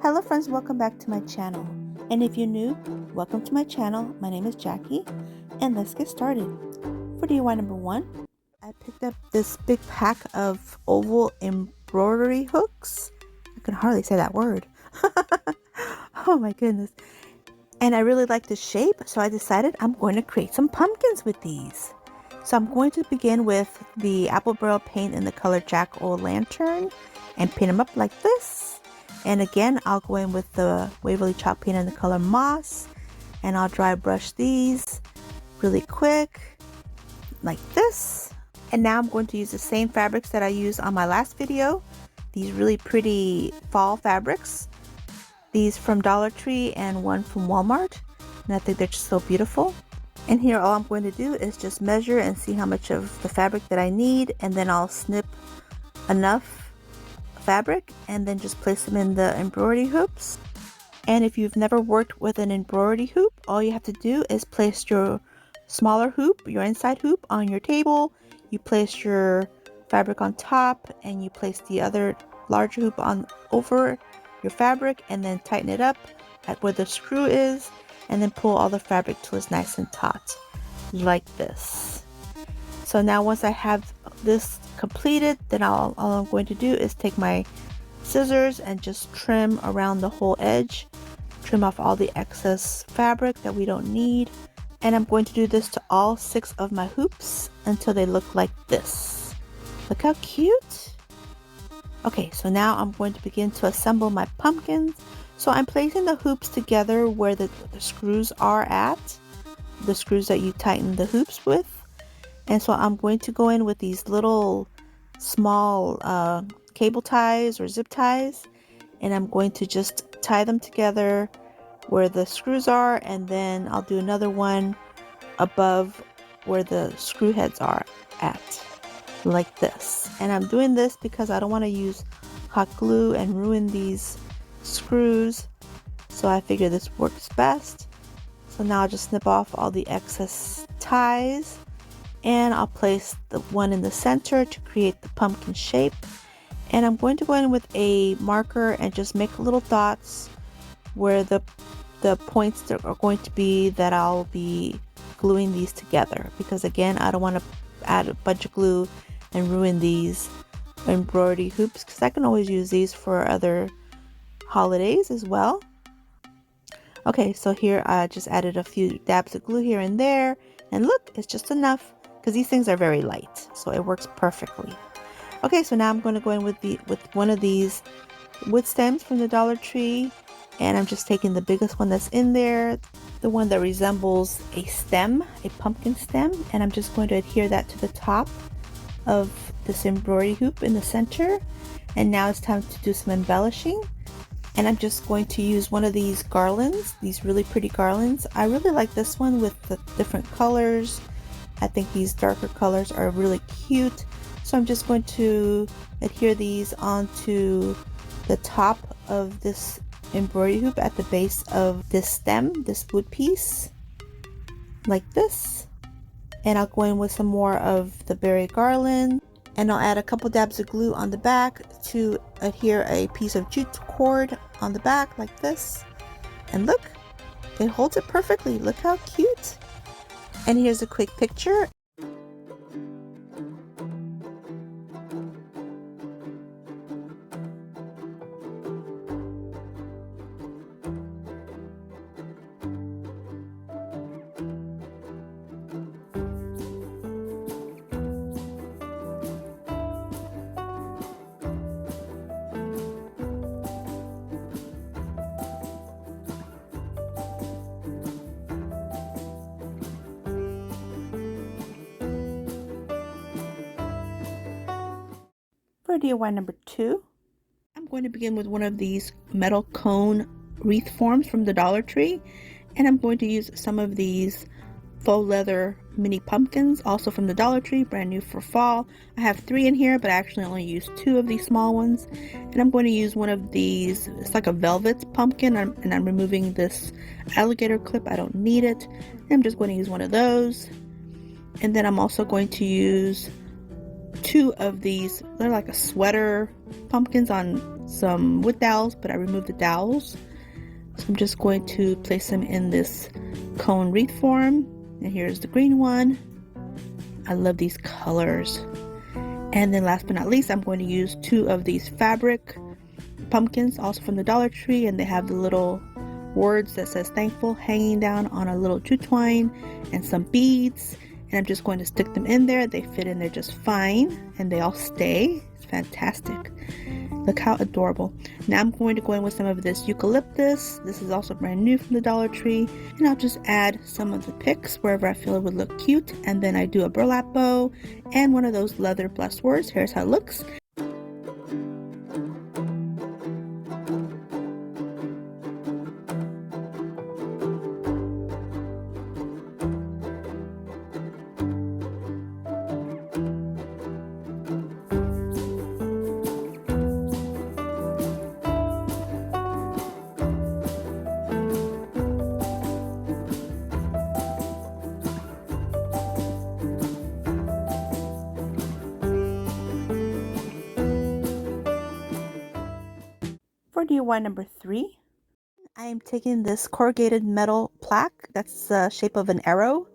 Hello friends, welcome back to my channel. And if you're new, welcome to my channel. My name is Jackie and let's get started. For DIY number 1, I picked up this big pack of oval embroidery hooks. I can hardly say that word. Oh my goodness. And I really like the shape, so I decided I'm going to create some pumpkins with these. So I'm going to begin with the apple barrel paint in the color jack-o'-lantern and paint them up like this. And again, I'll go in with the Waverly chalk paint in the color moss, and I'll dry brush these really quick like this. And now I'm going to use the same fabrics that I used on my last video, these really pretty fall fabrics, these from Dollar Tree and one from Walmart, and I think they're just so beautiful. And here all I'm going to do is just measure and see how much of the fabric that I need, and then I'll snip enough fabric and then just place them in the embroidery hoops. And if you've never worked with an embroidery hoop, all you have to do is place your smaller hoop, your inside hoop, on your table. You place your fabric on top and you place the other larger hoop on over your fabric, and then tighten it up at where the screw is, and then pull all the fabric till it's nice and taut like this. So now once I have this completed, then all I'm going to do is take my scissors and just trim around the whole edge, trim off all the excess fabric that we don't need. And I'm going to do this to all 6 of my hoops until they look like this. Look how cute. Okay, so now I'm going to begin to assemble my pumpkins. So I'm placing the hoops together where the screws are at, the screws that you tighten the hoops with. And so I'm going to go in with these little small cable ties or zip ties, and I'm going to just tie them together where the screws are, and then I'll do another one above where the screw heads are at, like this. And I'm doing this because I don't want to use hot glue and ruin these screws, so I figure this works best. So now I'll just snip off all the excess ties, and I'll place the one in the center to create the pumpkin shape. And I'm going to go in with a marker and just make little dots where the points that are going to be that I'll be gluing these together, because again, I don't want to add a bunch of glue and ruin these embroidery hoops, because I can always use these for other holidays as well. Okay, so here I just added a few dabs of glue here and there, and look, it's just enough, because these things are very light, so it works perfectly. Okay, so now I'm going to go in with one of these wood stems from the Dollar Tree, and I'm just taking the biggest one that's in there, the one that resembles a stem, a pumpkin stem, and I'm just going to adhere that to the top of this embroidery hoop in the center. And now it's time to do some embellishing, and I'm just going to use one of these garlands, these really pretty garlands. I really like this one with the different colors. I think these darker colors are really cute. So I'm just going to adhere these onto the top of this embroidery hoop at the base of this stem, this wood piece, like this. And I'll go in with some more of the berry garland, and I'll add a couple dabs of glue on the back to adhere a piece of jute cord on the back like this. And look, it holds it perfectly. Look how cute. And here's a quick picture. For DIY number 2, I'm going to begin with one of these metal cone wreath forms from the Dollar Tree, and I'm going to use some of these faux leather mini pumpkins, also from the Dollar Tree, brand new for fall. I have 3 in here, but I actually only used 2 of these small ones. And I'm going to use one of these, it's like a velvet pumpkin, and I'm removing this alligator clip. I don't need it. And I'm just going to use one of those. And then I'm also going to use two of these. They're like a sweater pumpkins on some wood dowels, but I removed the dowels. So I'm just going to place them in this cone wreath form. And here's the green one. I love these colors. And then last but not least, I'm going to use two of these fabric pumpkins, also from the Dollar Tree, and they have the little words that says thankful hanging down on a little jute twine and some beads. And I'm just going to stick them in there. They fit in there just fine and they all stay. It's fantastic. Look how adorable. Now I'm going to go in with some of this eucalyptus. This is also brand new from the Dollar Tree. And I'll just add some of the picks wherever I feel it would look cute. And then I do a burlap bow and one of those leather blessed words. Here's how it looks. For DIY number 3, I am taking this corrugated metal plaque that's the shape of an arrow,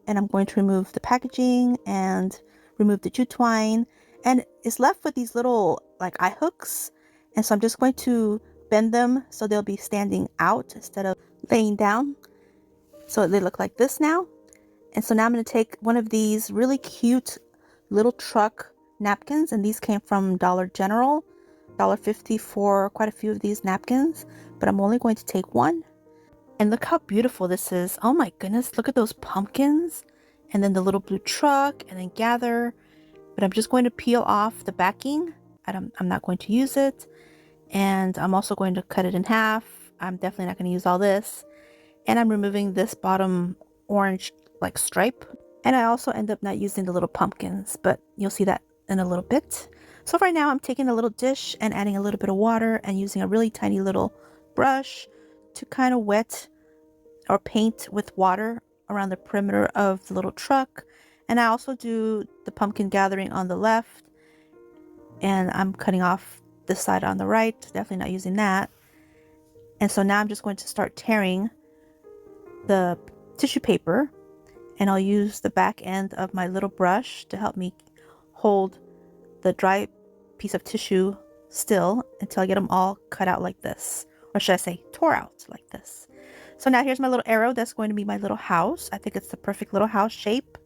and I'm going to remove the packaging and remove the jute twine, and it's left with these little like eye hooks, and so I'm just going to bend them so they'll be standing out instead of laying down, so they look like this now. And so now I'm going to take one of these really cute little truck napkins, and these came from Dollar General, $1.50 for quite a few of these napkins, but I'm only going to take one. And look how beautiful this is. Oh my goodness, look at those pumpkins, and then the little blue truck, and then gather. But I'm just going to peel off the backing. I'm not going to use it, and I'm also going to cut it in half. I'm definitely not going to use all this, and I'm removing this bottom orange like stripe, and I also end up not using the little pumpkins, but you'll see that in a little bit. So right now I'm taking a little dish and adding a little bit of water and using a really tiny little brush to kind of wet or paint with water around the perimeter of the little truck. And I also do the pumpkin gathering on the left, and I'm cutting off this side on the right, definitely not using that. And so now I'm just going to start tearing the tissue paper, and I'll use the back end of my little brush to help me hold the dry piece of tissue still until I get them all cut out like this, or should I say tore out like this. So now here's my little arrow that's going to be my little house. I think it's the perfect little house shape,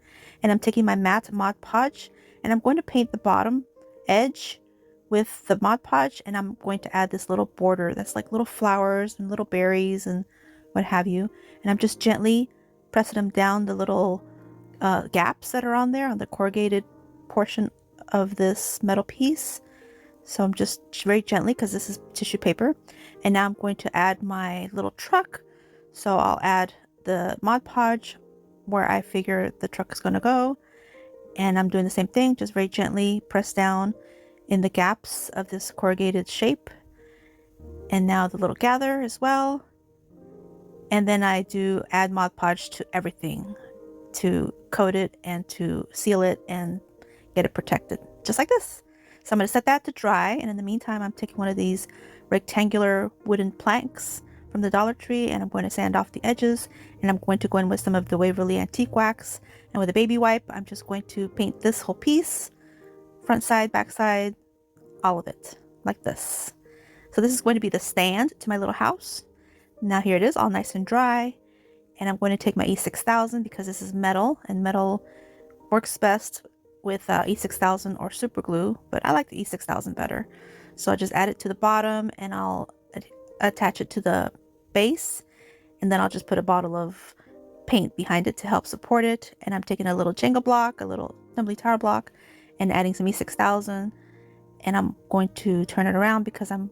and I'm taking my matte Mod Podge and I'm going to paint the bottom edge with the Mod Podge, and I'm going to add this little border that's like little flowers and little berries and what have you, and I'm just gently pressing them down the little gaps that are on there on the corrugated portion of this metal piece. So I'm just very gently, because this is tissue paper. And now I'm going to add my little truck. So I'll add the Mod Podge where I figure the truck is going to go, and I'm doing the same thing, just very gently press down in the gaps of this corrugated shape. And now the little gather as well, and then I do add Mod Podge to everything to coat it and to seal it and get it protected, just like this. So I'm going to set that to dry, and in the meantime I'm taking one of these rectangular wooden planks from the Dollar Tree, and I'm going to sand off the edges, and I'm going to go in with some of the Waverly Antique Wax, and with a baby wipe I'm just going to paint this whole piece, front side, back side, all of it, like this. So this is going to be the stand to my little house. Now here it is, all nice and dry, and I'm going to take my E6000 because this is metal, and metal works best with E6000 or super glue, but I like the E6000 better. So I just add it to the bottom, and I'll attach it to the base, and then I'll just put a bottle of paint behind it to help support it. And I'm taking a little Jenga block, a little assembly tower block, and adding some E6000, and I'm going to turn it around because I'm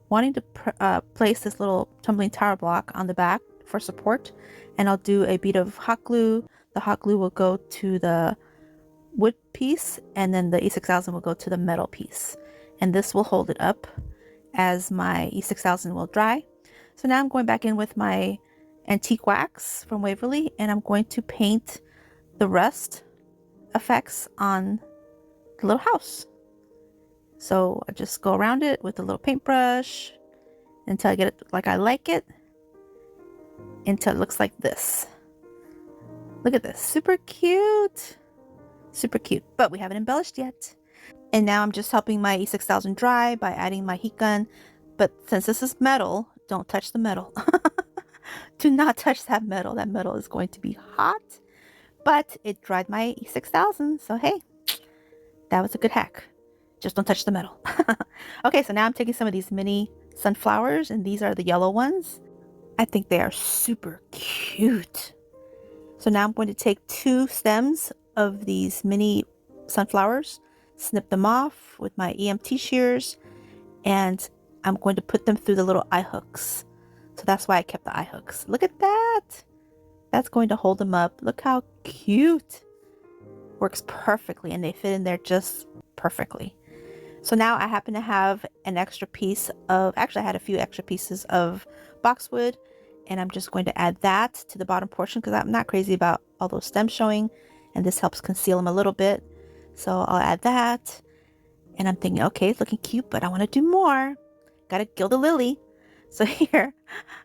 wanting to place this little tumbling tower block on the back for support. And I'll do a bead of hot glue. The hot glue will go to the wood piece, and then the E6000 will go to the metal piece, and this will hold it up as my E6000 will dry. So now I'm going back in with my antique wax from Waverly, and I'm going to paint the rust effects on the little house. So I just go around it with a little paintbrush until I get it like I like it, until it looks like this. Look at this, super cute. Super cute, but we haven't embellished yet. And now I'm just helping my E6000 dry by adding my heat gun. But since this is metal, don't touch the metal. Do not touch that metal. That metal is going to be hot. But it dried my E6000, so hey, that was a good hack. Just don't touch the metal. Okay, so now I'm taking some of these mini sunflowers, and these are the yellow ones. I think they are super cute. So now I'm going to take 2 stems of these mini sunflowers, snip them off with my EMT shears, and I'm going to put them through the little eye hooks. So that's why I kept the eye hooks. Look at that. That's going to hold them up. Look how cute. Works perfectly, and they fit in there just perfectly. So now I happen to have an extra piece of, actually I had a few extra pieces of boxwood, and I'm just going to add that to the bottom portion because I'm not crazy about all those stems showing, and this helps conceal them a little bit. So I'll add that, and I'm thinking, okay, it's looking cute, but I want to do more. Gotta gild the lily. So here,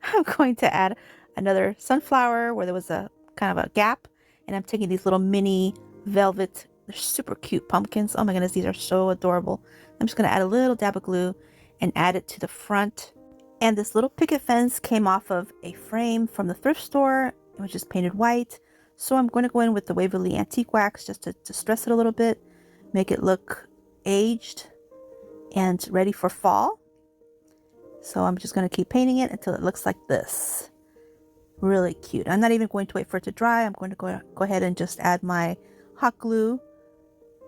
I'm going to add another sunflower where there was a kind of a gap, and I'm taking these little mini velvet, they're super cute pumpkins. Oh my goodness, these are so adorable. I'm just going to add a little dab of glue and add it to the front. And this little picket fence came off of a frame from the thrift store. It was just painted white. So I'm going to go in with the Waverly Antique Wax just to stress it a little bit, make it look aged and ready for fall. So I'm just going to keep painting it until it looks like this. Really cute. I'm not even going to wait for it to dry. I'm going to go ahead and just add my hot glue,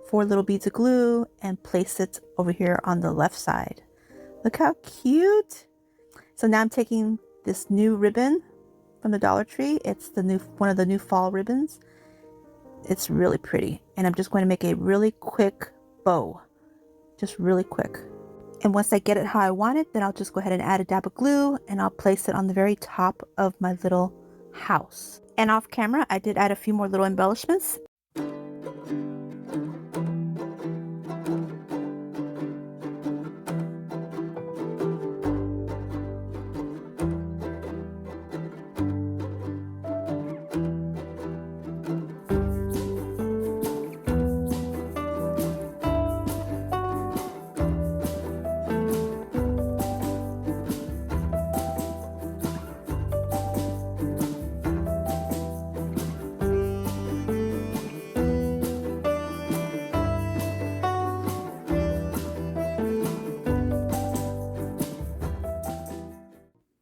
4 little beads of glue, and place it over here on the left side. Look how cute. So now I'm taking this new ribbon from the Dollar Tree. It's the new one of the new fall ribbons. It's really pretty, and I'm just going to make a really quick bow, just really quick. And once I get it how I want it, then I'll just go ahead and add a dab of glue, and I'll place it on the very top of my little house. And off camera, I did add a few more little embellishments.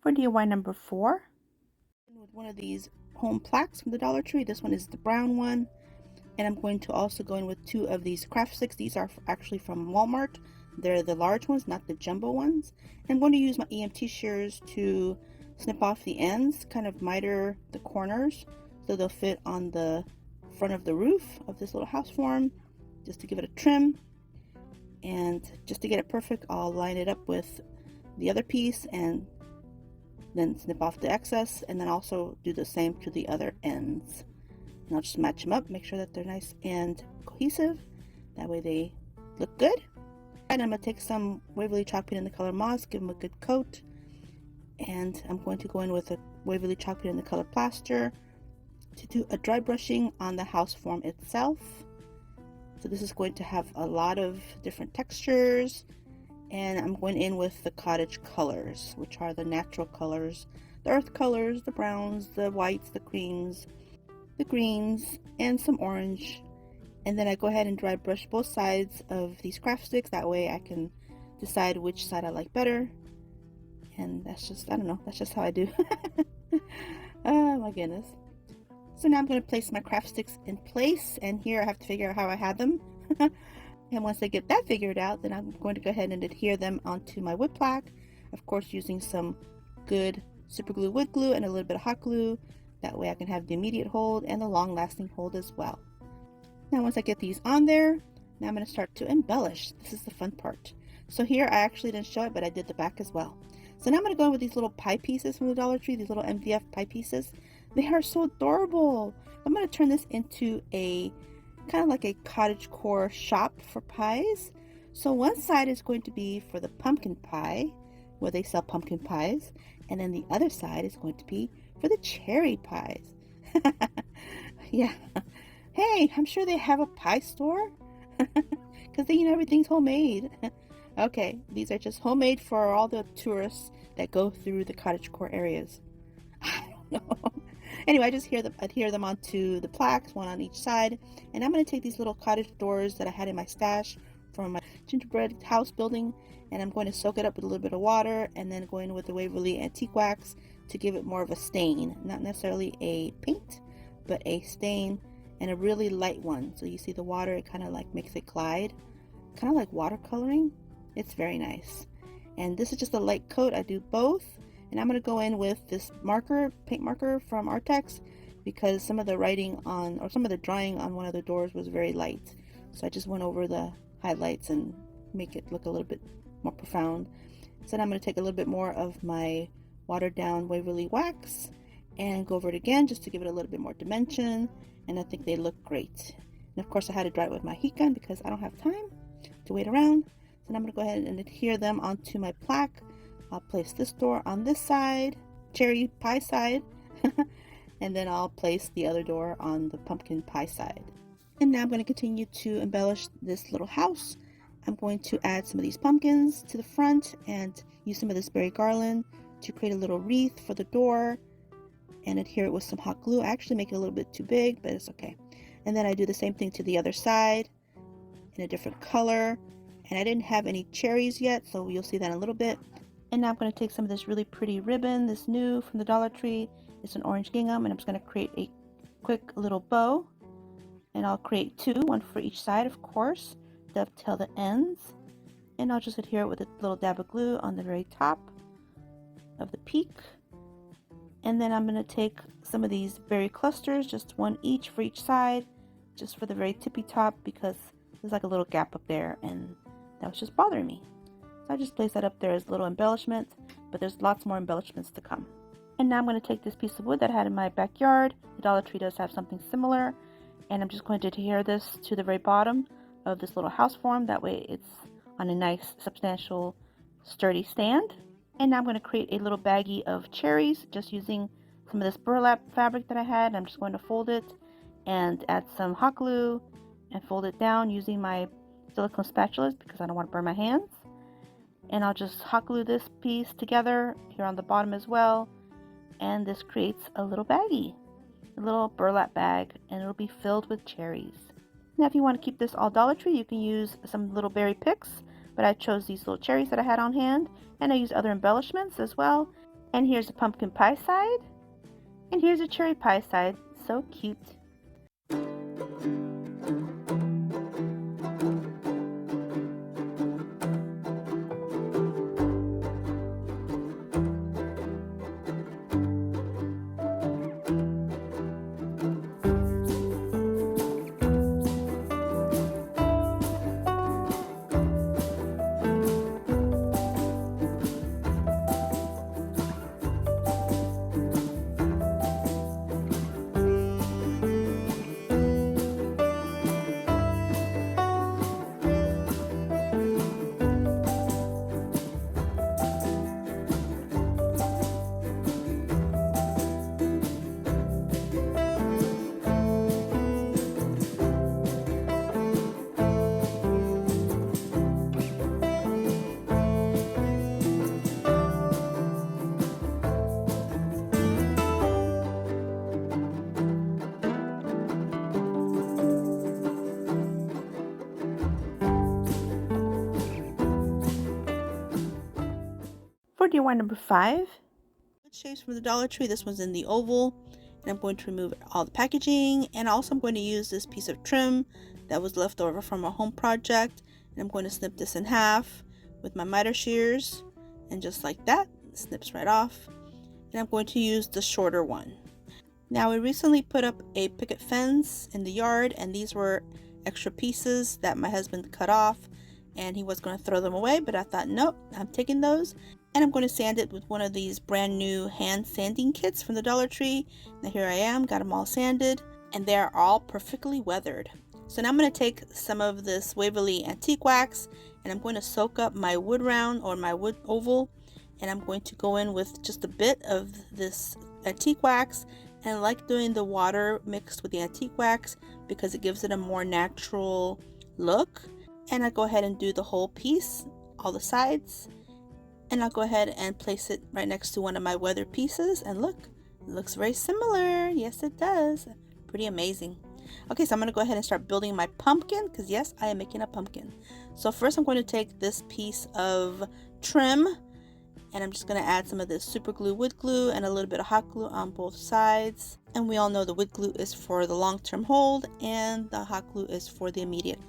For DIY number 4, with one of these home plaques from the Dollar Tree. This one is the brown one, and I'm going to also go in with 2 of these craft sticks. These are actually from Walmart. They're the large ones, not the jumbo ones. I'm going to use my EMT shears to snip off the ends, kind of miter the corners so they'll fit on the front of the roof of this little house form, just to give it a trim. And just to get it perfect, I'll line it up with the other piece and then snip off the excess, and then also do the same to the other ends. And I'll just match them up, make sure that they're nice and cohesive. That way they look good. And I'm going to take some Waverly chalk paint in the color moss, give them a good coat. And I'm going to go in with a Waverly chalk paint in the color plaster to do a dry brushing on the house form itself. So this is going to have a lot of different textures. And I'm going in with the cottage colors, which are the natural colors, the earth colors, the browns, the whites, the creams, the greens, and some orange. And then I go ahead and dry brush both sides of these craft sticks. That way I can decide which side I like better. And that's just, I don't know, that's just how I do. Oh my goodness. So now I'm going to place my craft sticks in place. And here I have to figure out how I had them. And once I get that figured out, then I'm going to go ahead and adhere them onto my wood plaque. Of course, using some good super glue wood glue and a little bit of hot glue. That way I can have the immediate hold and the long lasting hold as well. Now once I get these on there, now I'm going to start to embellish. This is the fun part. So here I actually didn't show it, but I did the back as well. So now I'm going to go in with these little pie pieces from the Dollar Tree, these little MDF pie pieces. They are so adorable. I'm going to turn this into a kind of like a cottagecore shop for pies. So one side is going to be for the pumpkin pie, where they sell pumpkin pies, and then the other side is going to be for the cherry pies. Yeah. Hey, I'm sure they have a pie store because everything's homemade. Okay, these are just homemade for all the tourists that go through the cottagecore areas. I don't know. Anyway, I just adhere them onto the plaques, one on each side, and I'm going to take these little cottage doors that I had in my stash from my gingerbread house building, and I'm going to soak it up with a little bit of water, and then go in with the Waverly Antique Wax to give it more of a stain, not necessarily a paint, but a stain, and a really light one. So you see the water, it kind of like makes it glide, kind of like watercoloring. It's very nice. And this is just a light coat. I do both. And I'm going to go in with this marker, paint marker from Artex, because some of the writing on, or some of the drawing on one of the doors was very light. So I just went over the highlights and make it look a little bit more profound. So then I'm going to take a little bit more of my watered down Waverly wax and go over it again just to give it a little bit more dimension. And I think they look great. And of course I had to dry it with my heat gun because I don't have time to wait around. So now I'm going to go ahead and adhere them onto my plaque. I'll place this door on this side, cherry pie side, and then I'll place the other door on the pumpkin pie side. And now I'm going to continue to embellish this little house. I'm going to add some of these pumpkins to the front and use some of this berry garland to create a little wreath for the door and adhere it with some hot glue. I actually make it a little bit too big, but it's okay. And then I do the same thing to the other side in a different color. And I didn't have any cherries yet, so you'll see that in a little bit. And now I'm going to take some of this really pretty ribbon, this new from the Dollar Tree. It's an orange gingham, and I'm just going to create a quick little bow. And I'll create two, one for each side, of course, dovetail the ends. And I'll just adhere it with a little dab of glue on the very top of the peak. And then I'm going to take some of these berry clusters, just one each for each side, just for the very tippy top, because there's like a little gap up there, and that was just bothering me. So I just place that up there as a little embellishment, but there's lots more embellishments to come. And now I'm going to take this piece of wood that I had in my backyard. The Dollar Tree does have something similar, and I'm just going to adhere this to the very bottom of this little house form. That way it's on a nice, substantial, sturdy stand. And now I'm going to create a little baggie of cherries, just using some of this burlap fabric that I had. I'm just going to fold it and add some hot glue and fold it down using my silicone spatulas because I don't want to burn my hands. And I'll just hot glue this piece together here on the bottom as well, and this creates a little baggie, a little burlap bag, and it'll be filled with cherries. Now if you want to keep this all Dollar Tree, you can use some little berry picks, but I chose these little cherries that I had on hand, and I used other embellishments as well. And here's a pumpkin pie side, and here's a cherry pie side. So cute. For DIY number 5, shapes from the Dollar Tree. This one's in the oval, and I'm going to remove all the packaging, and also I'm going to use this piece of trim that was left over from a home project, and I'm going to snip this in half with my miter shears, and just like that, it snips right off. And I'm going to use the shorter one. Now we recently put up a picket fence in the yard, and these were extra pieces that my husband cut off, and he was going to throw them away, but I thought, nope, I'm taking those. And I'm going to sand it with one of these brand new hand sanding kits from the Dollar Tree. Now here I am, got them all sanded, and they're all perfectly weathered. So now I'm going to take some of this Waverly antique wax and I'm going to soak up my wood round or my wood oval, and I'm going to go in with just a bit of this antique wax, and I like doing the water mixed with the antique wax because it gives it a more natural look. And I go ahead and do the whole piece, all the sides, and I'll go ahead and place it right next to one of my weathered pieces, and look, it looks very similar. Yes, it does. Pretty amazing. Okay, so I'm going to go ahead and start building my pumpkin because yes, I am making a pumpkin. So first I'm going to take this piece of trim and I'm just going to add some of this super glue wood glue and a little bit of hot glue on both sides. And we all know the wood glue is for the long-term hold and the hot glue is for the immediate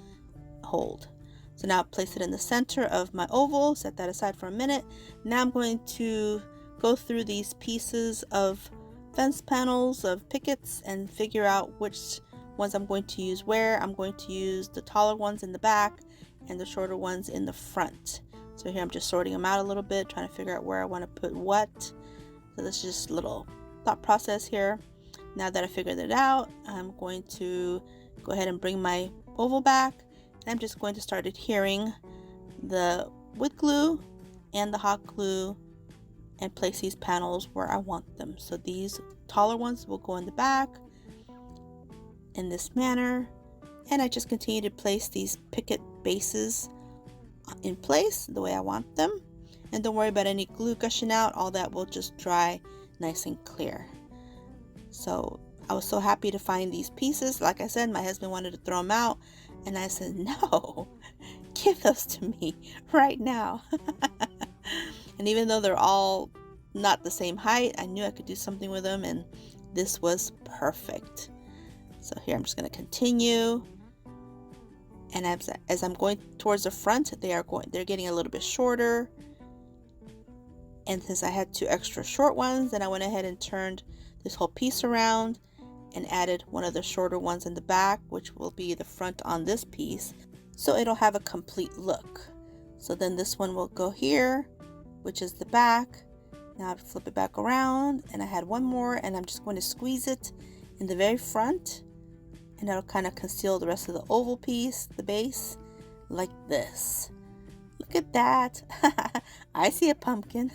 hold. So now place it in the center of my oval, set that aside for a minute. Now I'm going to go through these pieces of fence panels of pickets and figure out which ones I'm going to use where. I'm going to use the taller ones in the back and the shorter ones in the front. So here I'm just sorting them out a little bit, trying to figure out where I want to put what. So this is just a little thought process here. Now that I figured it out, I'm going to go ahead and bring my oval back. And I'm just going to start adhering the wood glue and the hot glue and place these panels where I want them. So these taller ones will go in the back in this manner, and I just continue to place these picket bases in place the way I want them. And don't worry about any glue gushing out, all that will just dry nice and clear. So I was so happy to find these pieces. Like I said, my husband wanted to throw them out and I said, no, give those to me right now. And even though they're all not the same height, I knew I could do something with them, and this was perfect. So here I'm just going to continue, and as I'm going towards the front, they're getting a little bit shorter. And since I had 2 extra short ones, then I went ahead and turned this whole piece around and added one of the shorter ones in the back, which will be the front on this piece, so it'll have a complete look. So then this one will go here, which is the back. Now I flip it back around, and I had one more, and I'm just going to squeeze it in the very front, and that'll kind of conceal the rest of the oval piece, the base, like this. Look at that. I see a pumpkin.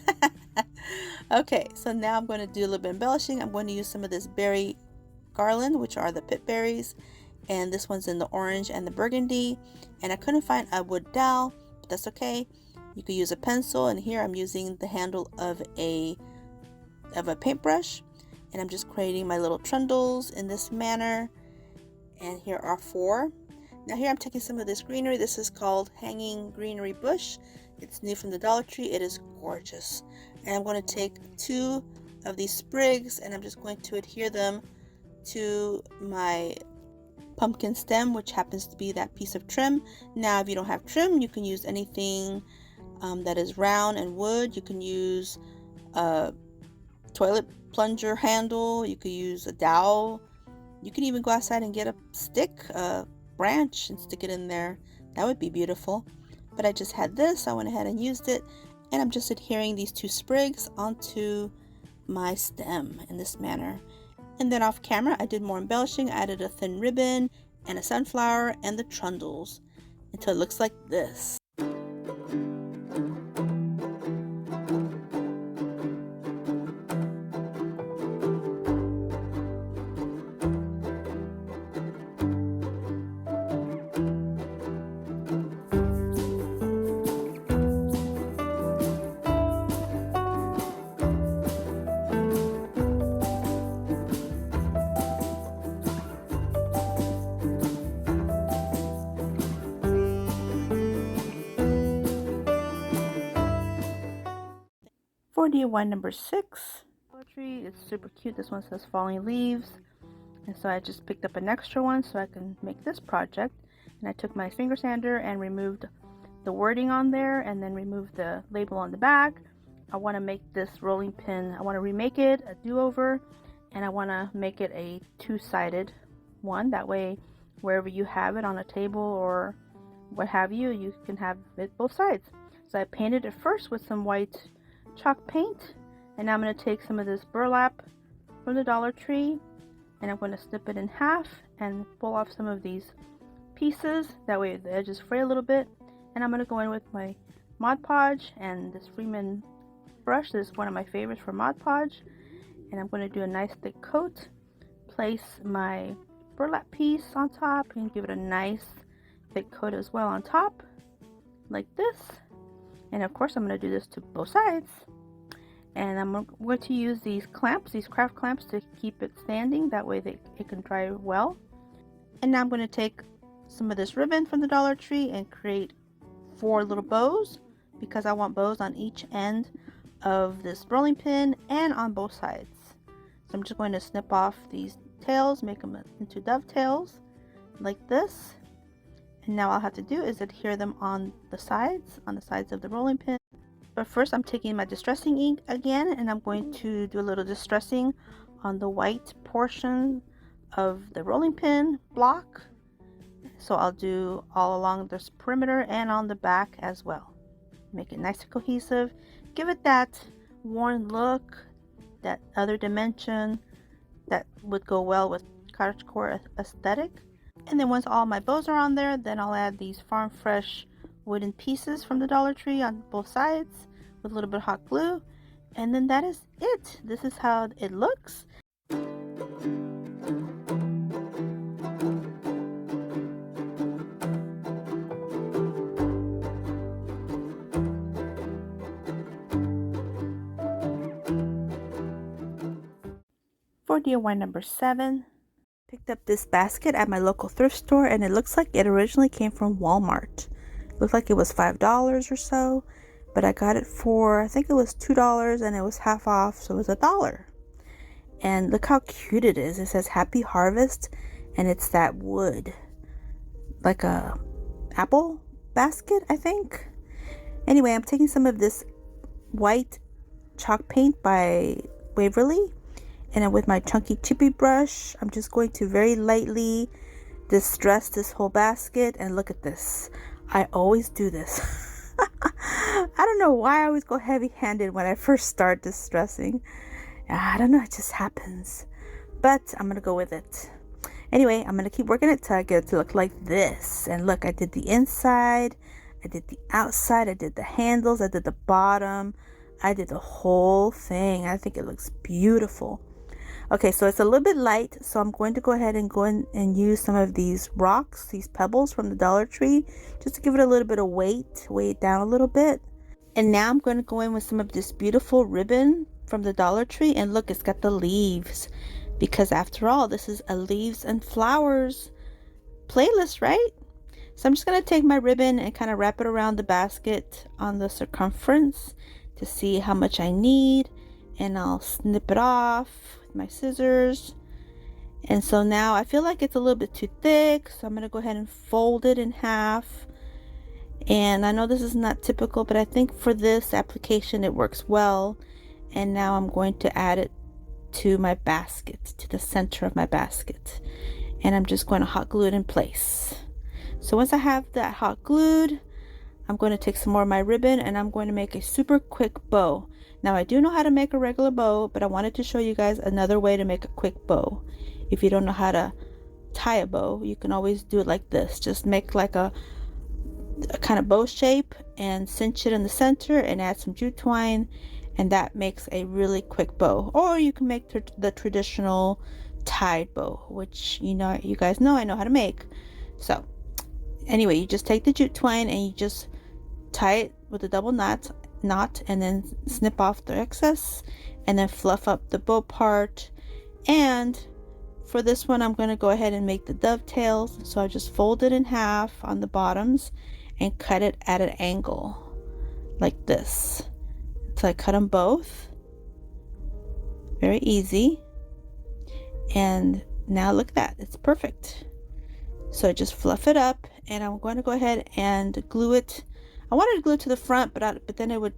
Okay, so now I'm going to do a little bit of embellishing. I'm going to use some of this berry garland, which are the pit berries, and this one's in the orange and the burgundy, and I couldn't find a wood dowel, but that's okay. You could use a pencil, and here I'm using the handle of a paintbrush, and I'm just creating my little trundles in this manner. And here are 4. Now here I'm taking some of this greenery. This is called hanging greenery bush. It's new from the Dollar Tree. It is gorgeous. And I'm going to take 2 of these sprigs, and I'm just going to adhere them to my pumpkin stem, which happens to be that piece of trim. Now if you don't have trim, you can use anything that is round and wood. You can use a toilet plunger handle. You could use a dowel. You can even go outside and get a stick, a branch, and stick it in there. That would be beautiful. But I just had this. I went ahead and used it, and I'm just adhering these 2 sprigs onto my stem in this manner. And then off camera, I did more embellishing. I added a thin ribbon and a sunflower and the trundles until it looks like this. For DIY number 6, poetry, it's super cute. This one says falling leaves, and so I just picked up an extra one so I can make this project. And I took my finger sander and removed the wording on there, and then removed the label on the back. I want to make this rolling pin, I want to remake it a do-over, and I want to make it a 2-sided one. That way wherever you have it on a table or what have you, you can have it both sides. So I painted it first with some white chalk paint, and now I'm going to take some of this burlap from the Dollar Tree, and I'm going to snip it in half and pull off some of these pieces, that way the edges fray a little bit. And I'm going to go in with my Mod Podge and this Freeman brush. This is one of my favorites for Mod Podge. And I'm going to do a nice thick coat. Place my burlap piece on top and give it a nice thick coat as well on top, like this. And of course I'm going to do this to both sides. And I'm going to use these clamps, these craft clamps, to keep it standing. That way it can dry well. And now I'm going to take some of this ribbon from the Dollar Tree and create 4 little bows, because I want bows on each end of this rolling pin and on both sides. So I'm just going to snip off these tails, make them into dovetails like this. And now all I have to do is adhere them on the sides of the rolling pin. But first I'm taking my distressing ink again, and I'm going to do a little distressing on the white portion of the rolling pin block. So I'll do all along this perimeter and on the back as well. Make it nice and cohesive. Give it that worn look, that other dimension that would go well with Cottagecore aesthetic. And then once all my bows are on there, then I'll add these Farm Fresh wooden pieces from the Dollar Tree on both sides with a little bit of hot glue. And then that is it. This is how it looks. For DIY number 7, picked up this basket at my local thrift store, and it looks like it originally came from Walmart. It looked like it was $5 or so, but I got it for, I think it was $2, and it was half off, so it was $1. And look how cute it is. It says Happy Harvest, and it's that wood, like a apple basket, I think. Anyway, I'm taking some of this white chalk paint by Waverly, and then with my chunky chippy brush, I'm just going to very lightly distress this whole basket. And look at this. I always do this. I don't know why I always go heavy-handed when I first start distressing. I don't know, it just happens. But I'm going to go with it. Anyway, I'm going to keep working it till I get it to look like this. And look, I did the inside, I did the outside, I did the handles, I did the bottom, I did the whole thing. I think it looks beautiful. Okay, so it's a little bit light, so I'm going to go ahead and use some of these rocks, these pebbles from the Dollar Tree, just to give it a little bit of weight, weigh it down a little bit. And now I'm going to go in with some of this beautiful ribbon from the Dollar Tree, and look, it's got the leaves, because after all, this is a leaves and flowers playlist, right? So I'm just going to take my ribbon and kind of wrap it around the basket on the circumference to see how much I need, and I'll snip it off my scissors. And so now I feel like it's a little bit too thick, so I'm going to go ahead and fold it in half. And I know this is not typical, but I think for this application it works well. And now I'm going to add it to my basket, to the center of my basket, and I'm just going to hot glue it in place. So once I have that hot glued, I'm going to take some more of my ribbon and I'm going to make a super quick bow. Now I do know how to make a regular bow, but I wanted to show you guys another way to make a quick bow. If you don't know how to tie a bow, you can always do it like this. Just make like a kind of bow shape and cinch it in the center and add some jute twine, and that makes a really quick bow. Or you can make the traditional tied bow, which you guys know I know how to make. So anyway, you just take the jute twine and you just tie it with a double knot, and then snip off the excess, and then fluff up the bow part. And for this one, I'm going to go ahead and make the dovetails. So I just fold it in half on the bottoms and cut it at an angle like this. So I cut them both. Very easy. And now look at that, it's perfect. So I just fluff it up, and I'm going to go ahead and glue it. I wanted to glue it to the front, but then it would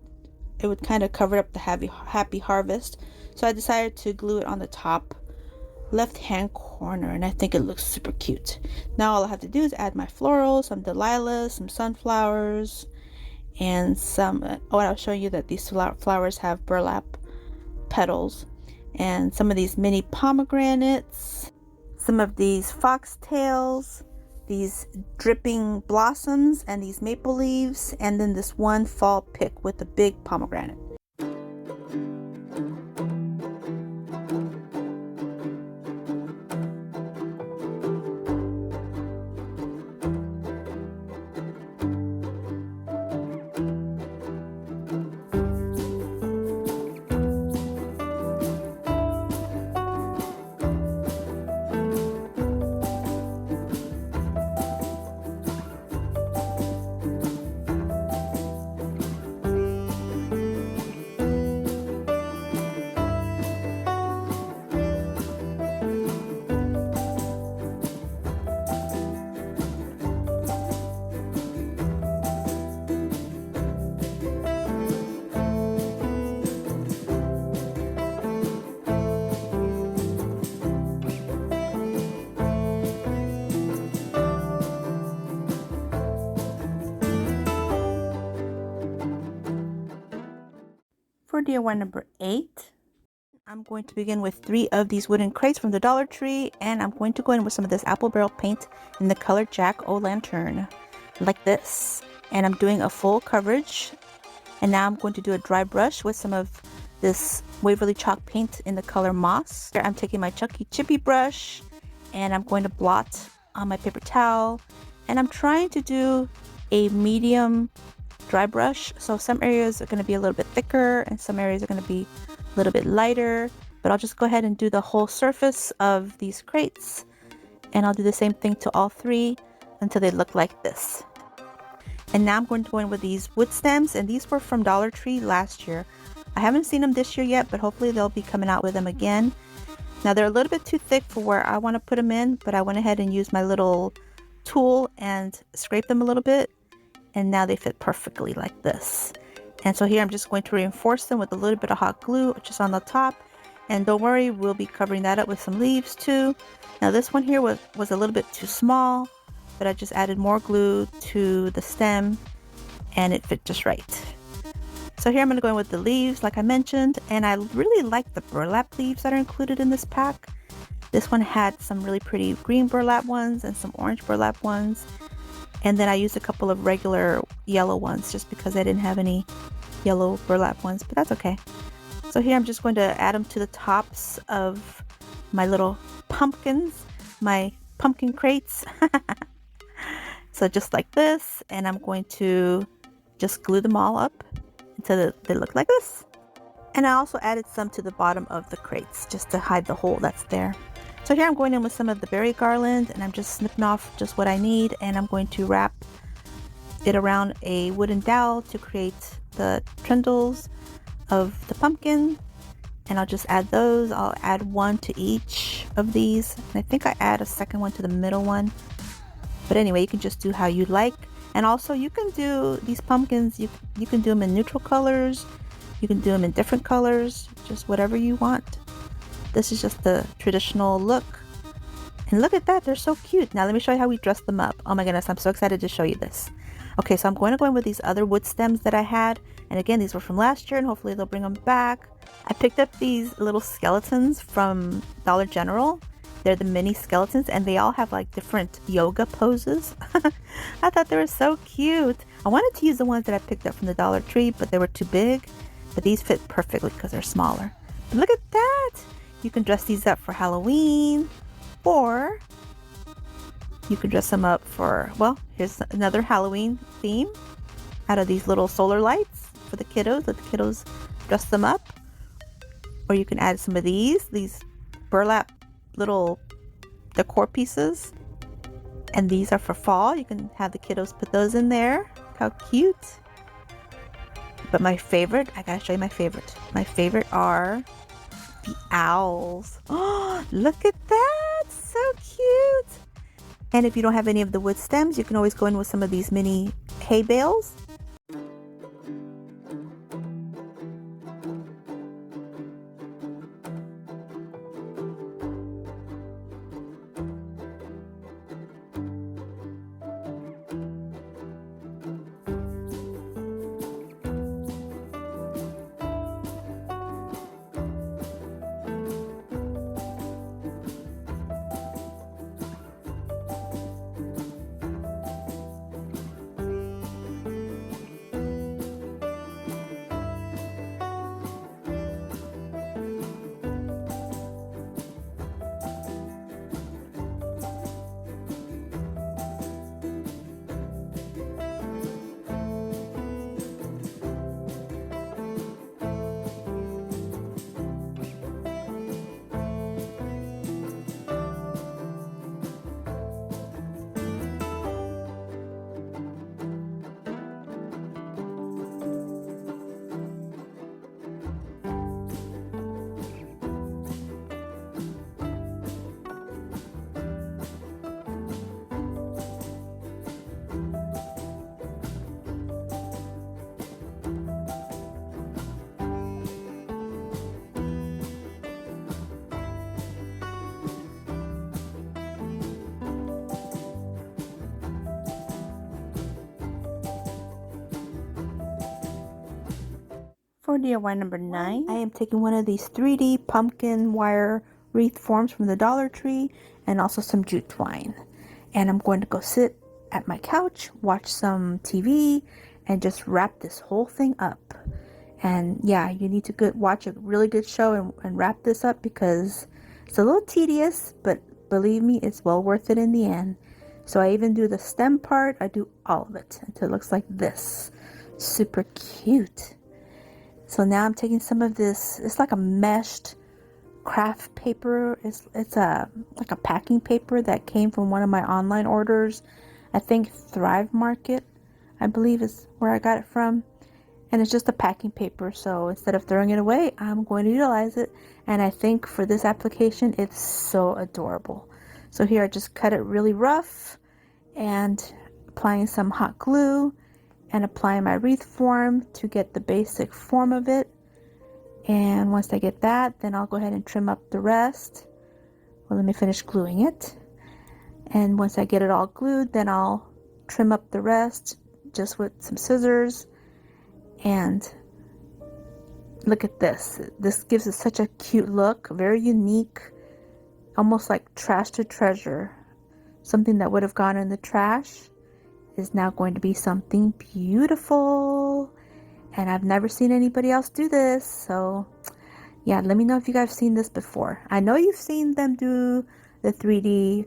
kind of cover up the happy harvest. So I decided to glue it on the top left hand corner, and I think it looks super cute. Now all I have to do is add my florals, some dallilas, some sunflowers, and some I was showing you that these flowers have burlap petals, and some of these mini pomegranates, some of these foxtails, these dripping blossoms and these maple leaves, and then this one fall pick with a big pomegranate. For DIY number 8, I'm going to begin with 3 of these wooden crates from the Dollar Tree, and I'm going to go in with some of this apple barrel paint in the color Jack-o'-lantern, like this. And I'm doing a full coverage, and now I'm going to do a dry brush with some of this Waverly chalk paint in the color moss. Here I'm taking my chunky chippy brush, and I'm going to blot on my paper towel, and I'm trying to do a medium dry brush, so some areas are going to be a little bit thicker and some areas are going to be a little bit lighter, but I'll just go ahead and do the whole surface of these crates, and I'll do the same thing to all 3 until they look like this. And now I'm going to go in with these wood stems, and these were from Dollar Tree last year. I haven't seen them this year yet, but hopefully they'll be coming out with them again. Now they're a little bit too thick for where I want to put them in, but I went ahead and used my little tool and scraped them a little bit, and now they fit perfectly like this. And so here I'm just going to reinforce them with a little bit of hot glue just on the top, and don't worry, we'll be covering that up with some leaves too. Now this one here was a little bit too small, but I just added more glue to the stem and it fit just right. So here I'm going to go in with the leaves like I mentioned, and I really like the burlap leaves that are included in this pack. This one had some really pretty green burlap ones and some orange burlap ones. And then I used a couple of regular yellow ones just because I didn't have any yellow burlap ones, but that's okay. So here I'm just going to add them to the tops of my little pumpkins, my pumpkin crates. So just like this, and I'm going to just glue them all up until they look like this. And I also added some to the bottom of the crates just to hide the hole that's there. So here I'm going in with some of the berry garland, and I'm just snipping off just what I need, and I'm going to wrap it around a wooden dowel to create the trindles of the pumpkin, and I'll just add those. I'll add one to each of these, and I think I add a second one to the middle one, but anyway, you can just do how you like. And also you can do these pumpkins, you can do them in neutral colors, you can do them in different colors, just whatever you want. This is just the traditional look. And look at that, they're so cute. Now let me show you how we dress them up. Oh my goodness, I'm so excited to show you this. Okay, so I'm going to go in with these other wood stems that I had. And again, these were from last year, and hopefully they'll bring them back. I picked up these little skeletons from Dollar General. They're the mini skeletons, and they all have like different yoga poses. I thought they were so cute. I wanted to use the ones that I picked up from the Dollar Tree, but they were too big. But these fit perfectly because they're smaller. But look at that! You can dress these up for Halloween, or you can dress them up for, well, here's another Halloween theme out of these little solar lights for the kiddos. Let the kiddos dress them up. Or you can add some of these burlap little decor pieces. And these are for fall. You can have the kiddos put those in there. Look how cute. But my favorite, I gotta show you my favorite. My favorite are the owls. Oh, look at that! So cute! And if you don't have any of the wood stems, you can always go in with some of these mini hay bales. For DIY number 9, I am taking one of these 3D pumpkin wire wreath forms from the Dollar Tree and also some jute twine. And I'm going to go sit at my couch, watch some TV, and just wrap this whole thing up. And yeah, you need to watch a really good show and wrap this up because it's a little tedious, but believe me, it's well worth it in the end. So I even do the stem part. I do all of it until it looks like this. Super cute. So now I'm taking some of this, it's like a meshed craft paper. It's like a packing paper that came from one of my online orders. I think Thrive Market, I believe is where I got it from. And it's just a packing paper, so instead of throwing it away, I'm going to utilize it. And I think for this application, it's so adorable. So here I just cut it really rough and applying some hot glue and applying my wreath form to get the basic form of it. And once I get that, then I'll go ahead and trim up the rest. Well, let me finish gluing it. And once I get it all glued, then I'll trim up the rest just with some scissors. And look at this. This gives it such a cute look, very unique, almost like trash to treasure. Something that would have gone in the trash is now going to be something beautiful. And I've never seen anybody else do this. So yeah, let me know if you guys have seen this before. I know you've seen them do the 3D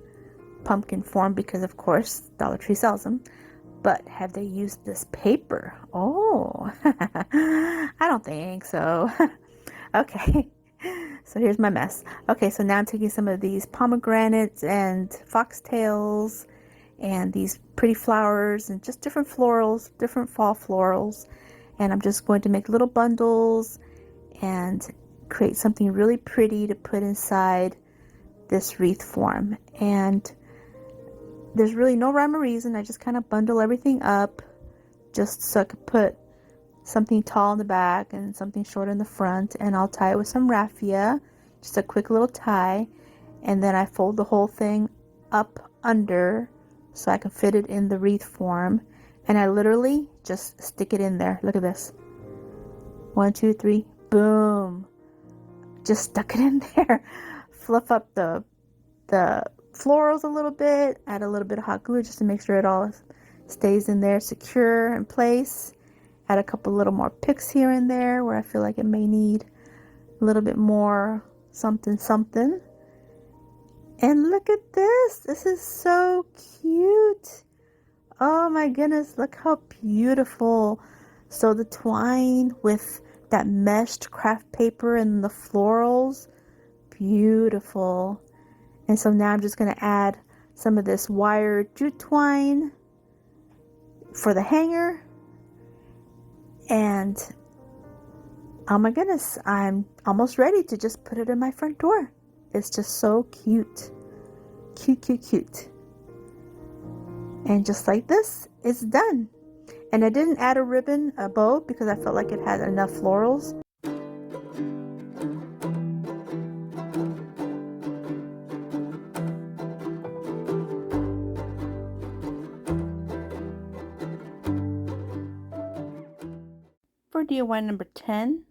pumpkin form because of course Dollar Tree sells them. But have they used this paper? Oh, I don't think so. Okay, so here's my mess. Okay, so now I'm taking some of these pomegranates and foxtails and these pretty flowers and just different florals, different fall florals. And I'm just going to make little bundles and create something really pretty to put inside this wreath form. And there's really no rhyme or reason. I just kind of bundle everything up just so I could put something tall in the back and something short in the front. And I'll tie it with some raffia, just a quick little tie. And then I fold the whole thing up under so I can fit it in the wreath form. And I literally just stick it in there. Look at this. 1, 2, 3, boom. Just stuck it in there. Fluff up the florals a little bit, add a little bit of hot glue just to make sure it all stays in there secure in place. Add a couple little more picks here and there where I feel like it may need a little bit more something. And look at this. This is so cute. Oh my goodness, look how beautiful. So the twine with that meshed craft paper and the florals, beautiful. And so now I'm just going to add some of this wired jute twine for the hanger. And oh my goodness, I'm almost ready to just put it in my front door. It's just so cute. Cute. And just like this, it's done. And I didn't add a bow, because I felt like it had enough florals. For DIY number 10,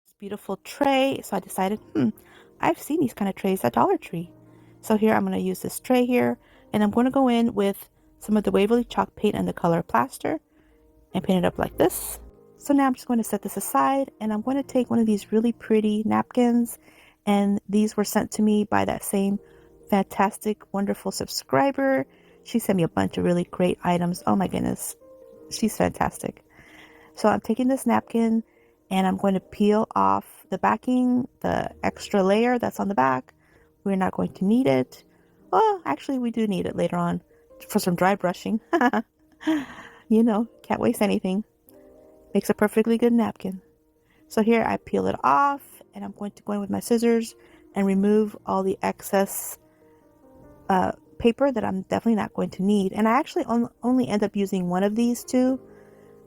this beautiful tray. So I decided, I've seen these kind of trays at Dollar Tree. So here I'm going to use this tray here, and I'm going to go in with some of the Waverly chalk paint and the color plaster and paint it up like this. So now I'm just going to set this aside, and I'm going to take one of these really pretty napkins, and these were sent to me by that same fantastic, wonderful subscriber. She sent me a bunch of really great items. Oh my goodness, she's fantastic. So I'm taking this napkin and I'm going to peel off the backing, the extra layer that's on the back. We're not going to need it. Well, actually we do need it later on for some dry brushing. You know, can't waste anything. Makes a perfectly good napkin. So here I peel it off, and I'm going to go in with my scissors and remove all the excess paper that I'm definitely not going to need. And I actually only end up using one of these two.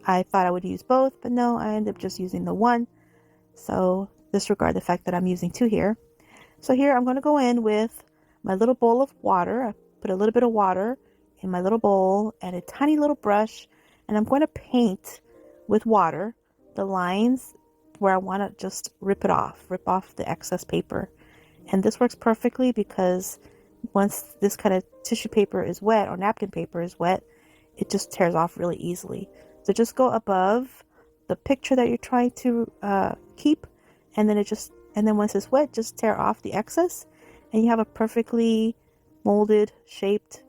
I thought I would use both, but no, I end up just using the one. So disregard the fact that I'm using two here. So here I'm going to go in with my little bowl of water. I put a little bit of water in my little bowl and a tiny little brush, and I'm going to paint with water the lines where I want to just rip off the excess paper. And this works perfectly because once this kind of tissue paper is wet or napkin paper is wet, it just tears off really easily. So just go above the picture that you're trying to keep, and then once it's wet, just tear off the excess, and you have a perfectly molded, shaped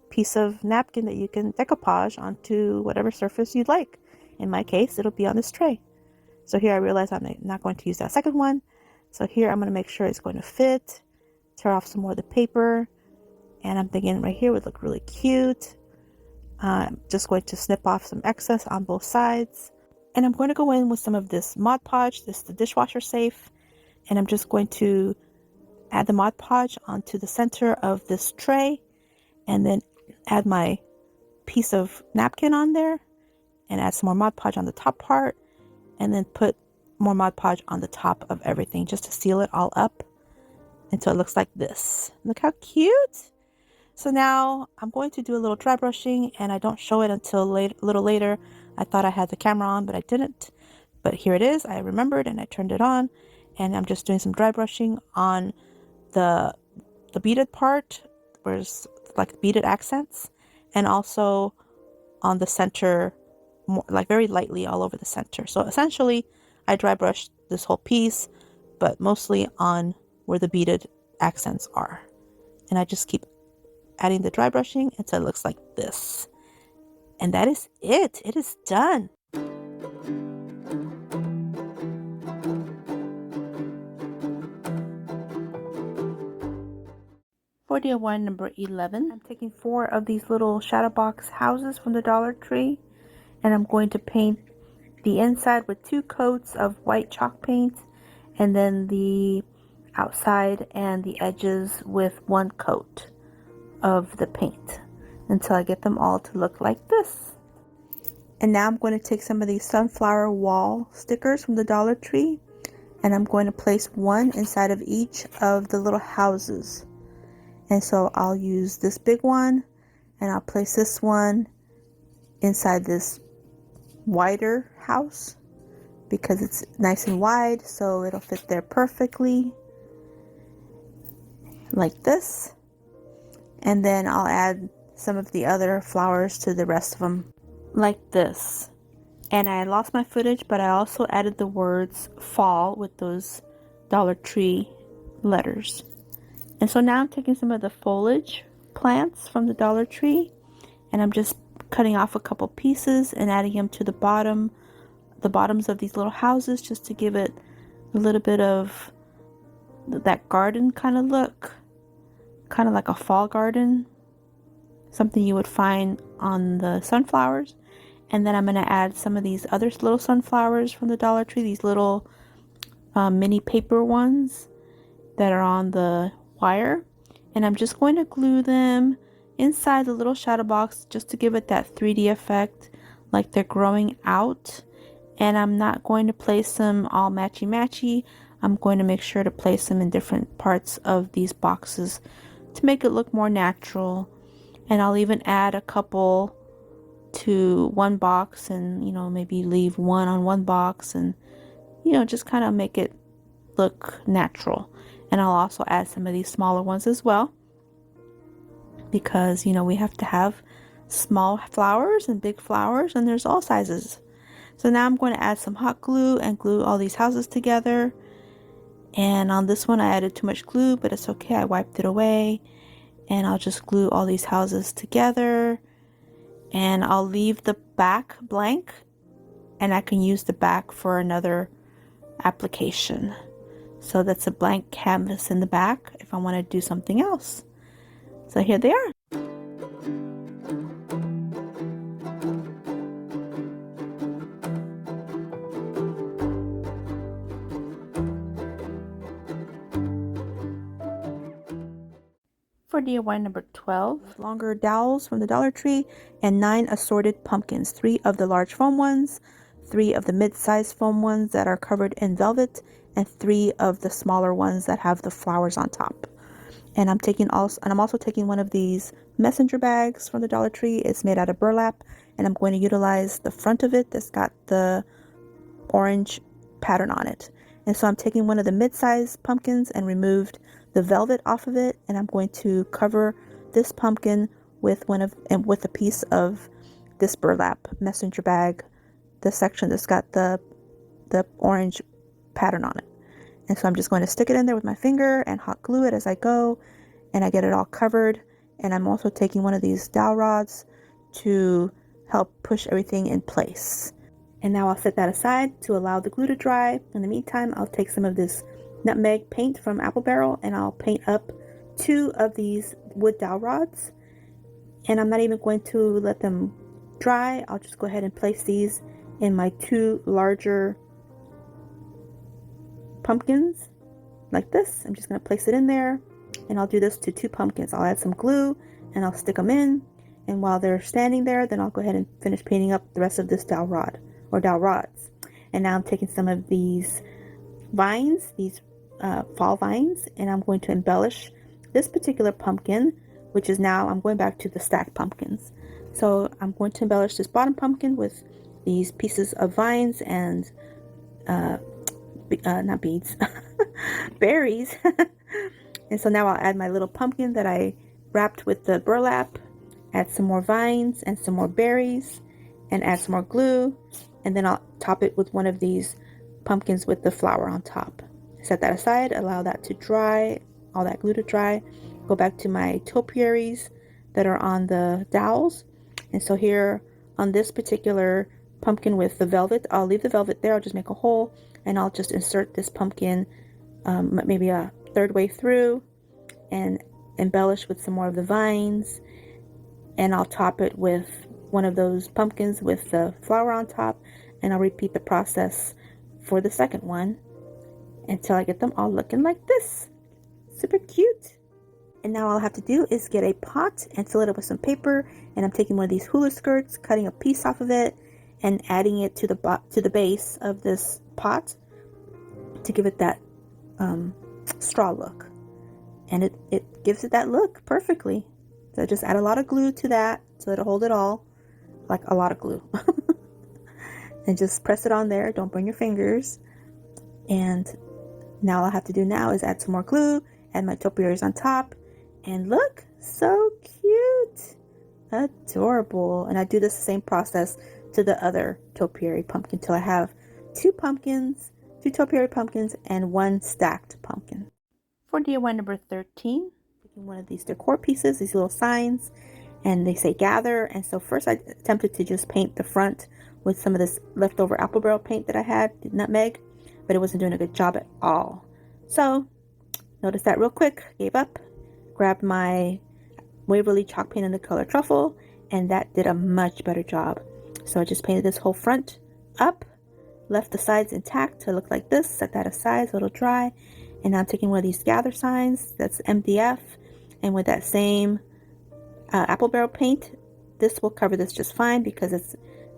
piece of napkin that you can decoupage onto whatever surface you'd like. In my case, it'll be on this tray. So here I realize I'm not going to use that second one. So here I'm going to make sure it's going to fit, tear off some more of the paper, and I'm thinking right here would look really cute. I'm just going to snip off some excess on both sides. And I'm going to go in with some of this Mod Podge. This is the dishwasher safe. And I'm just going to add the Mod Podge onto the center of this tray. And then add my piece of napkin on there. And add some more Mod Podge on the top part. And then put more Mod Podge on the top of everything just to seal it all up until it looks like this. Look how cute! So now I'm going to do a little dry brushing, and I don't show it until a little later. I thought I had the camera on, but I didn't. But here it is. I remembered and I turned it on, and I'm just doing some dry brushing on the beaded part, where it's like beaded accents, and also on the center, more, like very lightly all over the center. So essentially, I dry brushed this whole piece, but mostly on where the beaded accents are. And I just keep adding the dry brushing until it looks like this. And that is it. It is done. For DIY number 11, I'm taking 4 of these little shadow box houses from the Dollar Tree, and I'm going to paint the inside with 2 coats of white chalk paint, and then the outside and the edges with 1 coat of the paint until I get them all to look like this. And now I'm going to take some of these sunflower wall stickers from the Dollar Tree, and I'm going to place 1 inside of each of the little houses. And so I'll use this big one, and I'll place this one inside this wider house because it's nice and wide, so it'll fit there perfectly like this. And then I'll add some of the other flowers to the rest of them like this. And I lost my footage, but I also added the words fall with those Dollar Tree letters. And so now I'm taking some of the foliage plants from the Dollar Tree, and I'm just cutting off a couple pieces and adding them to the bottoms of these little houses, just to give it a little bit of that garden kind of look, kind of like a fall garden, something you would find on the sunflowers. And then I'm going to add some of these other little sunflowers from the Dollar Tree, these little mini paper ones that are on the wire, and I'm just going to glue them inside the little shadow box just to give it that 3D effect, like they're growing out. And I'm not going to place them all matchy-matchy. I'm going to make sure to place them in different parts of these boxes to make it look more natural. And I'll even add a couple to one box, and maybe leave one on one box, and just kind of make it look natural. And I'll also add some of these smaller ones as well, because we have to have small flowers and big flowers, and there's all sizes. So now I'm going to add some hot glue and glue all these houses together. And on this one I added too much glue, but it's okay, I wiped it away. And I'll just glue all these houses together, and I'll leave the back blank, and I can use the back for another application. So that's a blank canvas in the back if I want to do something else. So here they are. For DIY number 12, longer dowels from the Dollar Tree, and 9 assorted pumpkins, 3 of the large foam ones, 3 of the mid-sized foam ones that are covered in velvet, and 3 of the smaller ones that have the flowers on top. And I'm also taking one of these messenger bags from the Dollar Tree. It's made out of burlap, and I'm going to utilize the front of it that's got the orange pattern on it. And so I'm taking one of the mid-sized pumpkins and removed the velvet off of it, and I'm going to cover this pumpkin with with a piece of this burlap messenger bag, the section that's got the orange pattern on it. And so I'm just going to stick it in there with my finger and hot glue it as I go, and I get it all covered. And I'm also taking one of these dowel rods to help push everything in place. And now I'll set that aside to allow the glue to dry. In the meantime, I'll take some of this nutmeg paint from Apple Barrel and I'll paint up 2 of these wood dowel rods. And I'm not even going to let them dry. I'll just go ahead and place these in my 2 larger pumpkins like this. I'm just going to place it in there, and I'll do this to 2 pumpkins. I'll add some glue and I'll stick them in. And while they're standing there, then I'll go ahead and finish painting up the rest of this dowel rod or dowel rods. And now I'm taking some of these vines, these fall vines, and I'm going to embellish this particular pumpkin, which is now, I'm going back to the stacked pumpkins. So I'm going to embellish this bottom pumpkin with these pieces of vines and not beads, berries. And so now I'll add my little pumpkin that I wrapped with the burlap, add some more vines and some more berries, and add some more glue, and then I'll top it with one of these pumpkins with the flower on top. Set that aside, allow that to dry, all that glue to dry. Go back to my topiaries that are on the dowels. And so here on this particular pumpkin with the velvet, I'll leave the velvet there, I'll just make a hole, and I'll just insert this pumpkin maybe a third way through and embellish with some more of the vines, and I'll top it with one of those pumpkins with the flower on top, and I'll repeat the process for the second one until I get them all looking like this. Super cute. And now all I have to do is get a pot and fill it up with some paper, and I'm taking one of these hula skirts, cutting a piece off of it and adding it to the base of this pot to give it that straw look, and it gives it that look perfectly. So just add a lot of glue to that so it'll hold it all, like a lot of glue. And just press it on there, don't burn your fingers. And now all I have to do now is add some more glue, add my topiaries on top, and look, so cute, adorable. And I do this same process to the other topiary pumpkin till I have 2 pumpkins, 2 topiary pumpkins, and 1 stacked pumpkin. For DIY number 13, taking one of these decor pieces, these little signs, and they say gather. And so first I attempted to just paint the front with some of this leftover apple barrel paint that I had, nutmeg, but it wasn't doing a good job at all. So noticed that real quick, gave up, grabbed my Waverly chalk paint in the color truffle, and that did a much better job. So I just painted this whole front up, left the sides intact to look like this, set that aside so it'll dry. And now I'm taking one of these gather signs, that's MDF, and with that same apple barrel paint, this will cover this just fine because it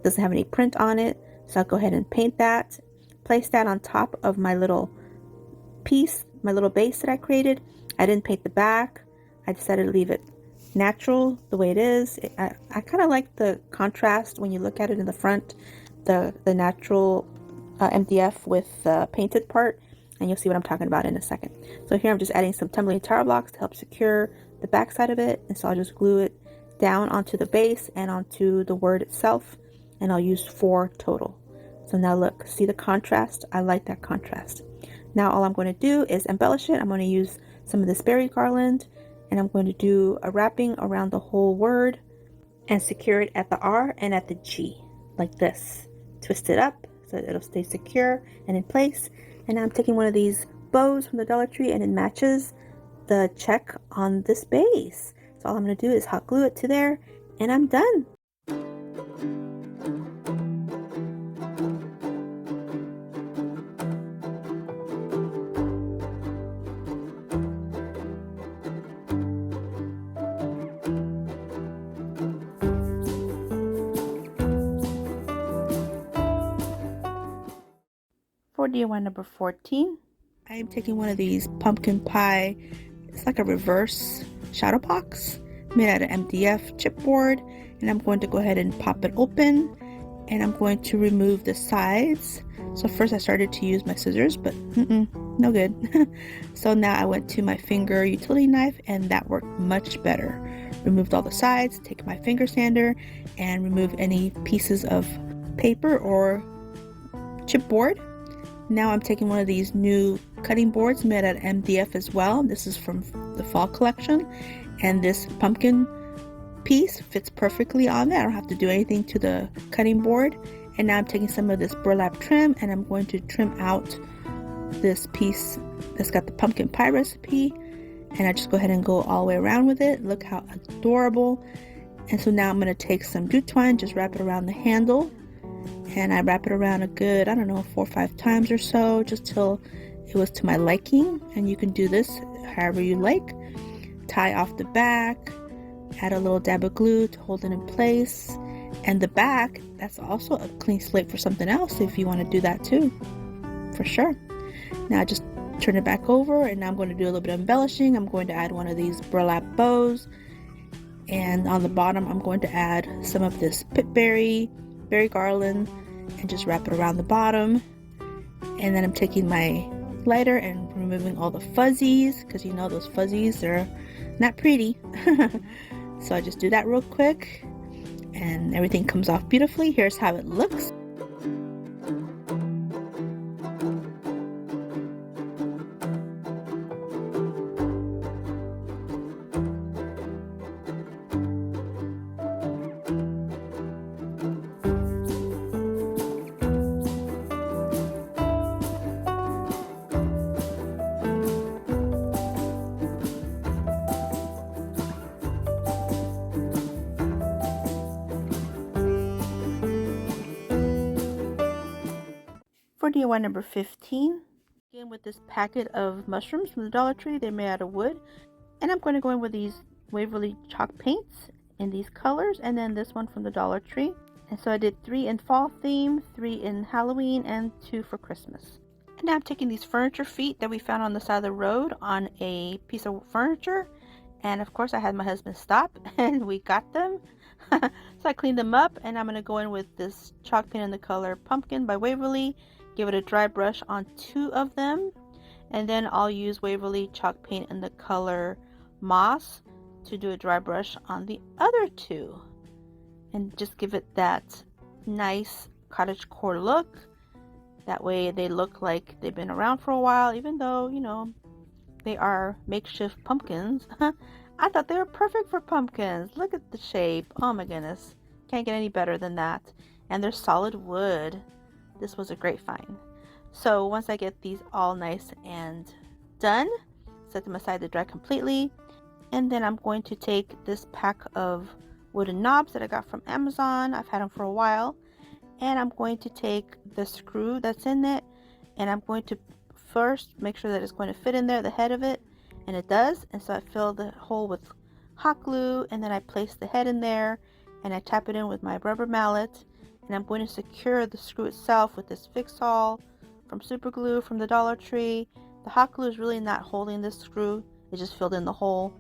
doesn't have any print on it. So I'll go ahead and paint that, place that on top of my little piece, my little base that I created. I didn't paint the back, I decided to leave it natural the way it is. I kind of like the contrast when you look at it in the front, the natural MDF with the painted part, and you'll see what I'm talking about in a second. So here I'm just adding some tumbling tile blocks to help secure the back side of it, and so I'll just glue it down onto the base and onto the word itself, and I'll use 4 total. So now look, see the contrast? I like that contrast. Now all I'm going to do is embellish it. I'm going to use some of this berry garland, and I'm going to do a wrapping around the whole word and secure it at the R and at the G like this. Twist it up so that it'll stay secure and in place. And now I'm taking one of these bows from the Dollar Tree, and it matches the check on this base. So all I'm going to do is hot glue it to there, and I'm done. For DIY number 14, I am taking one of these pumpkin pie, it's like a reverse shadow box made out of MDF chipboard, and I'm going to go ahead and pop it open and I'm going to remove the sides. So first I started to use my scissors, but no good. So now I went to my finger utility knife, and that worked much better. Removed all the sides, take my finger sander, and remove any pieces of paper or chipboard. Now I'm taking one of these new cutting boards made at MDF as well. This is from the fall collection, and this pumpkin piece fits perfectly on there. I don't have to do anything to the cutting board. And now I'm taking some of this burlap trim, and I'm going to trim out this piece that's got the pumpkin pie recipe, and I just go ahead and go all the way around with it. Look how adorable. And so now I'm going to take some jute twine, just wrap it around the handle, and I wrap it around a good, I don't know, 4 or 5 times or so, just till it was to my liking. And you can do this however you like. Tie off the back, add a little dab of glue to hold it in place, and the back, that's also a clean slate for something else if you want to do that too, for sure. Now I just turn it back over, and now I'm going to do a little bit of embellishing. I'm going to add one of these burlap bows, and on the bottom I'm going to add some of this berry garland and just wrap it around the bottom. And then I'm taking my lighter and removing all the fuzzies, because you know those fuzzies are not pretty. So I just do that real quick, and everything comes off beautifully. Here's how it looks. For DIY number 15, again with this packet of mushrooms from the Dollar Tree. They're made out of wood, and I'm going to go in with these Waverly chalk paints in these colors, and then this one from the Dollar Tree. And so I did 3 in fall theme, 3 in Halloween, and 2 for Christmas. And now I'm taking these furniture feet that we found on the side of the road on a piece of furniture, and of course I had my husband stop and we got them. So I cleaned them up, and I'm going to go in with this chalk paint in the color Pumpkin by Waverly. Give it a dry brush on 2 of them, and then I'll use Waverly chalk paint in the color Moss to do a dry brush on the other 2, and just give it that nice cottagecore look. That way they look like they've been around for a while, even though, you know, they are makeshift pumpkins. I thought they were perfect for pumpkins. Look at the shape. Oh my goodness, can't get any better than that. And they're solid wood. This was a great find. So once I get these all nice and done, set them aside to dry completely. And then I'm going to take this pack of wooden knobs that I got from Amazon. I've had them for a while. And I'm going to take the screw that's in it, and I'm going to first make sure that it's going to fit in there, the head of it, and it does. And so I fill the hole with hot glue, and then I place the head in there, and I tap it in with my rubber mallet. And I'm going to secure the screw itself with this fix-all from Super Glue from the Dollar Tree. The hot glue is really not holding this screw, it just filled in the hole.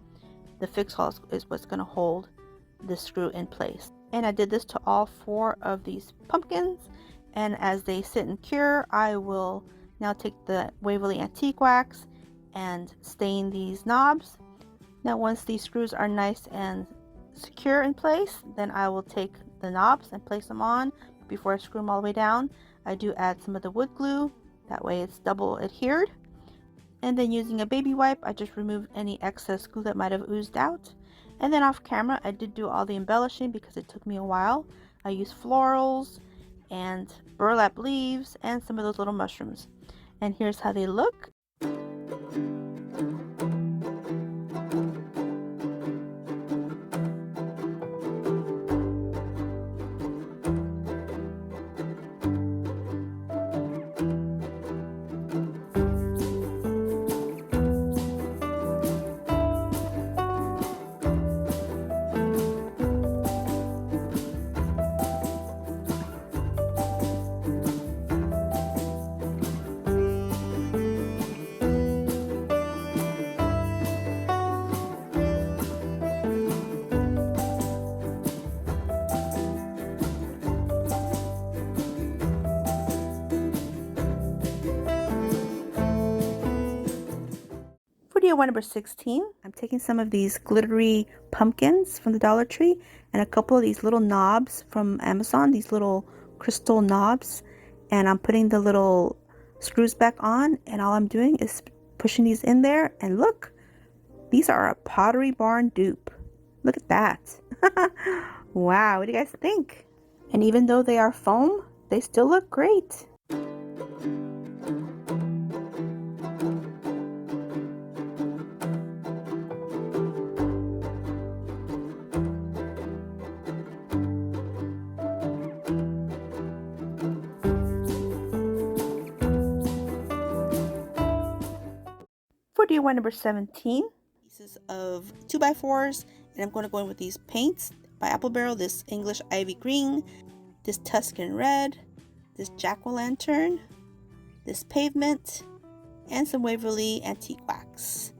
The fix-all is what's going to hold this screw in place. And I did this to all 4 of these pumpkins, and as they sit and cure, I will now take the Waverly Antique Wax and stain these knobs. Now once these screws are nice and secure in place, then I will take the knobs and place them on. Before I screw them all the way down, I do add some of the wood glue, that way it's double adhered. And then using a baby wipe, I just remove any excess glue that might have oozed out. And then off camera, I did do all the embellishing because it took me a while. I used florals and burlap leaves and some of those little mushrooms. And here's how they look. DIY number 16, I'm taking some of these glittery pumpkins from the Dollar Tree and a couple of these little knobs from Amazon, these little crystal knobs, and I'm putting the little screws back on, and all I'm doing is pushing these in there, and look, these are a Pottery Barn dupe. Look at that. Wow, what do you guys think? And even though they are foam, they still look great. For DIY number 17, pieces of 2x4s, and I'm going to go in with these paints by Apple Barrel, this English Ivy Green, this Tuscan Red, this Jack-o'-lantern, this Pavement, and some Waverly Antique Wax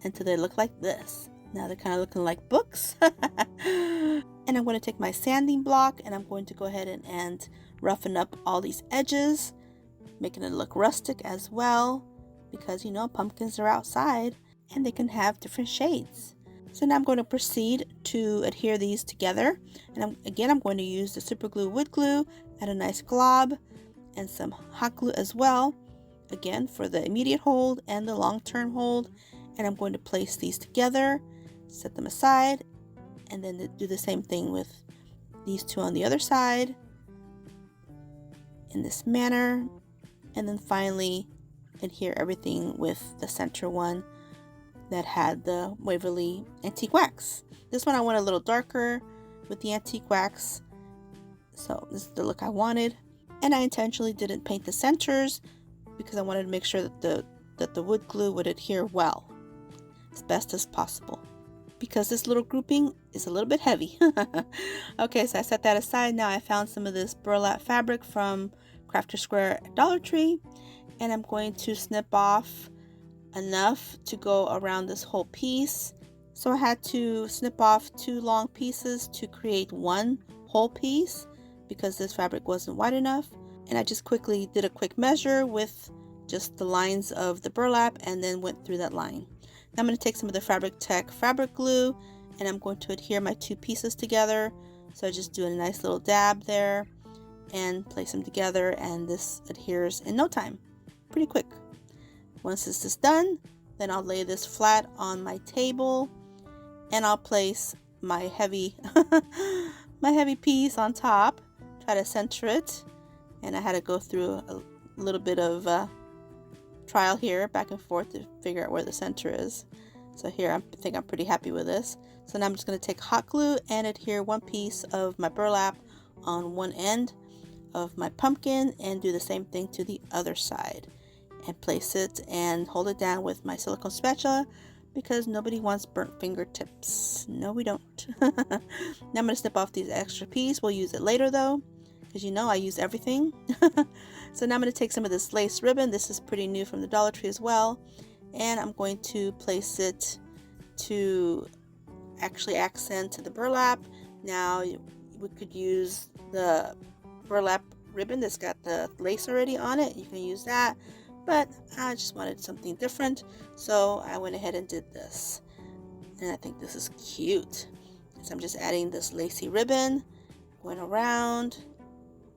until they look like this. Now they're kind of looking like books. And I'm going to take my sanding block and I'm going to go ahead and roughen up all these edges, making it look rustic as well, because you know pumpkins are outside and they can have different shades. So now I'm going to proceed to adhere these together, and I'm going to use the super glue wood glue, add a nice glob and some hot glue as well, again for the immediate hold and the long-term hold. And I'm going to place these together, set them aside, and then do the same thing with these two on the other side in this manner, and then finally adhere everything with the center one that had the Waverly Antique Wax. This one I want a little darker with the antique wax, so this is the look I wanted. And I intentionally didn't paint the centers because I wanted to make sure that the wood glue would adhere well, as best as possible, because this little grouping is a little bit heavy. Okay, so I set that aside. Now I found some of this burlap fabric from Crafter Square at Dollar Tree, and I'm going to snip off enough to go around this whole piece. So I had to snip off 2 long pieces to create one whole piece because this fabric wasn't wide enough. And I just quickly did a quick measure with just the lines of the burlap and then went through that line. Now I'm going to take some of the Fabric Tech fabric glue and I'm going to adhere my 2 pieces together. So I just do a nice little dab there and place them together, and this adheres in no time. Pretty quick. Once this is done, then I'll lay this flat on my table and I'll place my heavy my heavy piece on top, try to center it, and I had to go through a little bit of trial here, back and forth, to figure out where the center is. So here I think I'm pretty happy with this. So now I'm just going to take hot glue and adhere one piece of my burlap on one end of my pumpkin and do the same thing to the other side, and place it and hold it down with my silicone spatula because nobody wants burnt fingertips. No, we don't. Now I'm going to snip off these extra pieces. We'll use it later though, because you know I use everything. So now I'm going to take some of this lace ribbon. This is pretty new from the Dollar Tree as well, and I'm going to place it to actually accent the burlap. Now we could use the burlap ribbon that's got the lace already on it. You can use that, but I just wanted something different, so I went ahead and did this, and I think this is cute. So I'm just adding this lacy ribbon, going around,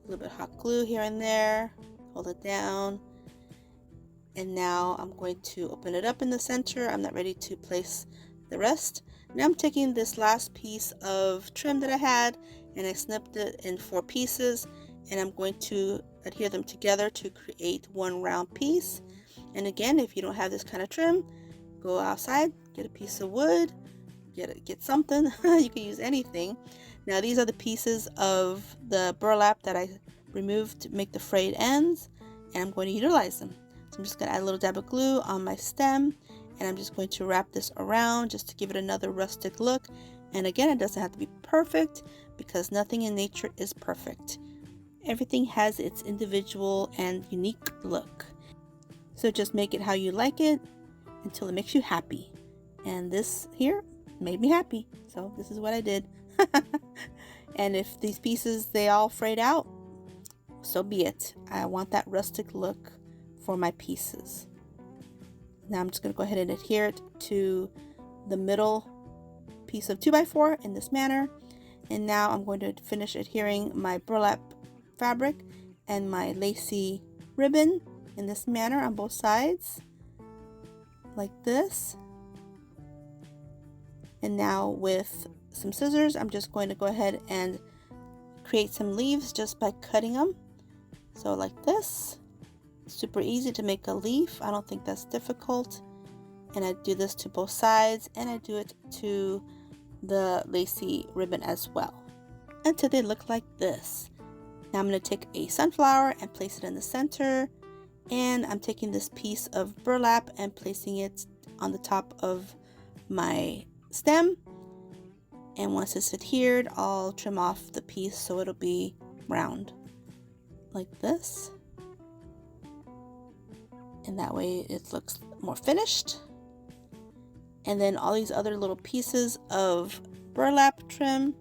a little bit of hot glue here and there, hold it down, and now I'm going to open it up in the center. I'm not ready to place the rest. Now I'm taking this last piece of trim that I had and I snipped it in 4 pieces, and I'm going to adhere them together to create one round piece. And again, if you don't have this kind of trim, go outside, get a piece of wood, get something. You can use anything. Now these are the pieces of the burlap that I removed to make the frayed ends, and I'm going to utilize them. So I'm just going to add a little dab of glue on my stem, and I'm just going to wrap this around just to give it another rustic look. And again, it doesn't have to be perfect because nothing in nature is perfect. Everything has its individual and unique look. So just make it how you like it until it makes you happy. And this here made me happy. So this is what I did. And if these pieces, they all frayed out, so be it. I want that rustic look for my pieces. Now I'm just going to go ahead and adhere it to the middle piece of 2x4 in this manner. And now I'm going to finish adhering my burlap fabric and my lacy ribbon in this manner on both sides, like this. And now with some scissors, I'm just going to go ahead and create some leaves just by cutting them. So like this. Super easy to make a leaf. I don't think that's difficult. And I do this to both sides, and I do it to the lacy ribbon as well until they look like this. Now I'm going to take a sunflower and place it in the center, and I'm taking this piece of burlap and placing it on the top of my stem, and once it's adhered, I'll trim off the piece so it'll be round like this, and that way it looks more finished. And then all these other little pieces of burlap trim,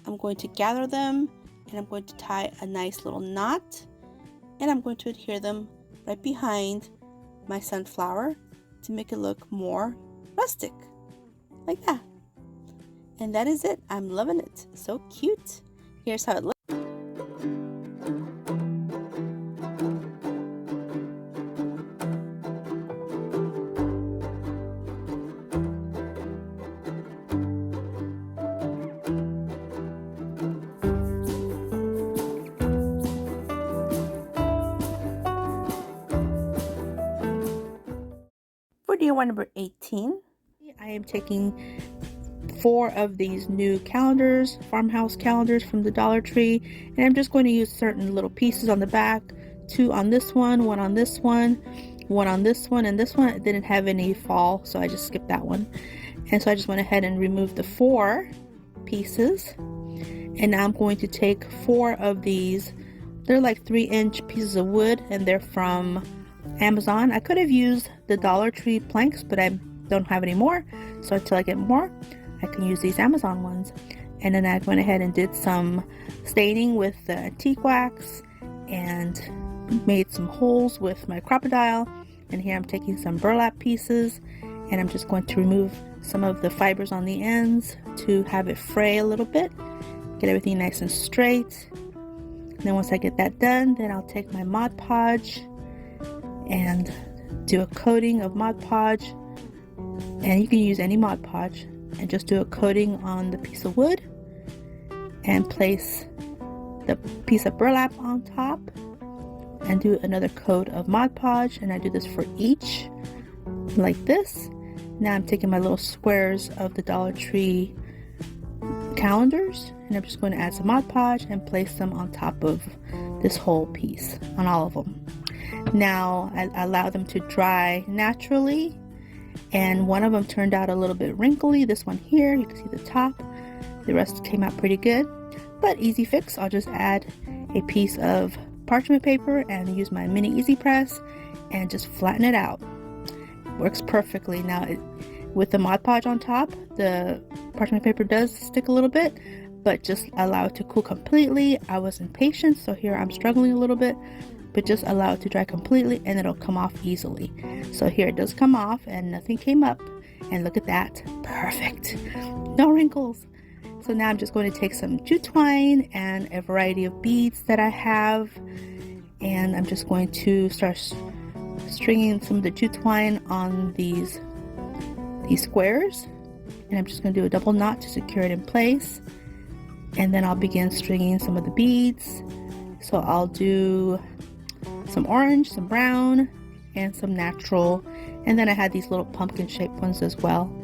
I'm going to gather them, and I'm going to tie a nice little knot, and I'm going to adhere them right behind my sunflower to make it look more rustic, like that. And that is it. I'm loving it. So cute. Here's how it looks. For DIY number 18, I am taking 4 of these new calendars, Farmhouse calendars from the Dollar Tree, and I'm just going to use certain little pieces on the back, 2 on this one, 1 on this one, 1 on this one, and this one didn't have any fall, so I just skipped that one. And so I just went ahead and removed the 4 pieces, and now I'm going to take 4 of these. They're like 3-inch pieces of wood, and they're from Amazon. I could have used the Dollar Tree planks, but I don't have any more, so until I get more, I can use these Amazon ones. And then I went ahead and did some staining with the antique wax and made some holes with my crocodile. And here I'm taking some burlap pieces, and I'm just going to remove some of the fibers on the ends to have it fray a little bit, get everything nice and straight. And then once I get that done, then I'll take my Mod Podge and do a coating of Mod Podge, and you can use any Mod Podge, and just do a coating on the piece of wood and place the piece of burlap on top and do another coat of Mod Podge, and I do this for each like this. Now I'm taking my little squares of the Dollar Tree calendars, and I'm just going to add some Mod Podge and place them on top of this whole piece, on all of them. Now I allow them to dry naturally, and one of them turned out a little bit wrinkly. This one here, you can see the top. The rest came out pretty good, but easy fix. I'll just add a piece of parchment paper and use my mini easy press and just flatten it out. Works perfectly. Now with the Mod Podge on top, the parchment paper does stick a little bit, but just allow it to cool completely. I was impatient, so here I'm struggling a little bit, but just allow it to dry completely and it'll come off easily. So here it does come off and nothing came up, and look at that, perfect, no wrinkles. So now I'm just going to take some jute twine and a variety of beads that I have, and I'm just going to start stringing some of the jute twine on these squares, and I'm just going to do a double knot to secure it in place, and then I'll begin stringing some of the beads. So I'll do some orange, some brown, and some natural, and then I had these little pumpkin shaped ones as well.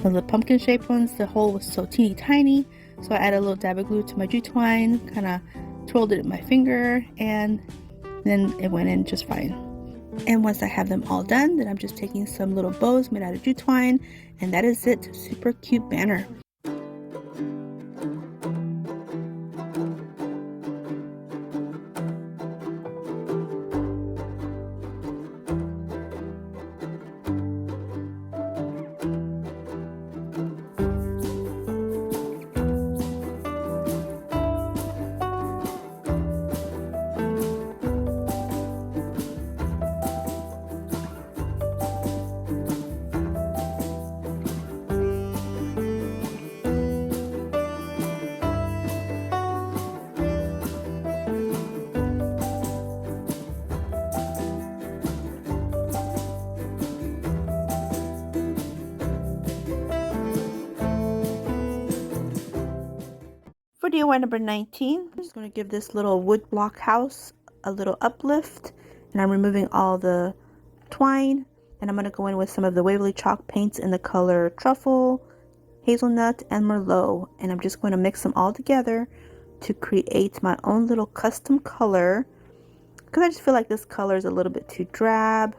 So the pumpkin shaped ones, the hole was so teeny tiny, so I added a little dab of glue to my jute twine, kind of twirled it in my finger, and then it went in just fine. And once I have them all done, then I'm just taking some little bows made out of jute twine, and that is it. Super cute banner. DIY number 19, I'm just going to give this little wood block house a little uplift, and I'm removing all the twine, and I'm going to go in with some of the Waverly chalk paints in the color Truffle, Hazelnut, and Merlot, and I'm just going to mix them all together to create my own little custom color, because I just feel like this color is a little bit too drab.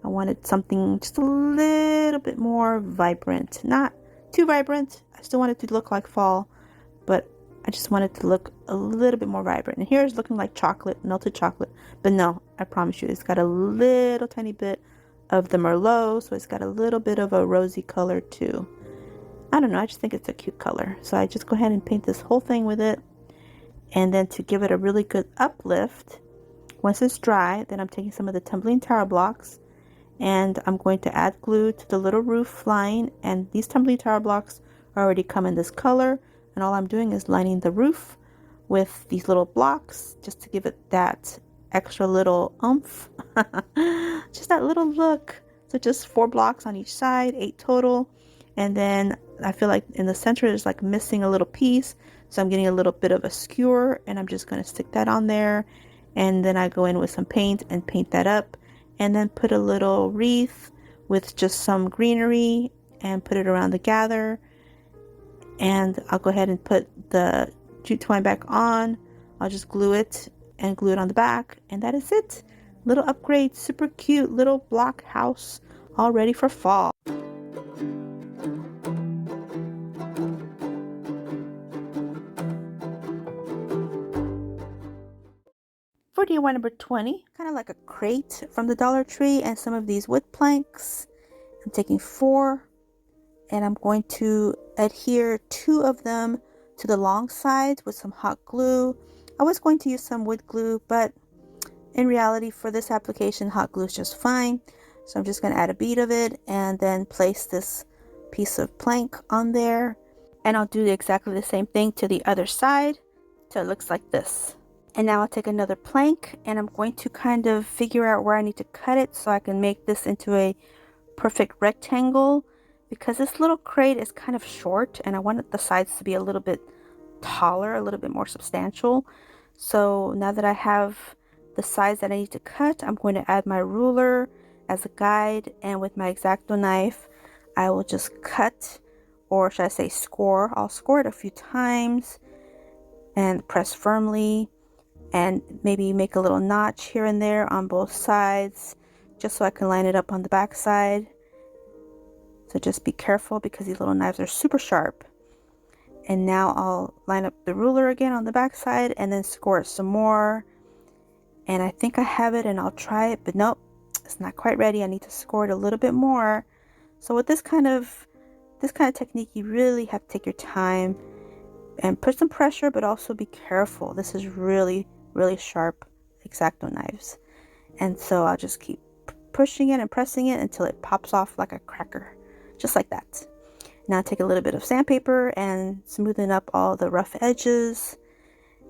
I wanted something just a little bit more vibrant, not too vibrant. I still want it to look like fall, but I just want it to look a little bit more vibrant. And here it's looking like chocolate, melted chocolate, but no, I promise you, it's got a little tiny bit of the Merlot, so it's got a little bit of a rosy color too. I don't know, I just think it's a cute color. So I just go ahead and paint this whole thing with it. And then to give it a really good uplift, once it's dry, then I'm taking some of the tumbling tower blocks and I'm going to add glue to the little roof line. And these tumbling tower blocks already come in this color, and all I'm doing is lining the roof with these little blocks just to give it that extra little oomph. Just that little look. So just 4 blocks on each side, 8 total. And then I feel like in the center is like missing a little piece, so I'm getting a little bit of a skewer, and I'm just going to stick that on there. And then I go in with some paint and paint that up, and then put a little wreath with just some greenery and put it around the gather. And I'll go ahead and put the jute twine back on. I'll just glue it and glue it on the back, and that is it. Little upgrade, super cute little block house, all ready for fall. For DIY number 20, kind of like a crate from the Dollar Tree and some of these wood planks. I'm taking 4, and I'm going to adhere 2 of them to the long sides with some hot glue. I was going to use some wood glue, but in reality for this application, hot glue is just fine. So I'm just going to add a bead of it and then place this piece of plank on there. And I'll do exactly the same thing to the other side till it looks like this. And now I'll take another plank, and I'm going to kind of figure out where I need to cut it so I can make this into a perfect rectangle, because this little crate is kind of short and I wanted the sides to be a little bit taller, a little bit more substantial. So now that I have the size that I need to cut, I'm going to add my ruler as a guide, and with my X-Acto knife I will just cut, or should I say score. I'll score it a few times and press firmly, and maybe make a little notch here and there on both sides just so I can line it up on the back side. So just be careful because these little knives are super sharp. And now I'll line up the ruler again on the back side and then score it some more. And I think I have it, and I'll try it, but nope, it's not quite ready. I need to score it a little bit more. So with this kind of technique, you really have to take your time and put some pressure, but also be careful. This is really sharp X-Acto knives, and so I'll just keep pushing it and pressing it until it pops off like a cracker, just like that. Now take a little bit of sandpaper and smoothen up all the rough edges,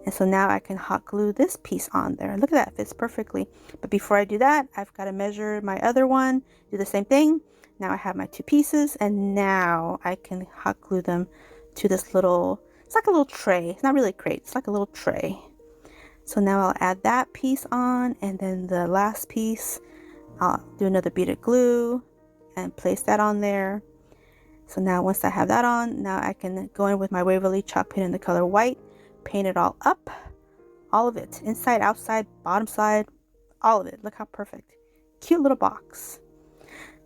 and so now I can hot glue this piece on there. Look at that, fits perfectly. But before I do that, I've got to measure my other one, do the same thing. Now I have my 2 pieces, and now I can hot glue them to this little, it's like a little tray. It's not really a crate, it's like a little tray. So now I'll add that piece on, and then the last piece, I'll do another beaded glue and place that on there. So now once I have that on, now I can go in with my Waverly chalk paint in the color white, paint it all up, all of it, inside, outside, bottom side, all of it. Look how perfect. Cute little box.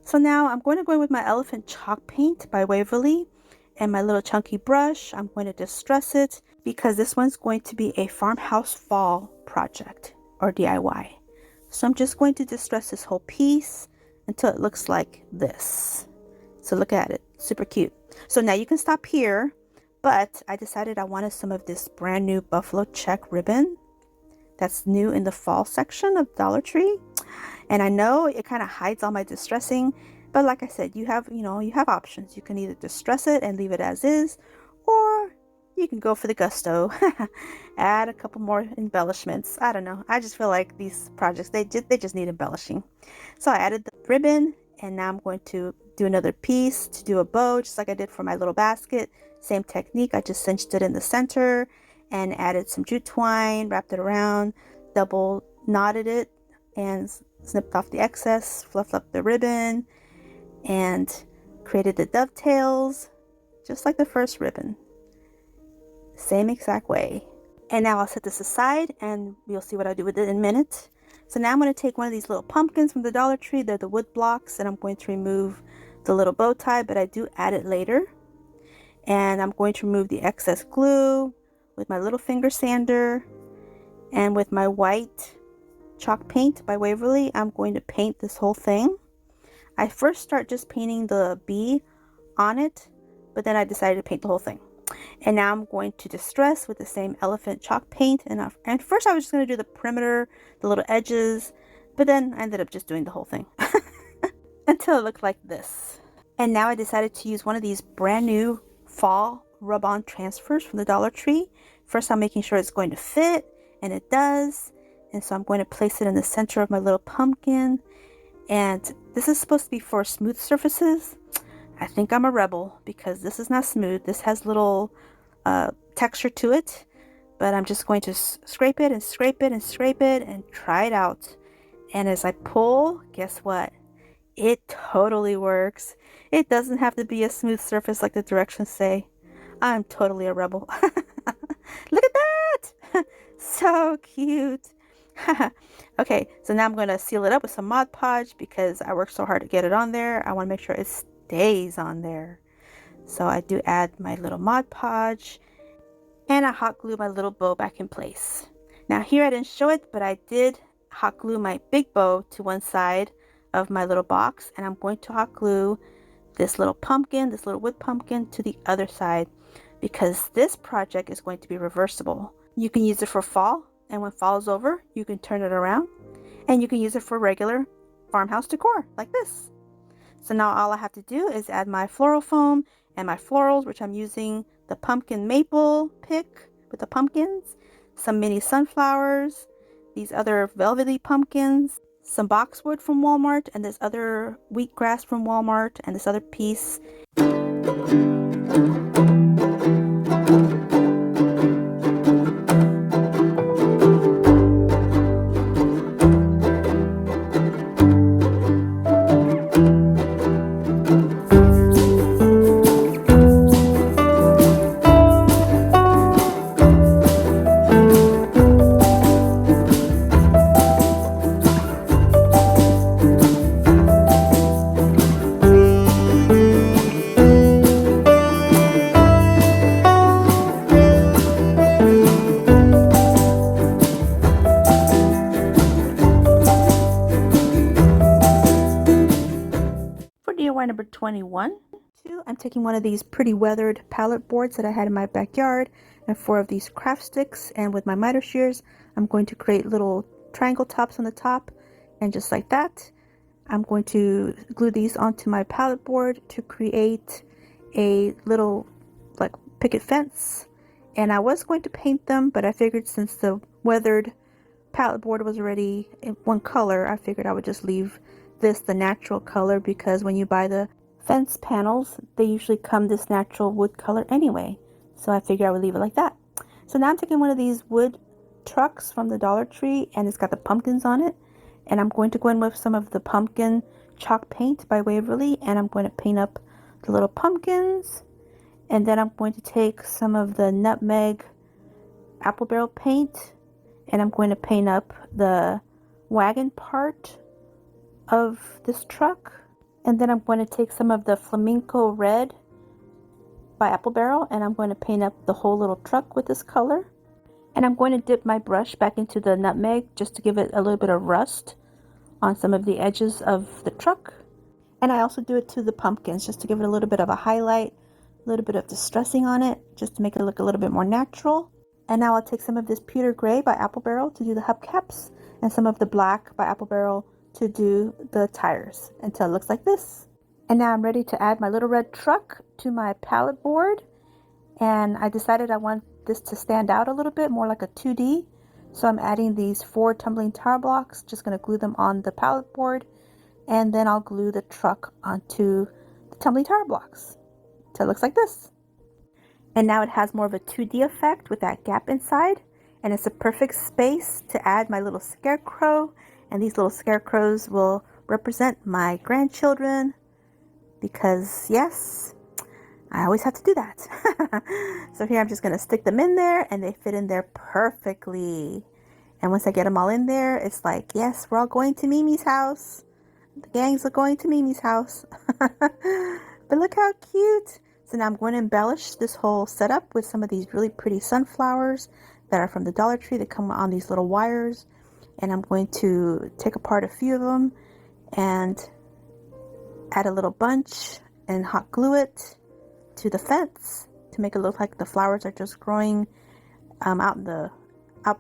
So now I'm going to go in with my elephant chalk paint by Waverly and my little chunky brush. I'm going to distress it because this one's going to be a farmhouse fall project or DIY. So I'm just going to distress this whole piece until it looks like this. So look at it, super cute. So now you can stop here, but I decided I wanted some of this brand new buffalo check ribbon that's new in the fall section of Dollar Tree. And I know it kind of hides all my distressing, but like I said, you have options. You can either distress it and leave it as is, or you can go for the gusto, add a couple more embellishments. I don't know. I just feel like these projects, they just need embellishing. So I added the ribbon, and now I'm going to do another piece to do a bow, just like I did for my little basket. Same technique. I just cinched it in the center, and added some jute twine, wrapped it around, double knotted it, and snipped off the excess, fluffed up the ribbon, and created the dovetails, just like the first ribbon. Same exact way. And now I'll set this aside and we'll see what I do with it in a minute. So now I'm going to take one of these little pumpkins from the Dollar Tree. They're the wood blocks, and I'm going to remove the little bow tie, but I do add it later. And I'm going to remove the excess glue with my little finger sander, and with my white chalk paint by Waverly, I'm going to paint this whole thing. I first start just painting the bee on it, but then I decided to paint the whole thing. And now I'm going to distress with the same elephant chalk paint. And first I was just going to do the perimeter, the little edges, but then I ended up just doing the whole thing until it looked like this. And now I decided to use one of these brand new fall rub-on transfers from the Dollar Tree. First I'm making sure it's going to fit, and it does. And so I'm going to place it in the center of my little pumpkin. And this is supposed to be for smooth surfaces. I think I'm a rebel because this is not smooth. This has little texture to it, but I'm just going to scrape it and scrape it and scrape it and try it out. And as I pull, guess what? It totally works. It doesn't have to be a smooth surface like the directions say. I'm totally a rebel. Look at that! So cute. Okay, so now I'm going to seal it up with some Mod Podge because I worked so hard to get it on there. I want to make sure it stays on there. So I do add my little Mod Podge, and I hot glue my little bow back in place. Now here I didn't show it, but I did hot glue my big bow to one side of my little box, and I'm going to hot glue this little pumpkin, this little wood pumpkin, to the other side because this project is going to be reversible. You can use it for fall, and when fall is over, you can turn it around, and you can use it for regular farmhouse decor like this. So now all I have to do is add my floral foam and my florals, which I'm using the pumpkin maple pick with the pumpkins, some mini sunflowers, these other velvety pumpkins, some boxwood from Walmart, and this other wheatgrass from Walmart, and this other piece. Number 21. I'm taking one of these pretty weathered pallet boards that I had in my backyard and 4 of these craft sticks, and with my miter shears I'm going to create little triangle tops on the top, and just like that I'm going to glue these onto my pallet board to create a little like picket fence. And I was going to paint them, but I figured since the weathered pallet board was already in one color, I figured I would just leave this the natural color, because when you buy the fence panels they usually come this natural wood color anyway, so I figured I would leave it like that. So now I'm taking one of these wood trucks from the Dollar Tree, and it's got the pumpkins on it, and I'm going to go in with some of the pumpkin chalk paint by Waverly, and I'm going to paint up the little pumpkins, and then I'm going to take some of the nutmeg apple barrel paint, and I'm going to paint up the wagon part of this truck, and then I'm going to take some of the flamenco red by apple barrel, and I'm going to paint up the whole little truck with this color. And I'm going to dip my brush back into the nutmeg just to give it a little bit of rust on some of the edges of the truck. And I also do it to the pumpkins just to give it a little bit of a highlight, a little bit of distressing on it, just to make it look a little bit more natural. And now I'll take some of this pewter gray by apple barrel to do the hubcaps, and some of the black by apple barrel to do the tires until it looks like this. And now I'm ready to add my little red truck to my pallet board, and I decided I want this to stand out a little bit more like a 2D, so I'm adding these 4 tumbling tile blocks, just going to glue them on the pallet board, and then I'll glue the truck onto the tumbling tile blocks till it looks like this. And now it has more of a 2D effect with that gap inside. And it's a perfect space to add my little scarecrow. And these little scarecrows will represent my grandchildren. Because yes, I always have to do that. So here I'm just going to stick them in there and they fit in there perfectly. And once I get them all in there, it's like, yes, we're all going to Mimi's house. The gangs are going to Mimi's house. But look how cute. So now I'm going to embellish this whole setup with some of these really pretty sunflowers that are from the Dollar Tree. They come on these little wires. And I'm going to take apart a few of them and add a little bunch and hot glue it to the fence to make it look like the flowers are just growing out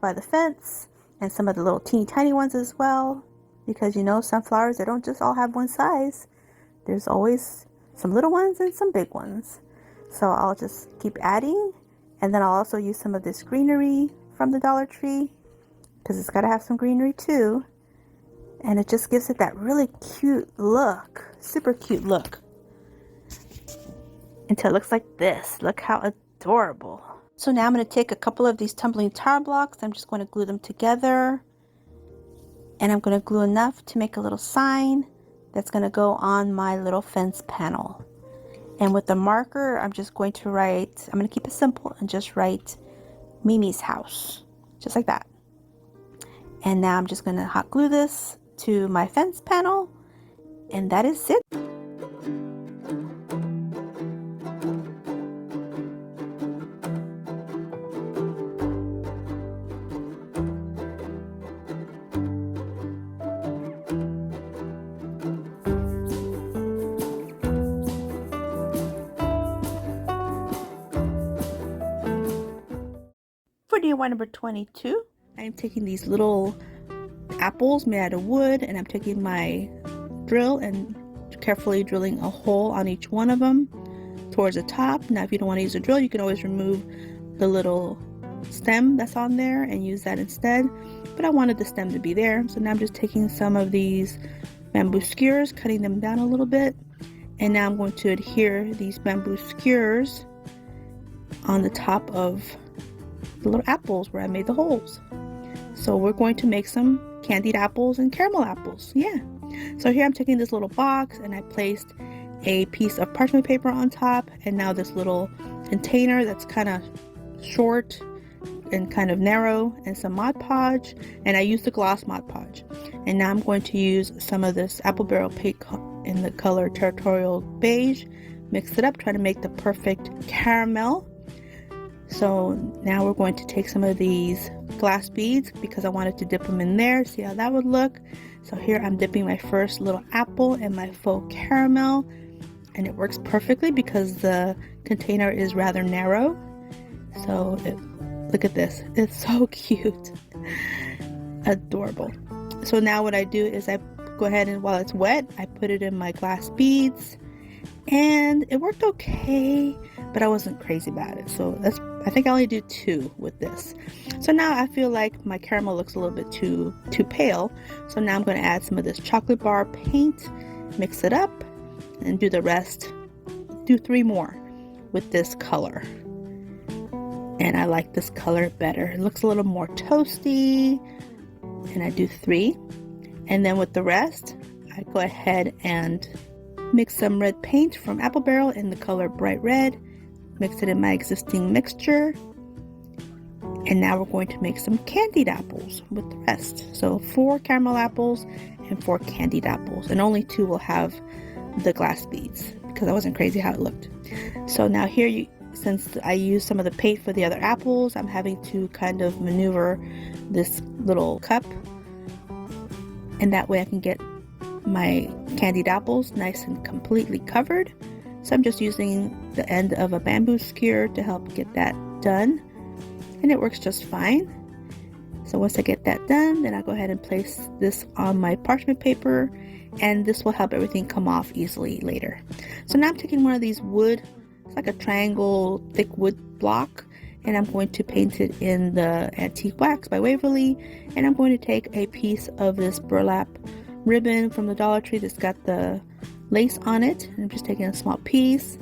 by the fence, and some of the little teeny tiny ones as well, because you know sunflowers, they don't just all have one size. There's always some little ones and some big ones. So I'll just keep adding, and then I'll also use some of this greenery from the Dollar Tree because it's got to have some greenery too, and it just gives it that really cute look, super cute look, until it looks like this. Look how adorable. So now I'm going to take a couple of these tumbling tower blocks. I'm just going to glue them together, and I'm going to glue enough to make a little sign that's going to go on my little fence panel. And with the marker, I'm just going to write, I'm going to keep it simple and just write Mimi's house, just like that. And now I'm just going to hot glue this to my fence panel, and that is it. For DIY number 22, I'm taking these little apples made out of wood, and I'm taking my drill and carefully drilling a hole on each one of them towards the top. Now if you don't want to use a drill, you can always remove the little stem that's on there and use that instead, but I wanted the stem to be there. So now I'm just taking some of these bamboo skewers, cutting them down a little bit, and now I'm going to adhere these bamboo skewers on the top of the little apples where I made the holes. So we're going to make some candied apples and caramel apples. Yeah. So here I'm taking this little box and I placed a piece of parchment paper on top, and now this little container that's kind of short and kind of narrow, and some Mod Podge, and I used the gloss Mod Podge. And now I'm going to use some of this apple barrel paint in the color Territorial Beige, mix it up, try to make the perfect caramel. So now we're going to take some of these glass beads because I wanted to dip them in there, see how that would look. So here I'm dipping my first little apple in my faux caramel, and it works perfectly because the container is rather narrow. So look at this, it's so cute, adorable. So now what I do is I go ahead and while it's wet, I put it in my glass beads, and it worked okay, but I wasn't crazy about it. So I think I only do 2 with this. So now I feel like my caramel looks a little bit too pale. So now I'm going to add some of this chocolate bar paint, mix it up, and do the rest. Do 3 more with this color. And I like this color better. It looks a little more toasty. And I do 3. And then with the rest, I go ahead and mix some red paint from Apple Barrel in the color Bright Red. Mix it in my existing mixture, and now we're going to make some candied apples with the rest. So 4 caramel apples and 4 candied apples, and only 2 will have the glass beads because I wasn't crazy how it looked. So now here, since I used some of the paint for the other apples, I'm having to kind of maneuver this little cup, and that way I can get my candied apples nice and completely covered. So I'm just using the end of a bamboo skewer to help get that done, and it works just fine. So once I get that done, then I go ahead and place this on my parchment paper, and this will help everything come off easily later. So now I'm taking one of these wood, it's like a triangle thick wood block, and I'm going to paint it in the Antique Wax by Waverly, and I'm going to take a piece of this burlap ribbon from the Dollar Tree that's got the lace on it, and I'm just taking a small piece,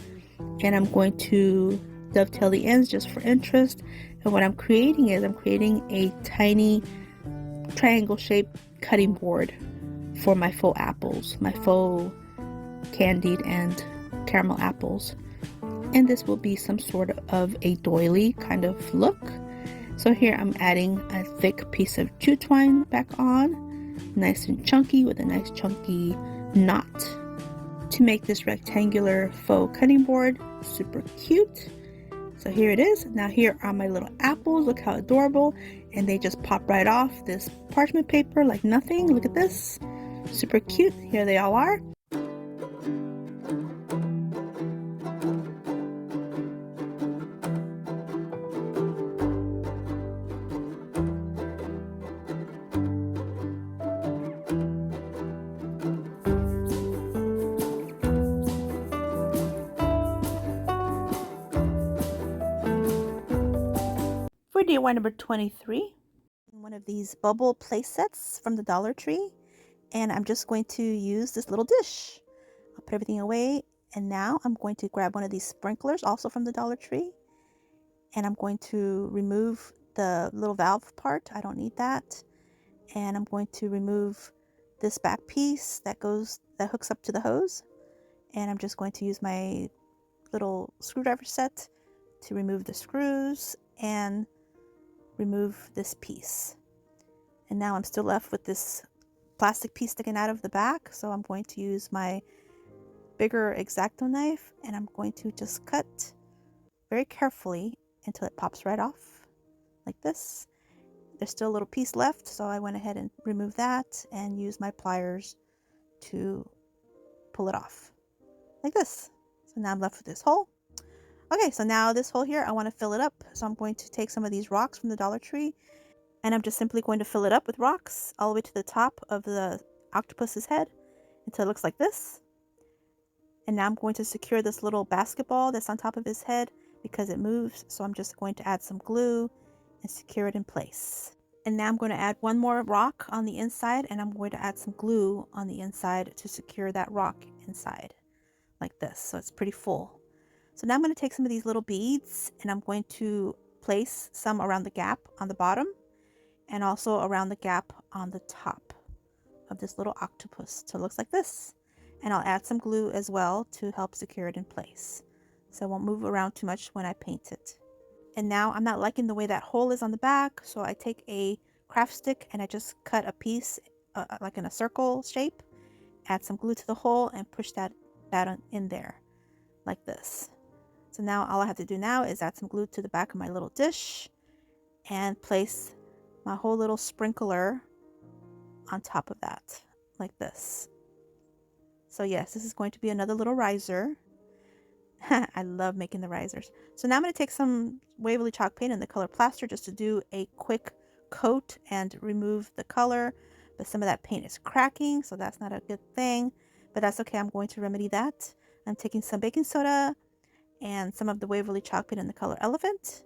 and I'm going to dovetail the ends just for interest. And what I'm creating is I'm creating a tiny triangle shaped cutting board for my faux apples, my faux candied and caramel apples. And this will be some sort of a doily kind of look. So here I'm adding a thick piece of jute twine back on, nice and chunky with a nice chunky knot to make this rectangular faux cutting board super cute. So here it is. Now here are my little apples. Look how adorable. And they just pop right off this parchment paper like nothing. Look at this. Super cute. Here they all are. For DIY number 23, one of these bubble play sets from the Dollar Tree, and I'm just going to use this little dish. I'll put everything away, and now I'm going to grab one of these sprinklers, also from the Dollar Tree, and I'm going to remove the little valve part. I don't need that. And I'm going to remove this back piece that hooks up to the hose, and I'm just going to use my little screwdriver set to remove the screws and remove this piece. And now I'm still left with this plastic piece sticking out of the back, so I'm going to use my bigger X-Acto knife, and I'm going to just cut very carefully until it pops right off like this. There's still a little piece left, so I went ahead and removed that and used my pliers to pull it off like this. So now I'm left with this hole. Okay, so now this hole here, I want to fill it up. So I'm going to take some of these rocks from the Dollar Tree, and I'm just simply going to fill it up with rocks all the way to the top of the octopus's head until it looks like this. And now I'm going to secure this little basketball that's on top of his head because it moves. So I'm just going to add some glue and secure it in place. And now I'm going to add one more rock on the inside, and I'm going to add some glue on the inside to secure that rock inside like this. So it's pretty full. So now I'm going to take some of these little beads, and I'm going to place some around the gap on the bottom and also around the gap on the top of this little octopus. So it looks like this. And I'll add some glue as well to help secure it in place, so it won't move around too much when I paint it. And now I'm not liking the way that hole is on the back, so I take a craft stick and I just cut a piece like in a circle shape, add some glue to the hole, and push that in there like this. So now all I have to do now is add some glue to the back of my little dish and place my whole little sprinkler on top of that like this. So yes, this is going to be another little riser. I love making the risers. So now I'm going to take some Waverly chalk paint and the color plaster just to do a quick coat and remove the color. But some of that paint is cracking, so that's not a good thing. But that's okay, I'm going to remedy that. I'm taking some baking soda and some of the Waverly chalk paint in the color Elephant,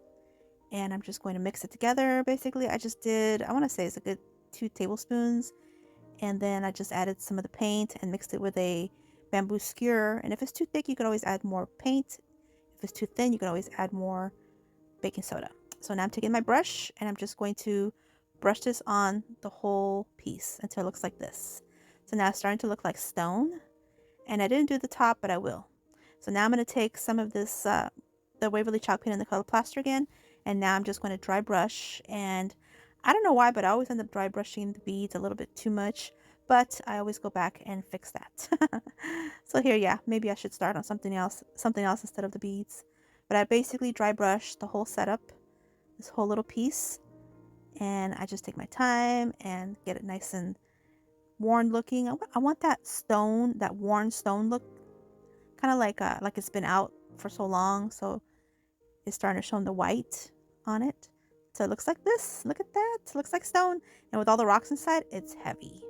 and I'm just going to mix it together. Basically, I just did, I want to say it's a good 2 tablespoons, and then I just added some of the paint and mixed it with a bamboo skewer. And if it's too thick, you can always add more paint. If it's too thin, you can always add more baking soda. So now I'm taking my brush and I'm just going to brush this on the whole piece until it looks like this. So now it's starting to look like stone, and I didn't do the top, but I will. So now I'm going to take some of this, the Waverly chalk paint and the color plaster again, and now I'm just going to dry brush. And I don't know why, but I always end up dry brushing the beads a little bit too much, but I always go back and fix that. So here, yeah, maybe I should start on something else instead of the beads. But I basically dry brush the whole setup, this whole little piece, and I just take my time and get it nice and worn looking. I want that stone, that worn stone look, kind of like it's been out for so long, so it's starting to show the white on it. So it looks like this. Look at that. It looks like stone, and with all the rocks inside, it's heavy.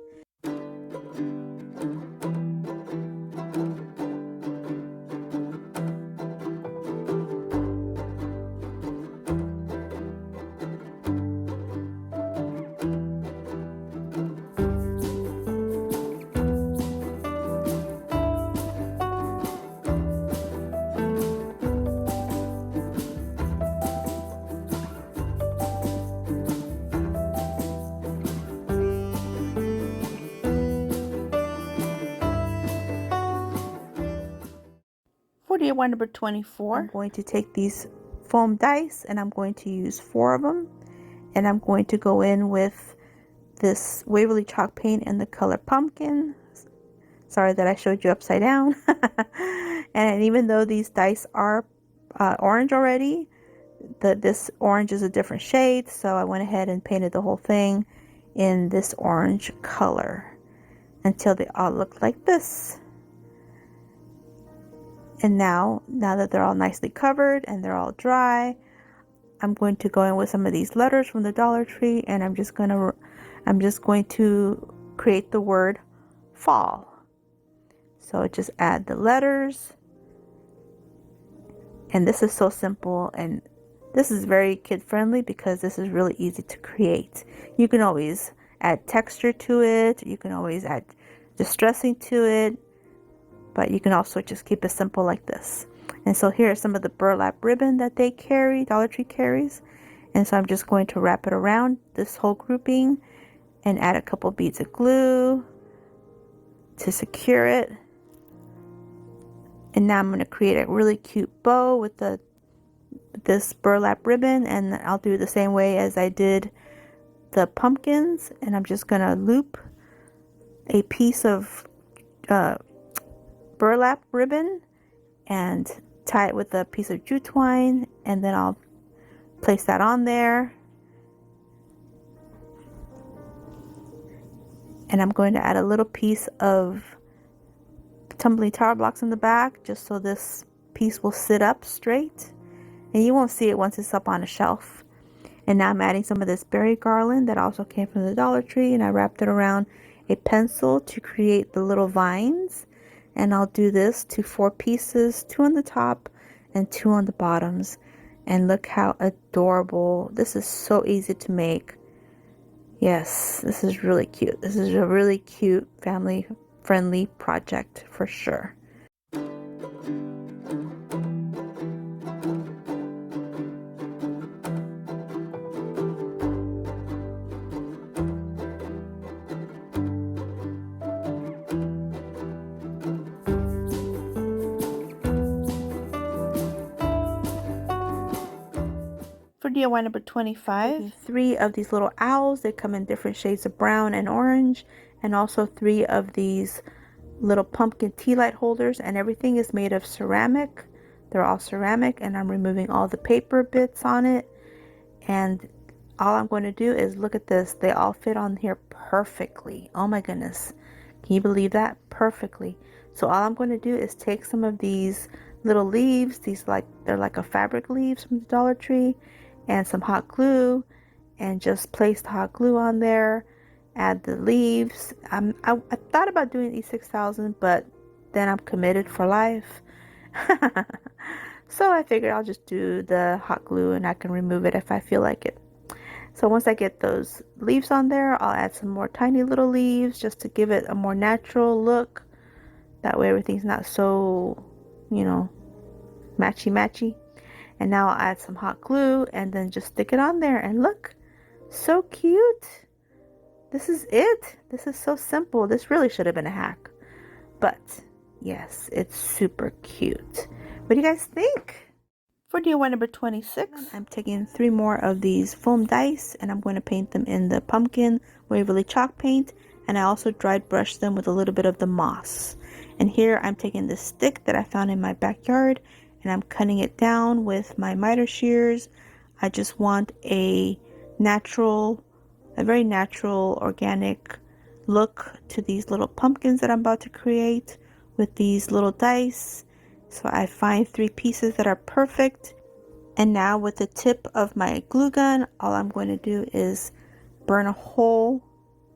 DIY number 24, I'm going to take these foam dice and I'm going to use 4 of them. And I'm going to go in with this Waverly chalk paint in the color pumpkin. Sorry that I showed you upside down. And even though these dice are orange already, this orange is a different shade, so I went ahead and painted the whole thing in this orange color until they all look like this. And now that they're all nicely covered and they're all dry, I'm going to go in with some of these letters from the Dollar Tree, and I'm just going to create the word fall. So just add the letters, and this is so simple, and this is very kid friendly because this is really easy to create. You can always add texture to it, you can always add distressing to it, but you can also just keep it simple like this. And so here are some of the burlap ribbon that they carry, Dollar Tree carries. And so I'm just going to wrap it around this whole grouping and add a couple beads of glue to secure it. And now I'm going to create a really cute bow with this burlap ribbon, and I'll do the same way as I did the pumpkins. And I'm just going to loop a piece of burlap ribbon and tie it with a piece of jute twine, and then I'll place that on there. And I'm going to add a little piece of tumbling tower blocks in the back just so this piece will sit up straight, and you won't see it once it's up on a shelf. And now I'm adding some of this berry garland that also came from the Dollar Tree, and I wrapped it around a pencil to create the little vines. And I'll do this to 4 pieces, 2 on the top and 2 on the bottoms. And look how adorable. This is so easy to make. Yes, this is really cute. This is a really cute family friendly project for sure. For DIY number 25, 3 of these little owls. They come in different shades of brown and orange, and also 3 of these little pumpkin tea light holders, and everything is made of ceramic. They're all ceramic, and I'm removing all the paper bits on it. And all I'm going to do is look at this. They all fit on here perfectly. Oh my goodness. Can you believe that? Perfectly. So all I'm going to do is take some of these little leaves, they're like a fabric leaves from the Dollar Tree, and some hot glue, and just place the hot glue on there, add the leaves. I thought about doing E6000, but then I'm committed for life. So I figured I'll just do the hot glue, and I can remove it if I feel like it. So once I get those leaves on there, I'll add some more tiny little leaves just to give it a more natural look. That way everything's not so, matchy. And now I'll add some hot glue and then just stick it on there, and look, so cute. This is it. This is so simple. This really should have been a hack, but yes, it's super cute. What do you guys think? For DIY number 26, I'm taking 3 more of these foam dice, and I'm going to paint them in the pumpkin Waverly chalk paint, and I also dried brushed them with a little bit of the moss. And here I'm taking this stick that I found in my backyard, and I'm cutting it down with my miter shears. I just want a very natural, organic look to these little pumpkins that I'm about to create with these little dice. So I find 3 pieces that are perfect. And now with the tip of my glue gun, all I'm going to do is burn a hole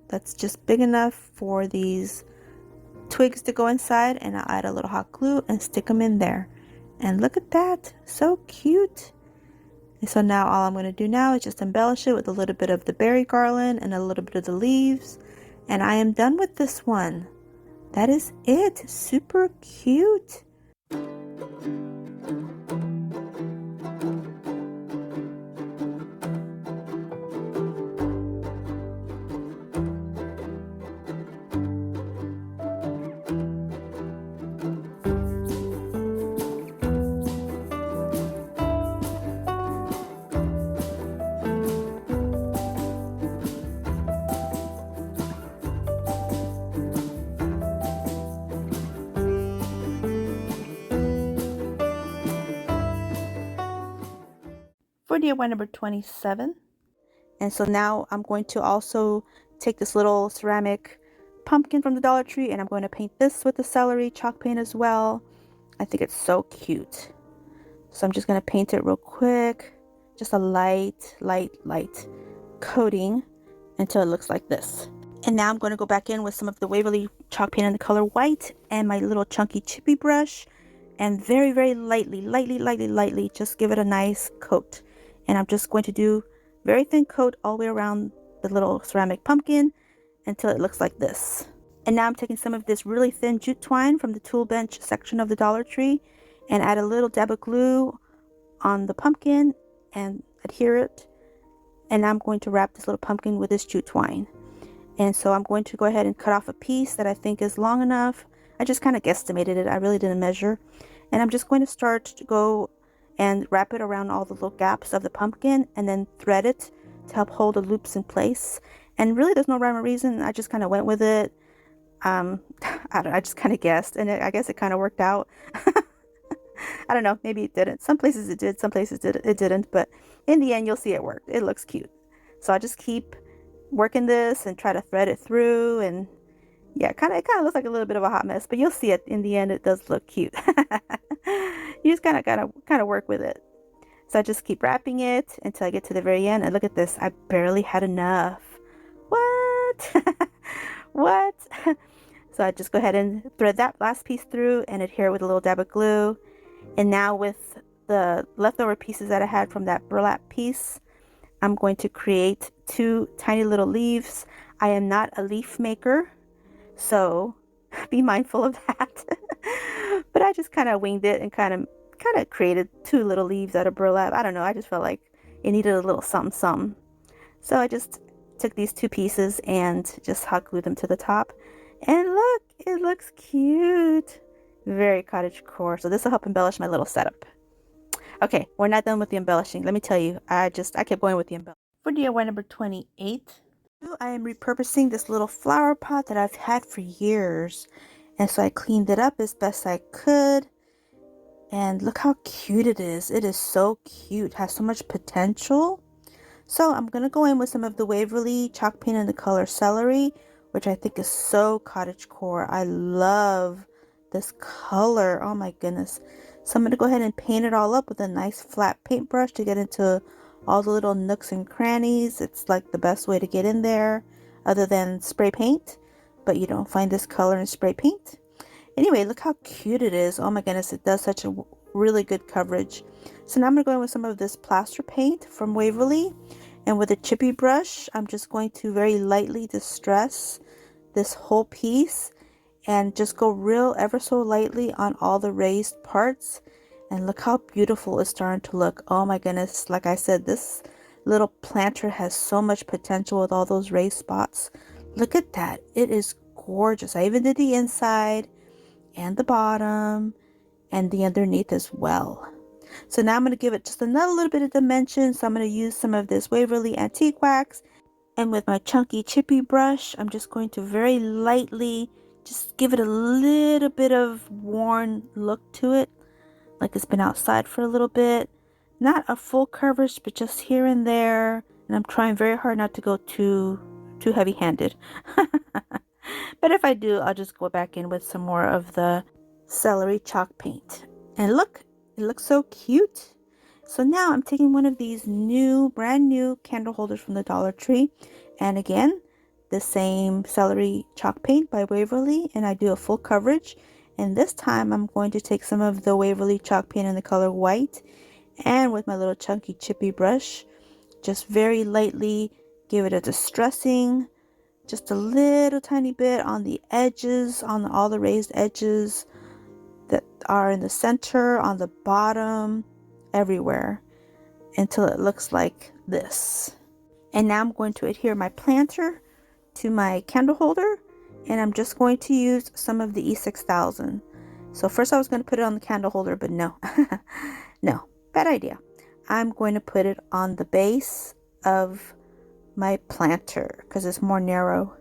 that's just big enough for these twigs to go inside, and I'll add a little hot glue and stick them in there. And look at that, so cute. And so now all I'm going to do now is just embellish it with a little bit of the berry garland and a little bit of the leaves, and I am done with this one. That is it. Super cute. for DIY number 27. And so now I'm going to also take this little ceramic pumpkin from the Dollar Tree and I'm going to paint this with the celery chalk paint as well. I think it's so cute. So I'm just going to paint it real quick. Just a light coating until it looks like this. And now I'm going to go back in with some of the Waverly chalk paint in the color white and my little chunky chippy brush. And very lightly, just give it a nice coat. And I'm just going to do very thin coat all the way around the little ceramic pumpkin until it looks like this. And now I'm taking some of this really thin jute twine from the tool bench section of the Dollar Tree and add a little dab of glue on the pumpkin and adhere it. And now I'm going to wrap this little pumpkin with this jute twine. And so I'm going to go ahead and cut off a piece that I think is long enough. I just kind of guesstimated it. I really didn't measure. And I'm just going to start to go and wrap it around all the little gaps of the pumpkin and then thread it to help hold the loops in place. And really there's no rhyme or reason. I just kind of went with it. I just kind of guessed and I guess it kind of worked out. I don't know, maybe it didn't. Some places it did, some places it didn't, but in the end you'll see it worked. It looks cute. So I just keep working this and try to thread it through, and yeah, it kind of looks like a little bit of a hot mess, but you'll see it in the end. It does look cute. You just kind of work with it. So I just keep wrapping it until I get to the very end, and look at this. I barely had enough. What? What? So I just go ahead and thread that last piece through and adhere it with a little dab of glue. And now with the leftover pieces that I had from that burlap piece, I'm going to create 2 tiny little leaves. I am not a leaf maker, so be mindful of that. But I just kind of winged it and kind of created 2 little leaves out of burlap. I don't know, I just felt like it needed a little something. So I just took these 2 pieces and just hot glued them to the top. And look, it looks cute. Very cottagecore. So this will help embellish my little setup. Okay, we're not done with the embellishing. Let me tell you, I kept going with the embellishing. For DIY number 28, I am repurposing this little flower pot that I've had for years. And so I cleaned it up as best I could. And look how cute it is. It is so cute. It has so much potential. So I'm going to go in with some of the Waverly chalk paint in the color celery, which I think is so cottagecore. I love this color. Oh my goodness. So I'm going to go ahead and paint it all up with a nice flat paintbrush to get into all the little nooks and crannies. It's like the best way to get in there other than spray paint, but you don't find this color in spray paint. Anyway, look how cute it is. Oh my goodness, it does such a really good coverage. So now I'm going to go in with some of this plaster paint from Waverly, and with a chippy brush I'm just going to very lightly distress this whole piece and just go real ever so lightly on all the raised parts. And look how beautiful it's starting to look. Oh my goodness, like I said, this little planter has so much potential with all those raised spots. Look at that. It is gorgeous. I even did the inside and the bottom and the underneath as well. So now I'm going to give it just another little bit of dimension. So I'm going to use some of this Waverly Antique Wax, and with my chunky chippy brush I'm just going to very lightly just give it a little bit of worn look to it, like it's been outside for a little bit. Not a full coverage, but just here and there. And I'm trying very hard not to go too heavy-handed. But if I do, I'll just go back in with some more of the celery chalk paint. And look, it looks so cute. So now I'm taking one of these brand new candle holders from the Dollar Tree. And again, the same celery chalk paint by Waverly, and I do a full coverage. And this time I'm going to take some of the Waverly chalk paint in the color white, and with my little chunky chippy brush, just very lightly give it a distressing, just a little tiny bit on the edges, on all the raised edges that are in the center, on the bottom, everywhere, until it looks like this. And now I'm going to adhere my planter to my candle holder, and I'm just going to use some of the E6000. So first I was going to put it on the candle holder, but no. No, bad idea. I'm going to put it on the base of my planter because it's more narrow.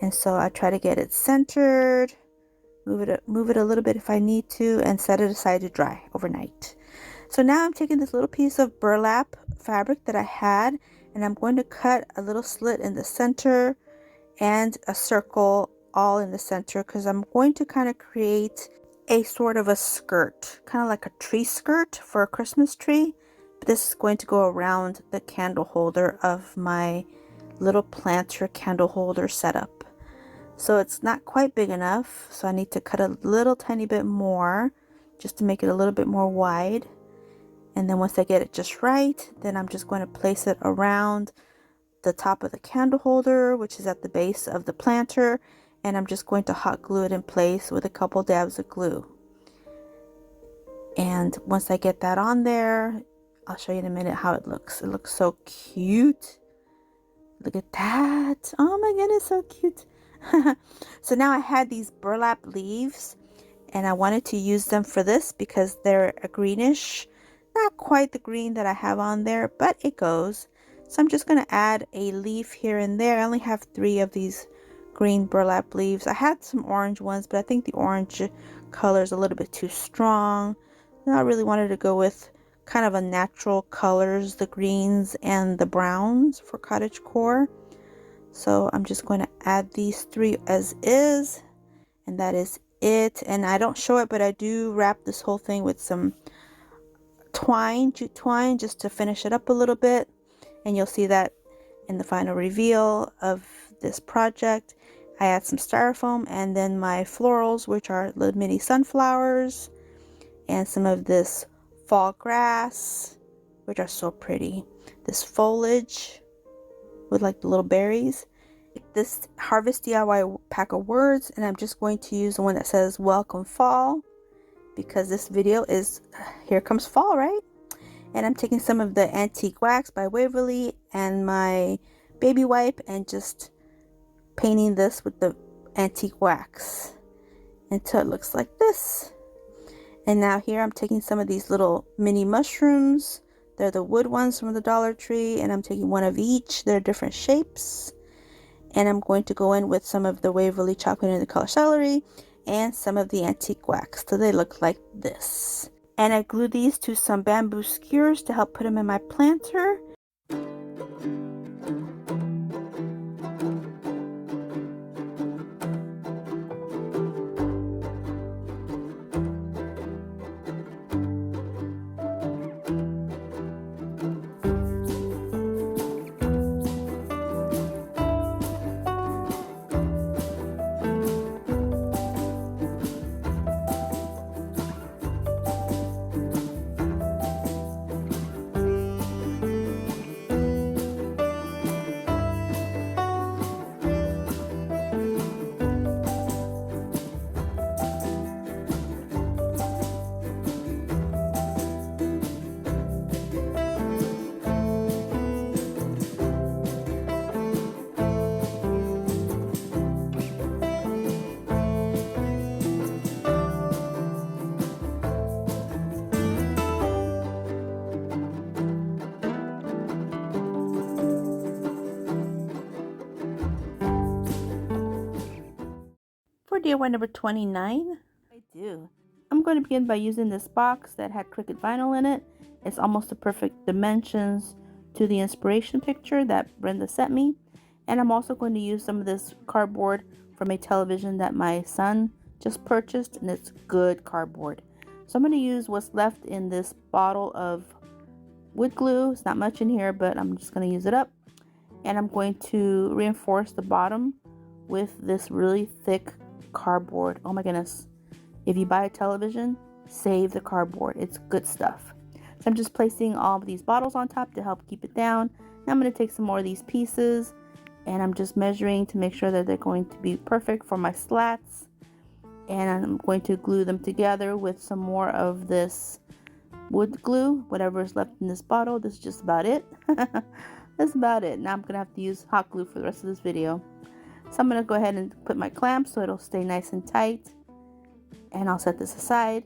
And so I try to get it centered, move it a little bit if I need to, and set it aside to dry overnight. So now I'm taking this little piece of burlap fabric that I had, and I'm going to cut a little slit in the center and a circle all in the center, because I'm going to kind of create a sort of a skirt, kind of like a tree skirt for a Christmas tree. But this is going to go around the candle holder of my little planter candle holder setup. So it's not quite big enough, so I need to cut a little tiny bit more just to make it a little bit more wide. And then once I get it just right, then I'm just going to place it around the top of the candle holder, which is at the base of the planter, and I'm just going to hot glue it in place with a couple dabs of glue. And once I get that on there, I'll show you in a minute how it looks. It looks so cute. Look at that. Oh my goodness, so cute. So now I had these burlap leaves, and I wanted to use them for this because they're a greenish, not quite the green that I have on there, but it goes. So I'm just going to add a leaf here and there. I only have 3 of these green burlap leaves. I had some orange ones, but I think the orange color is a little bit too strong. And I really wanted to go with kind of a natural colors, the greens and the browns for Cottagecore. So I'm just going to add these 3 as is, and that is it. And I don't show it, but I do wrap this whole thing with some twine, jute twine, just to finish it up a little bit. And you'll see that in the final reveal of this project. I add some styrofoam and then my florals, which are little mini sunflowers, and some of this fall grass, which are so pretty. This foliage with like the little berries. This Harvest DIY pack of words, and I'm just going to use the one that says Welcome Fall, because this video is here comes fall, right? And I'm taking some of the antique wax by Waverly and my baby wipe and just painting this with the antique wax until it looks like this. And now here I'm taking some of these little mini mushrooms. They're the wood ones from the Dollar Tree, and I'm taking one of each. They're different shapes. And I'm going to go in with some of the Waverly chocolate and the color celery and some of the antique wax, so they look like this. And I glue these to some bamboo skewers to help put them in my planter. For DIY number 29, I'm going to begin by using this box that had Cricut vinyl in it. It's almost the perfect dimensions to the inspiration picture that Brenda sent me. And I'm also going to use some of this cardboard from a television that my son just purchased, and it's good cardboard. So I'm going to use what's left in this bottle of wood glue. It's not much in here, but I'm just going to use it up. And I'm going to reinforce the bottom with this really thick cardboard. Oh my goodness. If you buy a television, save the cardboard. It's good stuff. So I'm just placing all of these bottles on top to help keep it down. Now I'm going to take some more of these pieces, and I'm just measuring to make sure that they're going to be perfect for my slats. And I'm going to glue them together with some more of this wood glue, whatever is left in this bottle. This is just about it. That's about it. Now I'm going to have to use hot glue for the rest of this video. So I'm going to go ahead and put my clamp so it'll stay nice and tight. And I'll set this aside.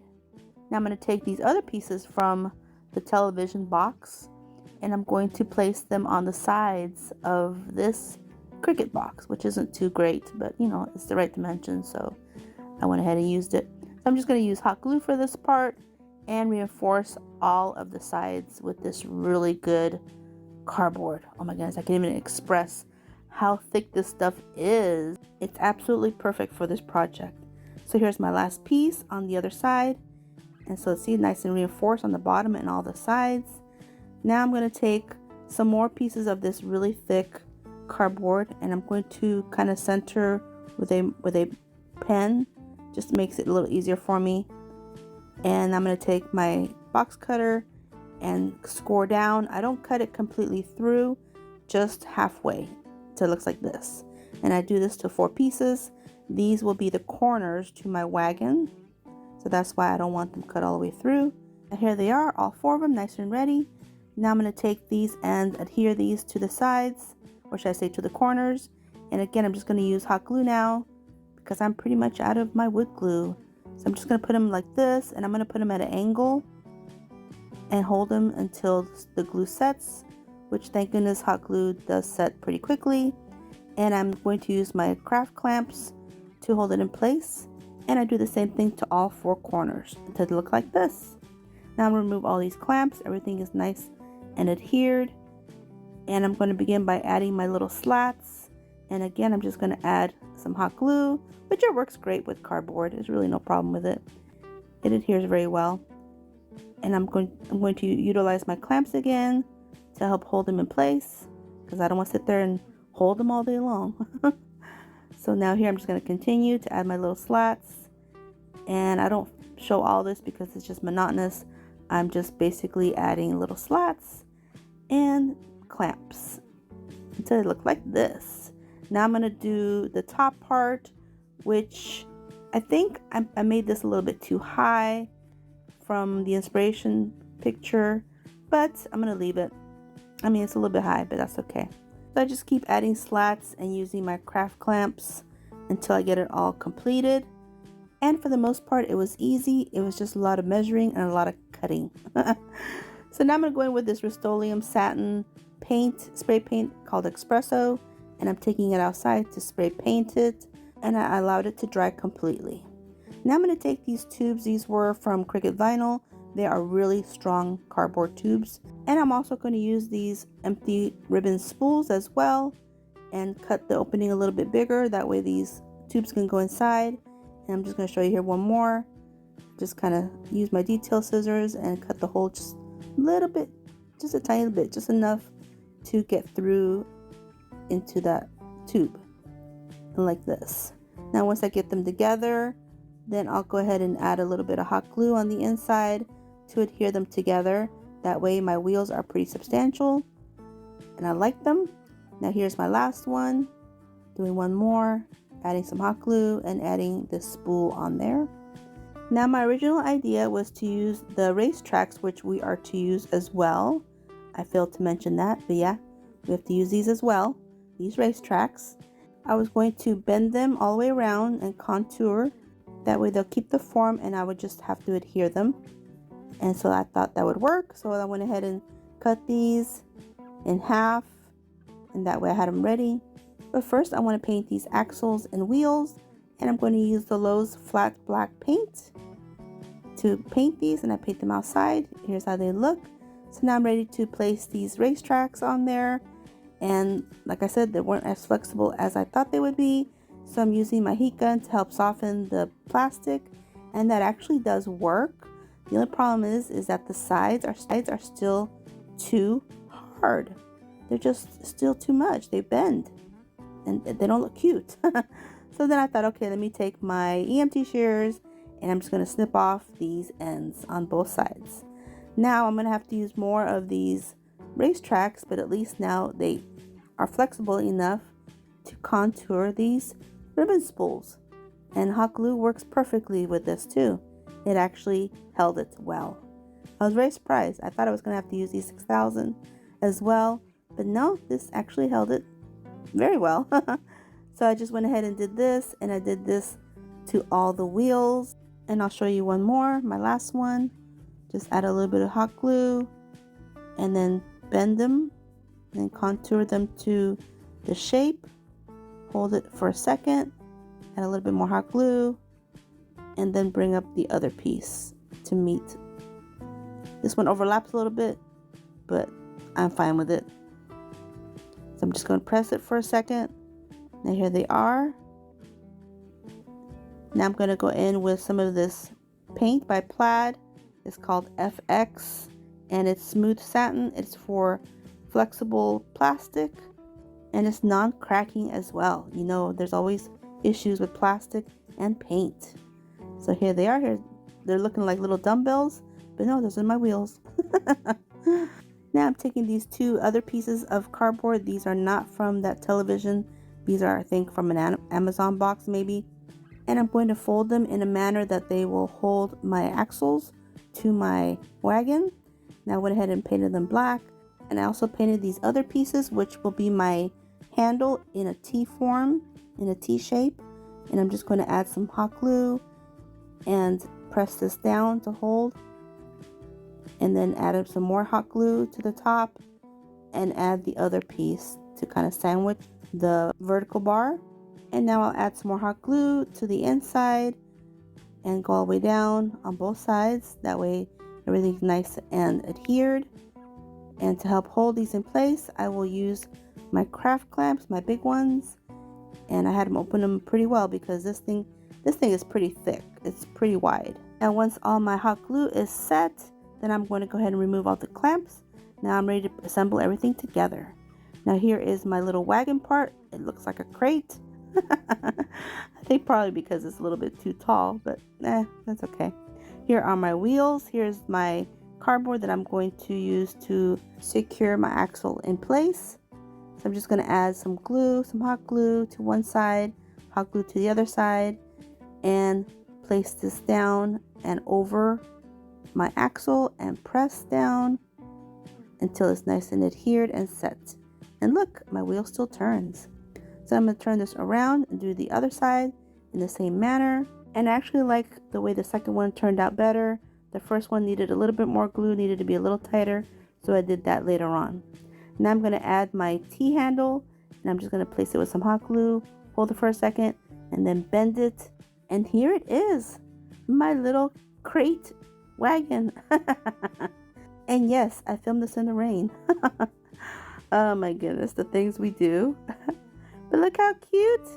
Now I'm going to take these other pieces from the television box, and I'm going to place them on the sides of this Cricut box, which isn't too great, but you know, it's the right dimension, so I went ahead and used it. So I'm just going to use hot glue for this part and reinforce all of the sides with this really good cardboard. Oh my goodness, I can't even express how thick this stuff is. It's absolutely perfect for this project. So here's my last piece on the other side. And so see, nice and reinforced on the bottom and all the sides. Now I'm going to take some more pieces of this really thick cardboard, and I'm going to kind of center with a pen. Just makes it a little easier for me. And I'm going to take my box cutter and score down. I don't cut it completely through, just halfway, so it looks like this. And I do this to 4 pieces. These will be the corners to my wagon, so that's why I don't want them cut all the way through. And here they are, all 4 of them, nice and ready. Now I'm going to take these and adhere these to the sides, or should I say to the corners. And again, I'm just going to use hot glue now because I'm pretty much out of my wood glue. So I'm just going to put them like this, and I'm going to put them at an angle and hold them until the glue sets, which thank goodness hot glue does set pretty quickly. And I'm going to use my craft clamps to hold it in place. And I do the same thing to all 4 corners to look like this. Now I'm going to remove all these clamps. Everything is nice and adhered. And I'm going to begin by adding my little slats. And again, I'm just going to add some hot glue, which it works great with cardboard. There's really no problem with it. It adheres very well. And I'm going to utilize my clamps again to help hold them in place, because I don't want to sit there and hold them all day long. So now here I'm just going to continue to add my little slats. And I don't show all this because it's just monotonous. I'm just basically adding little slats and clamps until they look like this. Now I'm going to do the top part, which I think I made this a little bit too high from the inspiration picture, but I'm going to leave it. I mean, it's a little bit high, but that's okay. So I just keep adding slats and using my craft clamps until I get it all completed. And for the most part, it was easy. It was just a lot of measuring and a lot of cutting. So now I'm going to go in with this Rust-Oleum satin paint, spray paint called Espresso, and I'm taking it outside to spray paint it, and I allowed it to dry completely. Now I'm going to take these tubes. These were from Cricut Vinyl. They are really strong cardboard tubes. And I'm also going to use these empty ribbon spools as well and cut the opening a little bit bigger. That way these tubes can go inside. And I'm just going to show you here one more. Just kind of use my detail scissors and cut the hole just a little bit, just a tiny bit, just enough to get through into that tube. And like this. Now once I get them together, then I'll go ahead and add a little bit of hot glue on the inside to adhere them together. That way my wheels are pretty substantial and I like them. Now here's my last one. Doing one more, adding some hot glue and adding this spool on there. Now my original idea was to use the race tracks, which we are to use as well. I failed to mention that, but yeah, we have to use these as well, these race tracks. I was going to bend them all the way around and contour. That way they'll keep the form and I would just have to adhere them. And so I thought that would work. So I went ahead and cut these in half, and that way I had them ready. But first I want to paint these axles and wheels, and I'm going to use the Lowe's flat black paint to paint these, and I paint them outside. Here's how they look. So now I'm ready to place these race tracks on there. And like I said, they weren't as flexible as I thought they would be. So I'm using my heat gun to help soften the plastic, and that actually does work. The only problem is that the sides are still too hard. They're just still too much. They bend and they don't look cute. So then I thought, okay, let me take my EMT shears and I'm just going to snip off these ends on both sides. Now I'm going to have to use more of these race tracks, but at least now they are flexible enough to contour these ribbon spools. And hot glue works perfectly with this too. It actually held it well. I was very surprised. I thought I was going to have to use these 6000 as well, but no, this actually held it very well. So I just went ahead and did this, and I did this to all the wheels. And I'll show you one more, my last one. Just add a little bit of hot glue and then bend them and contour them to the shape. Hold it for a second, add a little bit more hot glue, and then bring up the other piece to meet This one overlaps a little bit, but I'm fine with it. So I'm just going to press it for a second. Now here they are. Now I'm going to go in with some of this paint by Plaid. It's called FX and it's smooth satin. It's for flexible plastic and it's non-cracking as well. You know, there's always issues with plastic and paint. So here they are. Here they're looking like little dumbbells, but no, those are my wheels. Now I'm taking these two other pieces of cardboard. These are not from that television. These are, I think, from an Amazon box maybe. And I'm going to fold them in a manner that they will hold my axles to my wagon. Now I went ahead and painted them black. And I also painted these other pieces, which will be my handle in a T form, in a T shape. And I'm just going to add some hot glue and press this down to hold. And then add some more hot glue to the top and add the other piece to kind of sandwich the vertical bar. And now I'll add some more hot glue to the inside and go all the way down on both sides. That way everything's nice and adhered. And to help hold these in place, I will use my craft clamps, my big ones. And I had them open them pretty well because this thing is pretty thick. It's pretty wide. And once all my hot glue is set, then I'm going to go ahead and remove all the clamps. Now I'm ready to assemble everything together. Now here is my little wagon part. It looks like a crate. I think probably because it's a little bit too tall, but that's okay. Here are my wheels. Here's my cardboard that I'm going to use to secure my axle in place. So I'm just going to add some glue, some hot glue to one side, hot glue to the other side, and place this down and over my axle and press down until it's nice and adhered and set. And look, my wheel still turns. So I'm going to turn this around and do the other side in the same manner. And I actually like the way the second one turned out better. The first one needed a little bit more glue, needed to be a little tighter, so I did that later on. Now I'm going to add my T handle and I'm just going to place it with some hot glue, hold it for a second, and then bend it. And here it is, my little crate wagon. And yes, I filmed this in the rain. Oh my goodness, the things we do. But look how cute.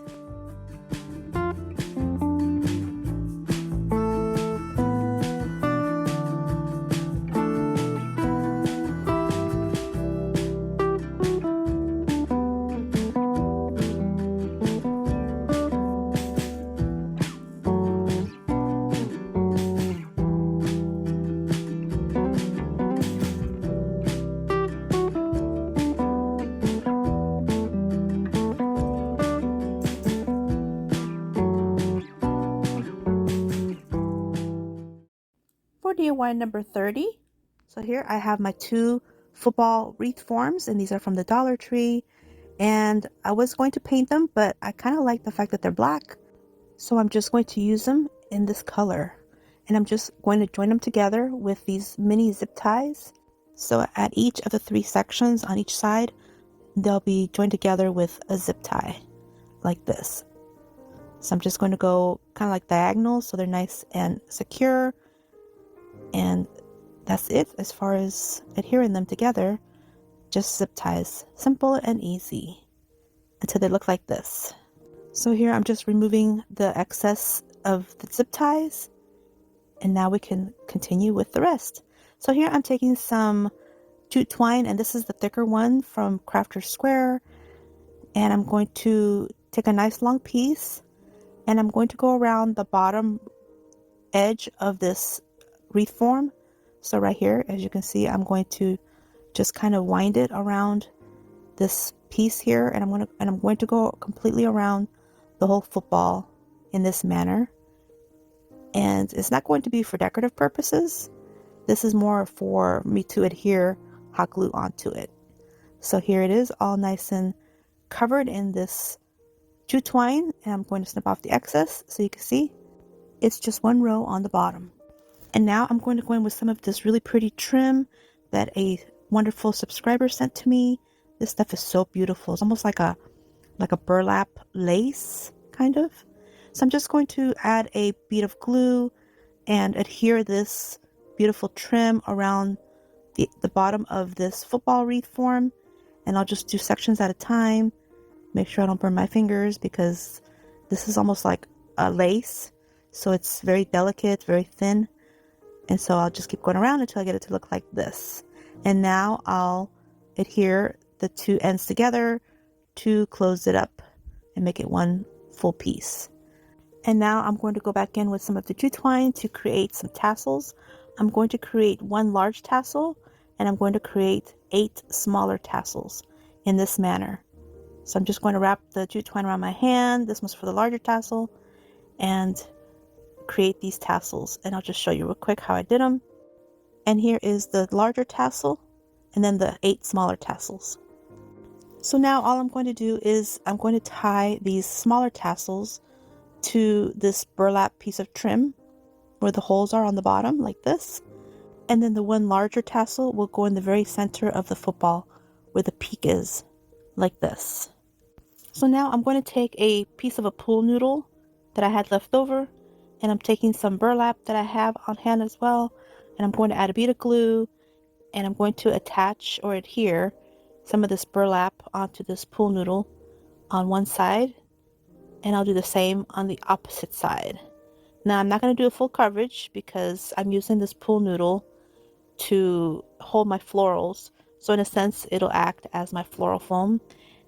DIY number 30. So here I have my two football wreath forms, and these are from the Dollar Tree. And I was going to paint them, but I kind of like the fact that they're black. So I'm just going to use them in this color. And I'm just going to join them together with these mini zip ties. So at each of the three sections on each side, they'll be joined together with a zip tie like this. So I'm just going to go kind of like diagonal so they're nice and secure. And that's it as far as adhering them together. Just zip ties, simple and easy, until they look like this. So here I'm just removing the excess of the zip ties, and now we can continue with the rest. So here I'm taking some jute twine, and this is the thicker one from Crafter's Square, and I'm going to take a nice long piece, and I'm going to go around the bottom edge of this wreath form. So right here, as you can see, I'm going to just kind of wind it around this piece here, and I'm going to go completely around the whole football in this manner. And it's not going to be for decorative purposes. This is more for me to adhere hot glue onto it. So here it is, all nice and covered in this jute twine, and I'm going to snip off the excess so you can see it's just one row on the bottom. And now I'm going to go in with some of this really pretty trim that a wonderful subscriber sent to me. This stuff is so beautiful. It's almost like a burlap lace, kind of. So I'm just going to add a bead of glue and adhere this beautiful trim around the bottom of this football wreath form, and I'll just do sections at a time. Make sure I don't burn my fingers because this is almost like a lace, so it's very delicate, very thin, and so I'll just keep going around until I get it to look like this. And now I'll adhere the two ends together to close it up and make it one full piece. And now I'm going to go back in with some of the jute twine to create some tassels. I'm going to create one large tassel, and I'm going to create 8 smaller tassels in this manner. So I'm just going to wrap the jute twine around my hand. This one's for the larger tassel, and create these tassels. And I'll just show you real quick how I did them. And here is the larger tassel, and then the 8 smaller tassels. So now all I'm going to do is I'm going to tie these smaller tassels to this burlap piece of trim where the holes are on the bottom, like this. And then the one larger tassel will go in the very center of the football where the peak is, like this. So now I'm going to take a piece of a pool noodle that I had left over, and I'm taking some burlap that I have on hand as well, and I'm going to add a bead of glue, and I'm going to attach or adhere some of this burlap onto this pool noodle on one side, and I'll do the same on the opposite side. Now I'm not going to do a full coverage because I'm using this pool noodle to hold my florals, so in a sense it'll act as my floral foam,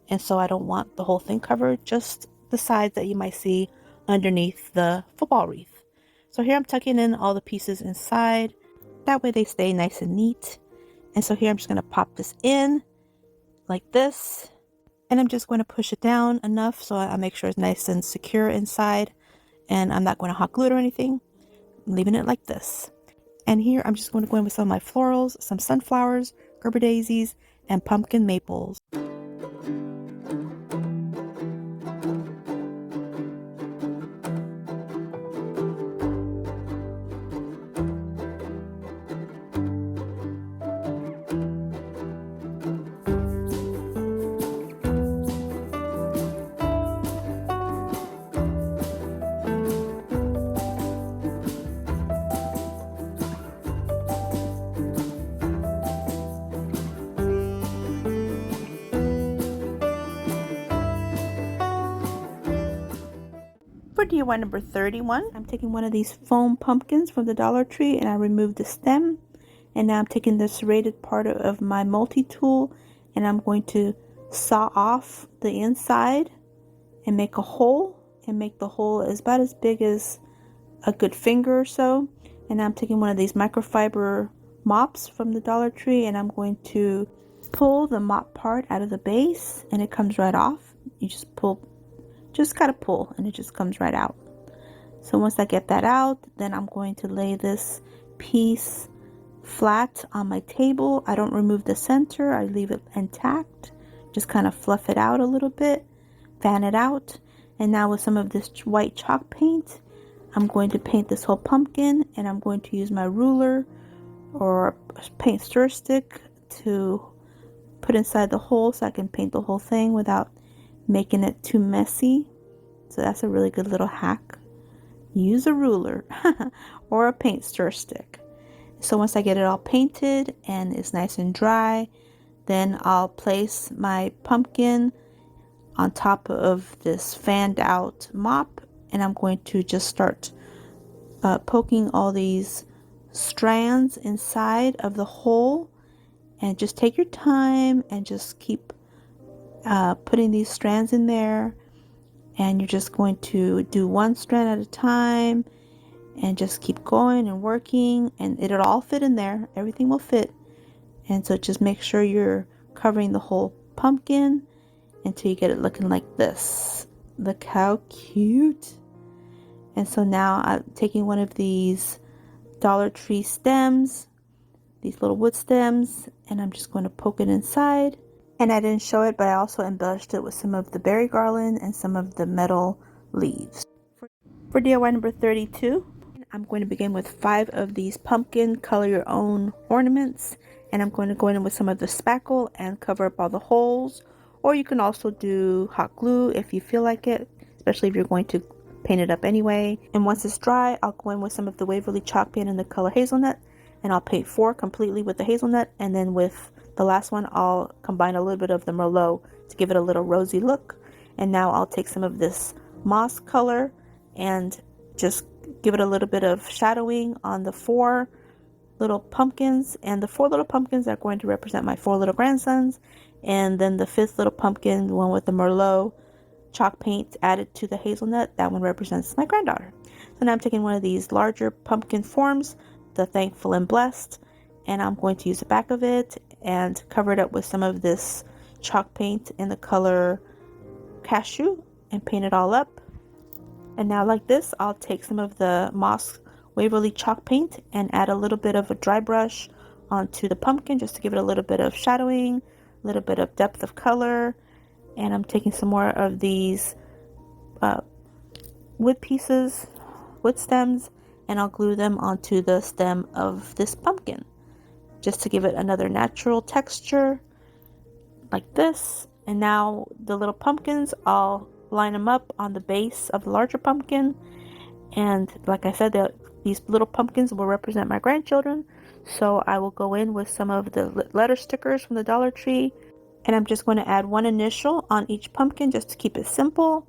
and so I don't want the whole thing covered, just the sides that you might see underneath the football wreath. So here I'm tucking in all the pieces inside, that way they stay nice and neat. And so here I'm just going to pop this in like this, and I'm just going to push it down enough so I make sure it's nice and secure inside, and I'm not going to hot glue it or anything. I'm leaving it like this. And here I'm just going to go in with some of my florals, some sunflowers, Gerber daisies, and pumpkin maples. For DIY number 31, I'm taking one of these foam pumpkins from the Dollar Tree, and I removed the stem. And now I'm taking the serrated part of my multi-tool, and I'm going to saw off the inside and make a hole, and make the hole about as big as a good finger or so. And now I'm taking one of these microfiber mops from the Dollar Tree, and I'm going to pull the mop part out of the base, and it comes right off. You just gotta pull, and it just comes right out. So once I get that out, then I'm going to lay this piece flat on my table. I don't remove the center, I leave it intact. Just kind of fluff it out a little bit, fan it out. And now with some of this white chalk paint, I'm going to paint this whole pumpkin, and I'm going to use my ruler or paint stir stick to put inside the hole so I can paint the whole thing without making it too messy. So that's a really good little hack. Use a ruler or a paint stir stick. So once I get it all painted and it's nice and dry, then I'll place my pumpkin on top of this fanned out mop, and I'm going to just start poking all these strands inside of the hole, and just take your time and just keep putting these strands in there. And you're just going to do one strand at a time and just keep going and working, and it'll all fit in there. Everything will fit. And so just make sure you're covering the whole pumpkin until you get it looking like this. Look how cute. And so now I'm taking one of these Dollar Tree stems, these little wood stems, and I'm just going to poke it inside. And I didn't show it, but I also embellished it with some of the berry garland and some of the metal leaves. For DIY number 32, I'm going to begin with 5 of these pumpkin color your own ornaments, and I'm going to go in with some of the spackle and cover up all the holes. Or you can also do hot glue if you feel like it, especially if you're going to paint it up anyway. And once it's dry, I'll go in with some of the Waverly chalk paint in the color hazelnut, and I'll paint 4 completely with the hazelnut, and then with the last one I'll combine a little bit of the Merlot to give it a little rosy look. And now I'll take some of this moss color and just give it a little bit of shadowing on the 4 little pumpkins, and the 4 little pumpkins are going to represent my 4 little grandsons, and then the 5th little pumpkin, the one with the Merlot chalk paint added to the hazelnut, that one represents my granddaughter. So now I'm taking one of these larger pumpkin forms, the Thankful and Blessed, and I'm going to use the back of it and cover it up with some of this chalk paint in the color Cashew and paint it all up. And now like this, I'll take some of the Moss Waverly chalk paint and add a little bit of a dry brush onto the pumpkin just to give it a little bit of shadowing, a little bit of depth of color. And I'm taking some more of these wood pieces, wood stems, and I'll glue them onto the stem of this pumpkin just to give it another natural texture like this. And now the little pumpkins, I'll line them up on the base of the larger pumpkin, and like I said, these little pumpkins will represent my grandchildren, so I will go in with some of the letter stickers from the Dollar Tree, and I'm just going to add 1 initial on each pumpkin just to keep it simple.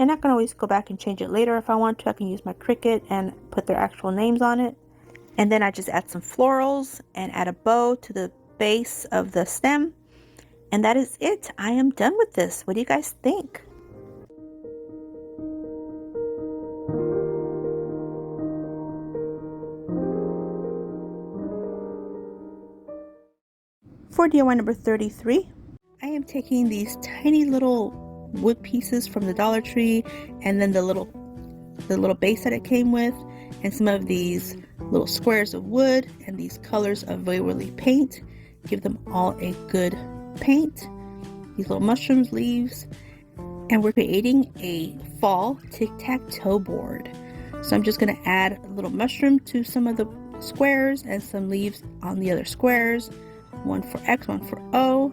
And I can always go back and change it later if I want to. I can use my Cricut and put their actual names on it. And then I just add some florals and add a bow to the base of the stem. And that is it. I am done with this. What do you guys think? For DIY number 33, I am taking these tiny little wood pieces from the Dollar Tree, and then the little base that it came with, and some of these little squares of wood and these colors of Waverly paint. Give them all a good paint. These little mushrooms, leaves, and we're creating a fall tic-tac-toe board. So I'm just going to add a little mushroom to some of the squares and some leaves on the other squares. One for X, one for O,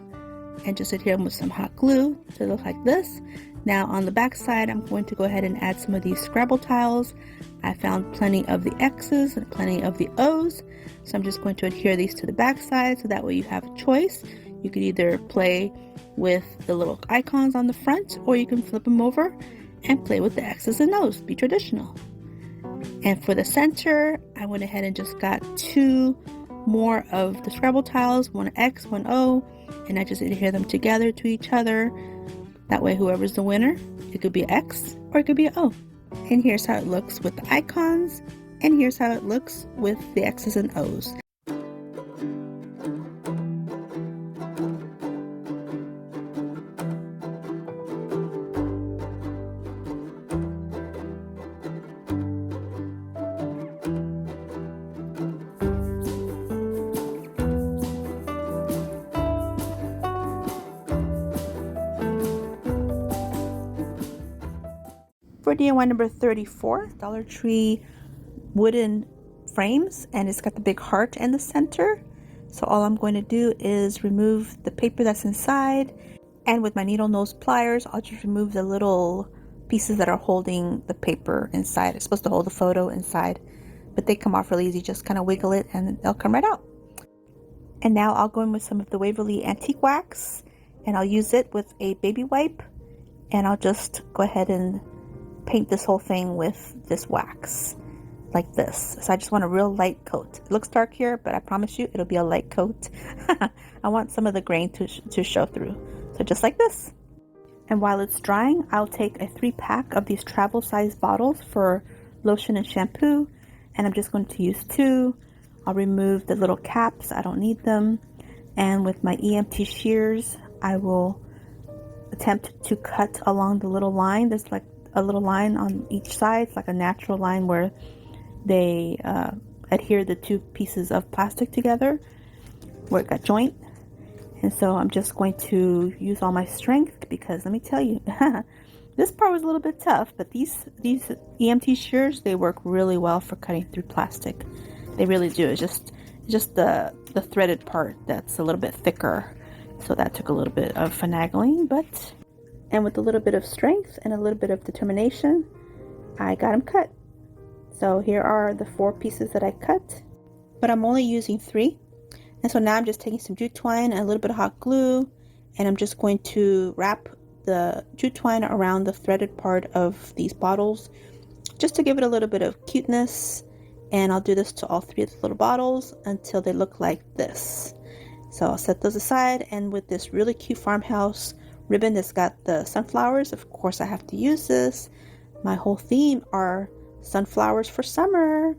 and just adhere them with some hot glue to look like this. Now on the back side, I'm going to go ahead and add some of these Scrabble tiles. I found plenty of the X's and plenty of the O's, so I'm just going to adhere these to the back side, so that way you have a choice. You could either play with the little icons on the front, or you can flip them over and play with the X's and O's. Be traditional. And for the center, I went ahead and just got 2 more of the Scrabble tiles, one X, one O, and I just adhere them together to each other. That way whoever's the winner, it could be an X or it could be an O. And here's how it looks with the icons, and here's how it looks with the X's and O's. For DIY number 34, Dollar Tree wooden frames, and it's got the big heart in the center. So all I'm going to do is remove the paper that's inside, and with my needle nose pliers, I'll just remove the little pieces that are holding the paper inside. It's supposed to hold the photo inside, but they come off really easy. Just kind of wiggle it and they'll come right out. And now I'll go in with some of the Waverly Antique Wax, and I'll use it with a baby wipe, and I'll just go ahead and paint this whole thing with this wax like this. So I just want a real light coat. It looks dark here, but I promise you it'll be a light coat. I want some of the grain to show through. So just like this. And while it's drying, I'll take a 3-pack of these travel size bottles for lotion and shampoo, and I'm just going to use 2. I'll remove the little caps. I don't need them. And with my EMT shears, I will attempt to cut along the little line. There's like a little line on each side. It's like a natural line where they adhere the 2 pieces of plastic together where it got joint. And so I'm just going to use all my strength, because let me tell you, this part was a little bit tough, but these EMT shears, they work really well for cutting through plastic. They really do. It's just the threaded part that's a little bit thicker. So that took a little bit of finagling, and with a little bit of strength and a little bit of determination, I got them cut. So here are the 4 pieces that I cut. but I'm only using 3. And so now I'm just taking some jute twine and a little bit of hot glue, and I'm just going to wrap the jute twine around the threaded part of these bottles just to give it a little bit of cuteness. And I'll do this to all 3 of the little bottles until they look like this. So I'll set those aside, and with this really cute farmhouse ribbon that's got the sunflowers, of course I have to use this. My whole theme are sunflowers for summer.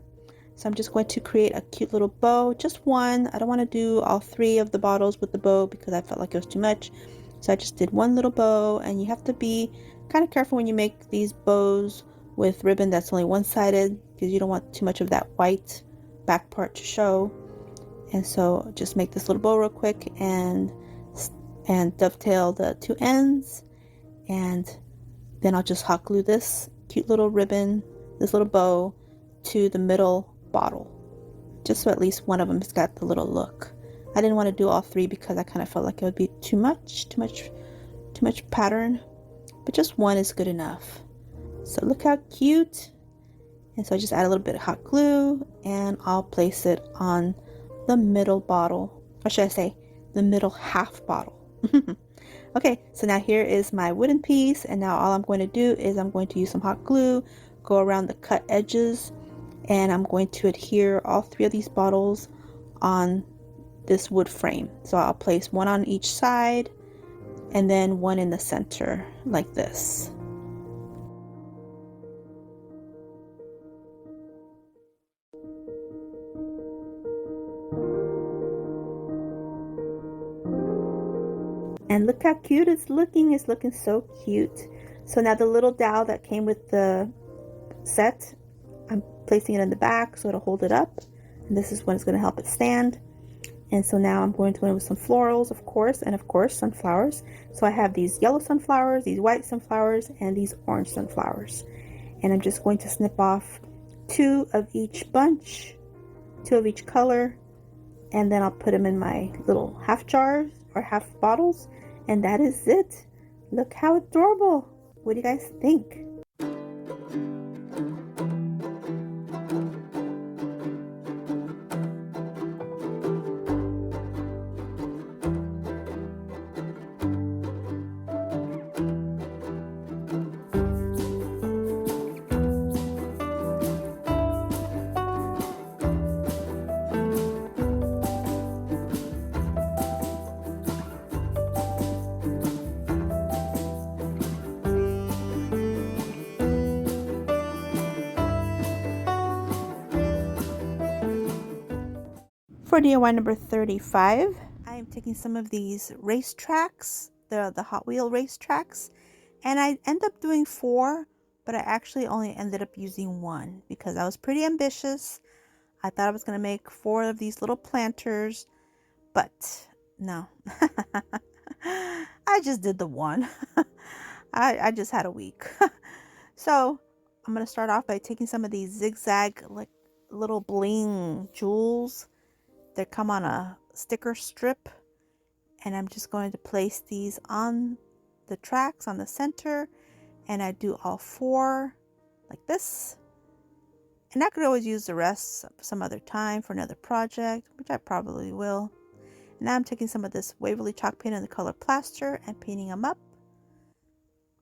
So I'm just going to create a cute little bow, just one. I don't want to do all 3 of the bottles with the bow because I felt like it was too much. So I just did one little bow, and you have to be kind of careful when you make these bows with ribbon that's only one-sided because you don't want too much of that white back part to show. And so just make this little bow real quick and dovetail the 2 ends, and then I'll just hot glue this cute little ribbon, this little bow, to the middle bottle, just so at least one of them has got the little look. I didn't want to do all 3 because I kind of felt like it would be too much pattern, but just one is good enough. So look how cute. And so I just add a little bit of hot glue, and I'll place it on the middle bottle, or should I say the middle half bottle. Okay, so now here is my wooden piece, and now all I'm going to do is I'm going to use some hot glue, go around the cut edges, and I'm going to adhere all 3 of these bottles on this wood frame. So I'll place one on each side and then one in the center like this. And look how cute it's looking. It's looking so cute. So now the little dowel that came with the set, I'm placing it in the back so it'll hold it up. And this is when it's going to help it stand. And so now I'm going to go in with some florals, of course, and of course sunflowers. So I have these yellow sunflowers, these white sunflowers, and these orange sunflowers. And I'm just going to snip off 2 of each bunch, 2 of each color, and then I'll put them in my little half jars or half bottles, and that is it. Look how adorable. What do you guys think? For DIY number 35, I am taking some of these race tracks, the Hot Wheel race tracks, and I end up doing 4, but I actually only ended up using 1 because I was pretty ambitious. I thought I was going to make 4 of these little planters, but no. I just did the 1. I just had a week. So I'm going to start off by taking some of these zigzag like little bling jewels. They come on a sticker strip, and I'm just going to place these on the tracks on the center, and I do all 4 like this. And I could always use the rest some other time for another project, which I probably will. Now I'm taking some of this Waverly chalk paint in the color plaster and painting them up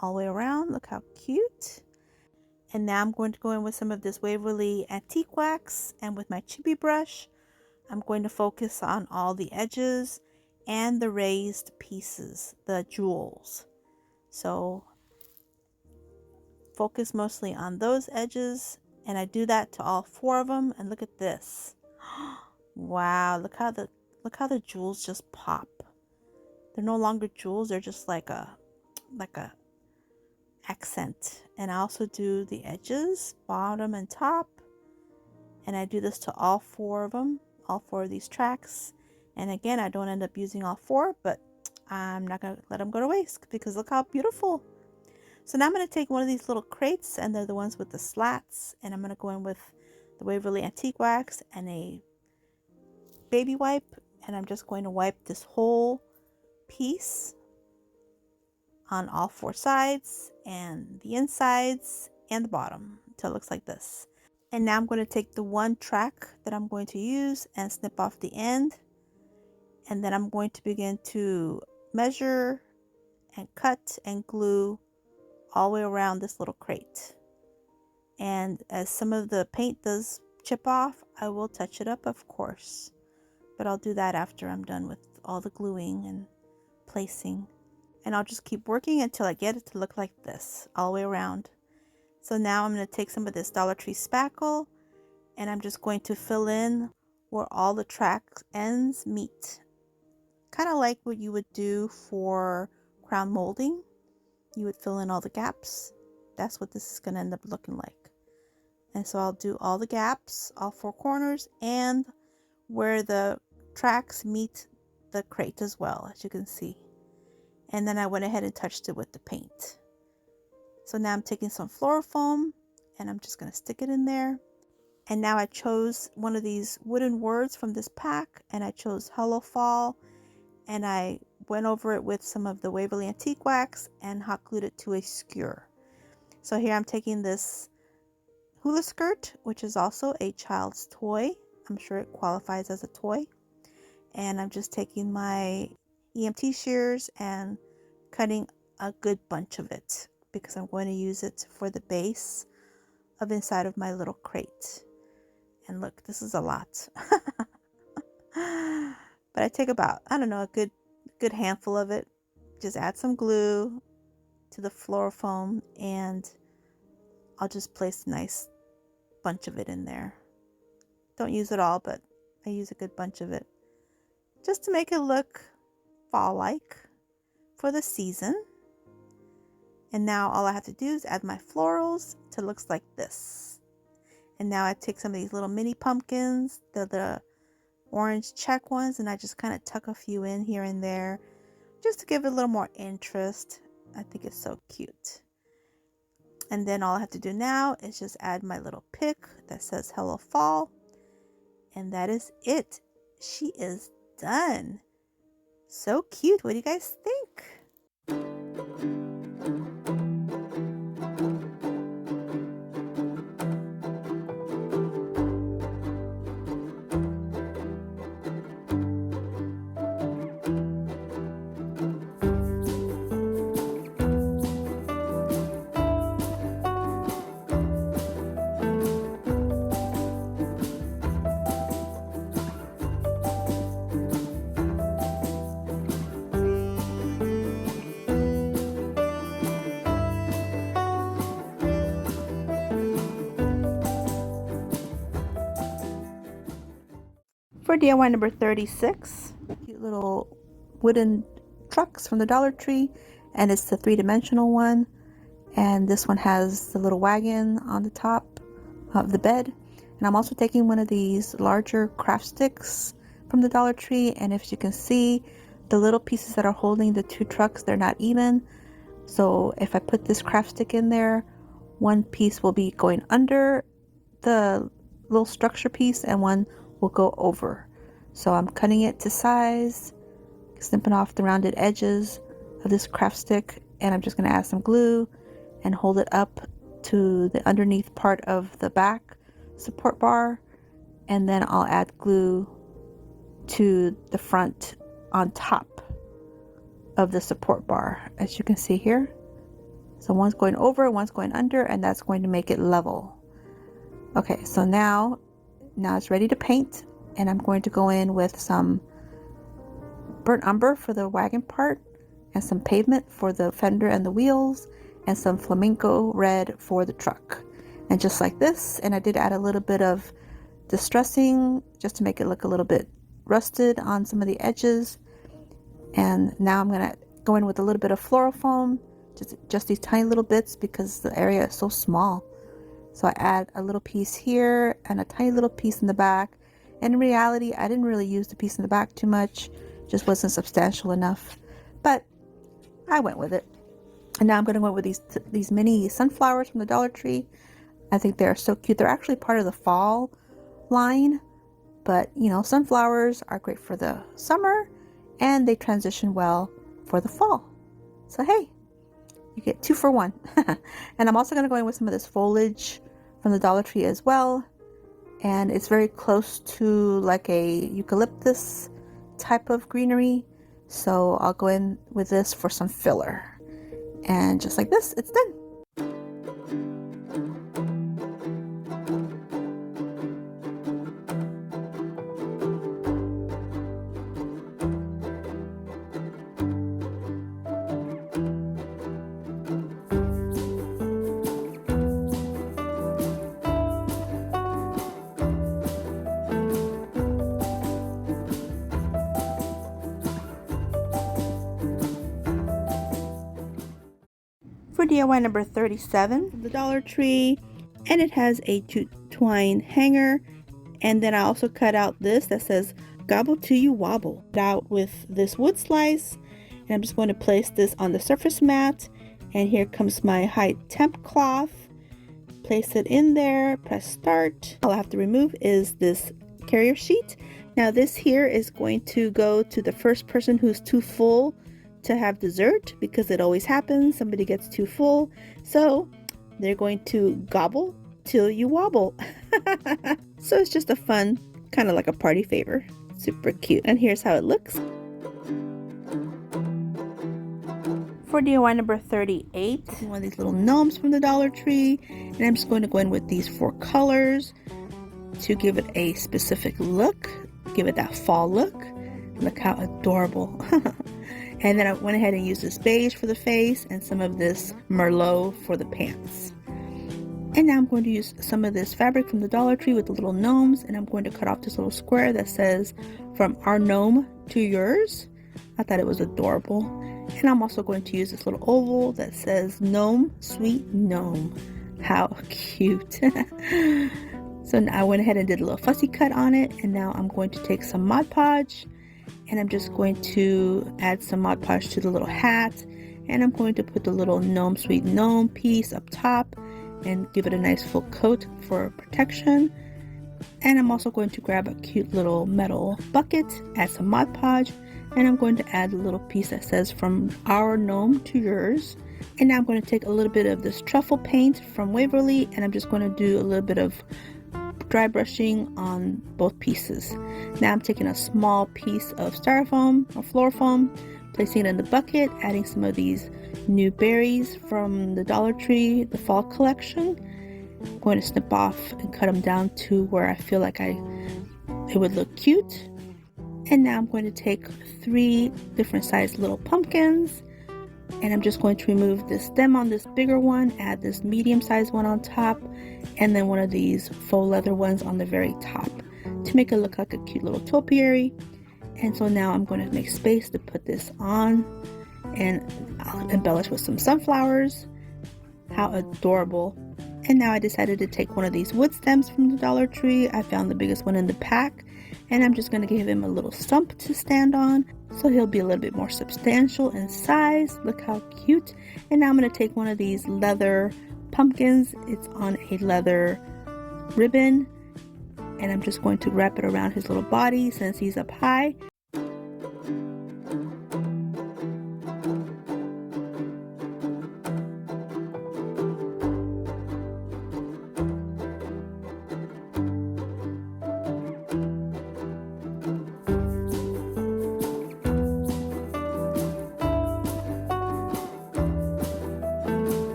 all the way around. Look how cute. And now I'm going to go in with some of this Waverly antique wax, and with my chippy brush I'm going to focus on all the edges and the raised pieces, the jewels. So focus mostly on those edges, and I do that to all 4 of them. And look at this. Wow, look how the jewels just pop. They're no longer jewels, they're just like a accent. And I also do the edges, bottom and top, and I do this to all 4 of them. All 4 of these tracks. And again, I don't end up using all 4, but I'm not going to let them go to waste because look how beautiful. So now I'm going to take one of these little crates, and they're the ones with the slats, and I'm going to go in with the Waverly antique wax and a baby wipe, and I'm just going to wipe this whole piece on all 4 sides and the insides and the bottom until it looks like this. And now I'm going to take the one track that I'm going to use and snip off the end. And then I'm going to begin to measure and cut and glue all the way around this little crate. And as some of the paint does chip off, I will touch it up, of course. But I'll do that after I'm done with all the gluing and placing. And I'll just keep working until I get it to look like this all the way around. So now I'm going to take some of this Dollar Tree spackle and I'm just going to fill in where all the track ends meet. Kind of like what you would do for crown molding. You would fill in all the gaps. That's what this is going to end up looking like. And so I'll do all the gaps, all four corners, and where the tracks meet the crate as well, as you can see. And then I went ahead and touched it with the paint. So now I'm taking some floral foam and I'm just going to stick it in there. And now I chose one of these wooden words from this pack, and I chose Hello Fall, and I went over it with some of the Waverly Antique Wax and hot glued it to a skewer. So here I'm taking this hula skirt, which is also a child's toy. I'm sure it qualifies as a toy. And I'm just taking my EMT shears and cutting a good bunch of it because I'm going to use it for the base of inside of my little crate. And look, this is a lot. But I take about, I don't know, a good handful of it. Just add some glue to the floral foam and I'll just place a nice bunch of it in there. Don't use it all, but I use a good bunch of it just to make it look fall-like for the season. And now all I have to do is add my florals till it looks like this. And now I take some of these little mini pumpkins, the orange check ones, and I just kind of tuck a few in here and there just to give it a little more interest. I think it's so cute. And then all I have to do now is just add my little pick that says Hello Fall. And that is it. She is done. So cute. What do you guys think? For DIY number 36, cute little wooden trucks from the Dollar Tree, and it's the 3-dimensional one, and this one has the little wagon on the top of the bed. And I'm also taking one of these larger craft sticks from the Dollar Tree, and if you can see, the little pieces that are holding the two trucks, they're not even. So if I put this craft stick in there, one piece will be going under the little structure piece and one will go over. So I'm cutting it to size, snipping off the rounded edges of this craft stick, and I'm just going to add some glue and hold it up to the underneath part of the back support bar, and then I'll add glue to the front on top of the support bar, as you can see here. So one's going over, one's going under, and that's going to make it level. Okay, so now it's ready to paint, and I'm going to go in with some burnt umber for the wagon part, and some pavement for the fender and the wheels, and some flamenco red for the truck. And just like this, and I did add a little bit of distressing just to make it look a little bit rusted on some of the edges. And now I'm going to go in with a little bit of floral foam, just these tiny little bits because the area is so small. So I add a little piece here and a tiny little piece in the back. And in reality, I didn't really use the piece in the back too much. Just wasn't substantial enough. But I went with it. And now I'm going to go with these mini sunflowers from the Dollar Tree. I think they're so cute. They're actually part of the fall line. But, you know, sunflowers are great for the summer. And they transition well for the fall. So, hey, you get 2 for 1. And I'm also going to go in with some of this foliage from the Dollar Tree as well. And it's very close to like a eucalyptus type of greenery. So I'll go in with this for some filler. And just like this, it's done. For DIY number 37 from the Dollar Tree, and it has a twine hanger, and then I also cut out this that says gobble till you wobble out with this wood slice, and I'm just going to place this on the surface mat. And here comes my high temp cloth. Place it in there, press start. All I have to remove is this carrier sheet. Now this here is going to go to the first person who's too full to have dessert, because it always happens, somebody gets too full, so they're going to gobble till you wobble. So it's just a fun, kind of like a party favor. Super cute. And here's how it looks. For DIY number 38, one of these little gnomes from the Dollar Tree, and I'm just going to go in with these 4 colors to give it a specific look, give it that fall look. Look how adorable. And then I went ahead and used this beige for the face and some of this Merlot for the pants. And now I'm going to use some of this fabric from the Dollar Tree with the little gnomes, and I'm going to cut off this little square that says from our gnome to yours. I thought it was adorable. And I'm also going to use this little oval that says gnome, sweet gnome. How cute. So now I went ahead and did a little fussy cut on it, and now I'm going to take some Mod Podge, and I'm just going to add some Mod Podge to the little hat, and I'm going to put the little gnome, sweet gnome piece up top and give it a nice full coat for protection. And I'm also going to grab a cute little metal bucket, add some Mod Podge, and I'm going to add a little piece that says from our gnome to yours. And now I'm going to take a little bit of this truffle paint from Waverly, and I'm just going to do a little bit of dry brushing on both pieces. Now I'm taking a small piece of styrofoam or floor foam, placing it in the bucket, adding some of these new berries from the Dollar Tree, the fall collection. I'm going to snip off and cut them down to where I feel like it would look cute. And now I'm going to take 3 different sized little pumpkins, and I'm just going to remove the stem on this bigger one, add this medium sized one on top, and then one of these faux leather ones on the very top to make it look like a cute little topiary. And so now I'm going to make space to put this on, and I'll embellish with some sunflowers. How adorable. And now I decided to take one of these wood stems from the Dollar Tree. I found the biggest one in the pack, and I'm just going to give him a little stump to stand on, so he'll be a little bit more substantial in size. Look how cute. And now I'm going to take one of these leather pumpkins. It's on a leather ribbon, and I'm just going to wrap it around his little body since he's up high.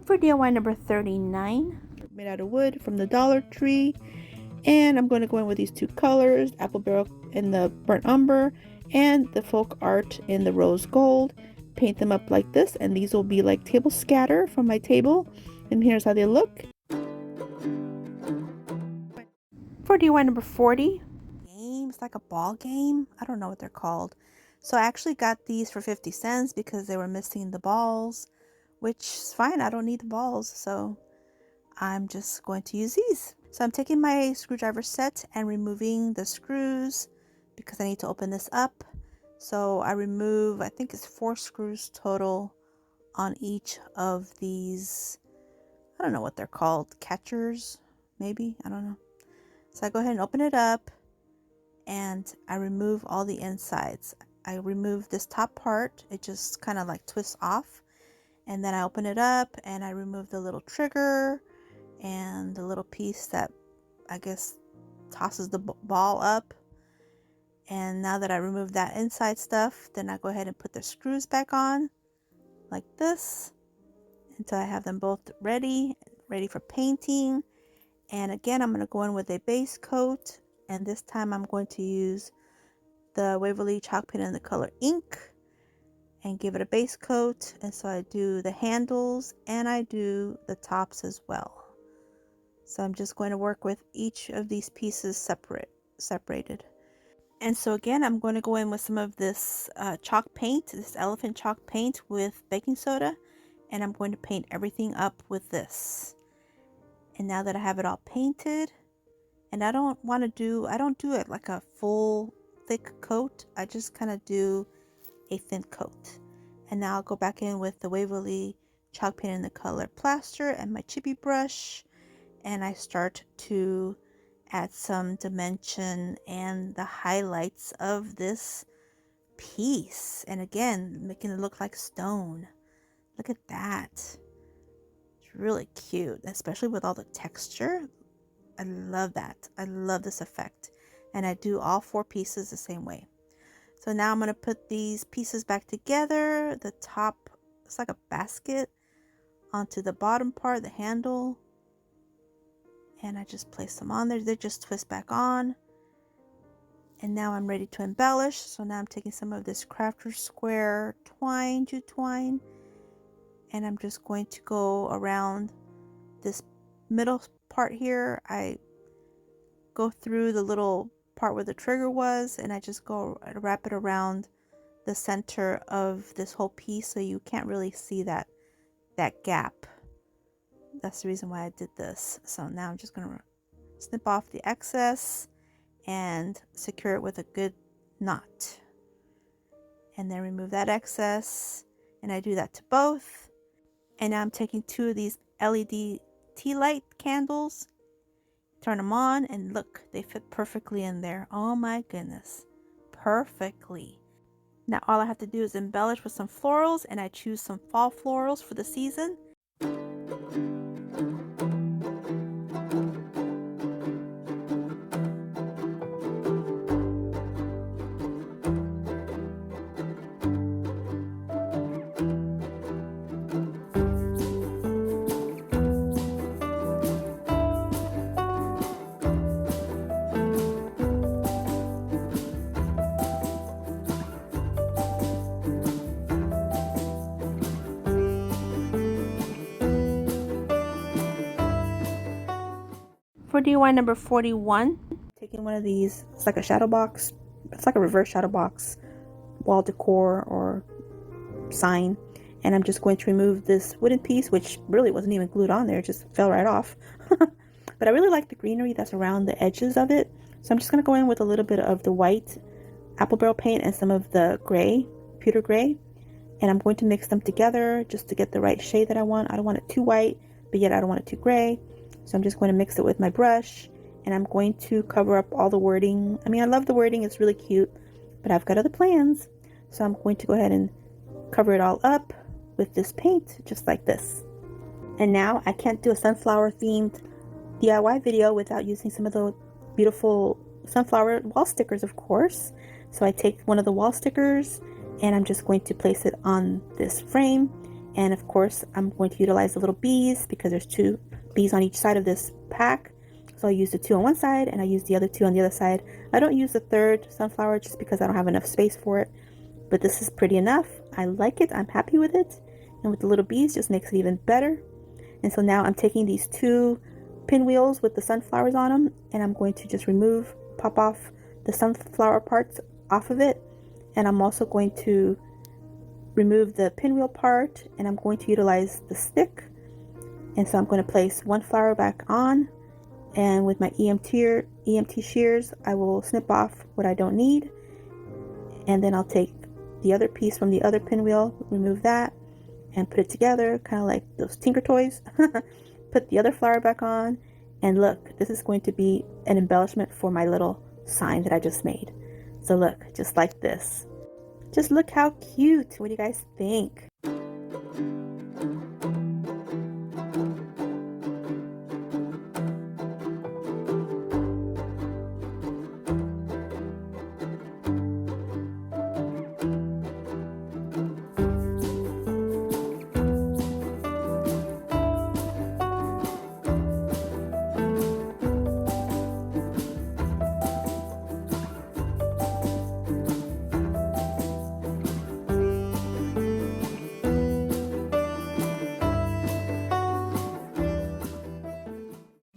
For DIY number 39, made out of wood from the Dollar Tree, and I'm going to go in with these 2 colors, apple barrel in the burnt umber and the folk art in the rose gold. Paint them up like this, and these will be like table scatter from my table, and here's how they look. For DIY number 40, games like a ball game, I don't know what they're called. So I actually got these for 50 cents because they were missing the balls, which is fine, I don't need the balls, so I'm just going to use these. So I'm taking my screwdriver set and removing the screws because I need to open this up. So I remove, I think it's 4 screws total on each of these. I don't know what they're called, catchers, maybe, I don't know. So I go ahead and open it up and I remove all the insides. I remove this top part, it just kind of like twists off, and then I open it up and I remove the little trigger and the little piece that I guess tosses the ball up. And now that I remove that inside stuff, then I go ahead and put the screws back on like this until I have them both ready for painting. And again, I'm going to go in with a base coat, and this time I'm going to use the Waverly chalk pen in the color ink and give it a base coat. And so I do the handles and I do the tops as well. So I'm just going to work with each of these pieces separated. And so again, I'm going to go in with some of this chalk paint, this elephant chalk paint with baking soda, and I'm going to paint everything up with this. And now that I have it all painted, and I don't do it like a full thick coat, I just kind of do a thin coat. And now I'll go back in with the Waverly chalk paint in the color plaster and my chippy brush, and I start to add some dimension and the highlights of this piece, and again making it look like stone. Look at that, it's really cute, especially with all the texture. I love that. I love this effect, and I do all 4 pieces the same way. So now I'm going to put these pieces back together. The top, it's like a basket, onto the bottom part, the handle, and I just place them on there. They just twist back on. And now I'm ready to embellish. So now I'm taking some of this Crafter Square twine, jute twine, and I'm just going to go around this middle part here. I go through the little part where the trigger was, and I just go wrap it around the center of this whole piece, so you can't really see that gap. That's the reason why I did this. So now I'm just gonna snip off the excess and secure it with a good knot, and then remove that excess, and I do that to both. And now I'm taking 2 of these LED tea light candles, turn them on, and look, they fit perfectly in there. Oh my goodness, perfectly. Now all I have to do is embellish with some florals, and I choose some fall florals for the season. For DIY number 41, taking one of these, it's like a shadow box, it's like a reverse shadow box, wall decor or sign, and I'm just going to remove this wooden piece, which really wasn't even glued on there, it just fell right off. But I really like the greenery that's around the edges of it, so I'm just going to go in with a little bit of the white apple barrel paint and some of the gray, pewter gray, and I'm going to mix them together just to get the right shade that I want. I don't want it too white, but yet I don't want it too gray. So I'm just going to mix it with my brush, and I'm going to cover up all the wording. I mean, I love the wording, it's really cute, but I've got other plans. So I'm going to go ahead and cover it all up with this paint, just like this. And now I can't do a sunflower themed DIY video without using some of the beautiful sunflower wall stickers, of course. So I take one of the wall stickers, and I'm just going to place it on this frame. And of course, I'm going to utilize the little bees because there's 2 bees on each side of this pack. So I use the 2 on one side, and I use the other 2 on the other side. I don't use the 3rd sunflower just because I don't have enough space for it, but this is pretty enough. I like it, I'm happy with it, and with the little bees just makes it even better. And so now I'm taking these 2 pinwheels with the sunflowers on them, and I'm going to just pop off the sunflower parts off of it, and I'm also going to remove the pinwheel part, and I'm going to utilize the stick. And so I'm going to place 1 flower back on, and with my EMT shears I will snip off what I don't need, And then I'll take the other piece from the other pinwheel, remove that, and put it together, kind of like those Tinker Toys. Put the other flower back on, and look, this is going to be an embellishment for my little sign that I just made. So look, just like this. Just look how cute. What do you guys think?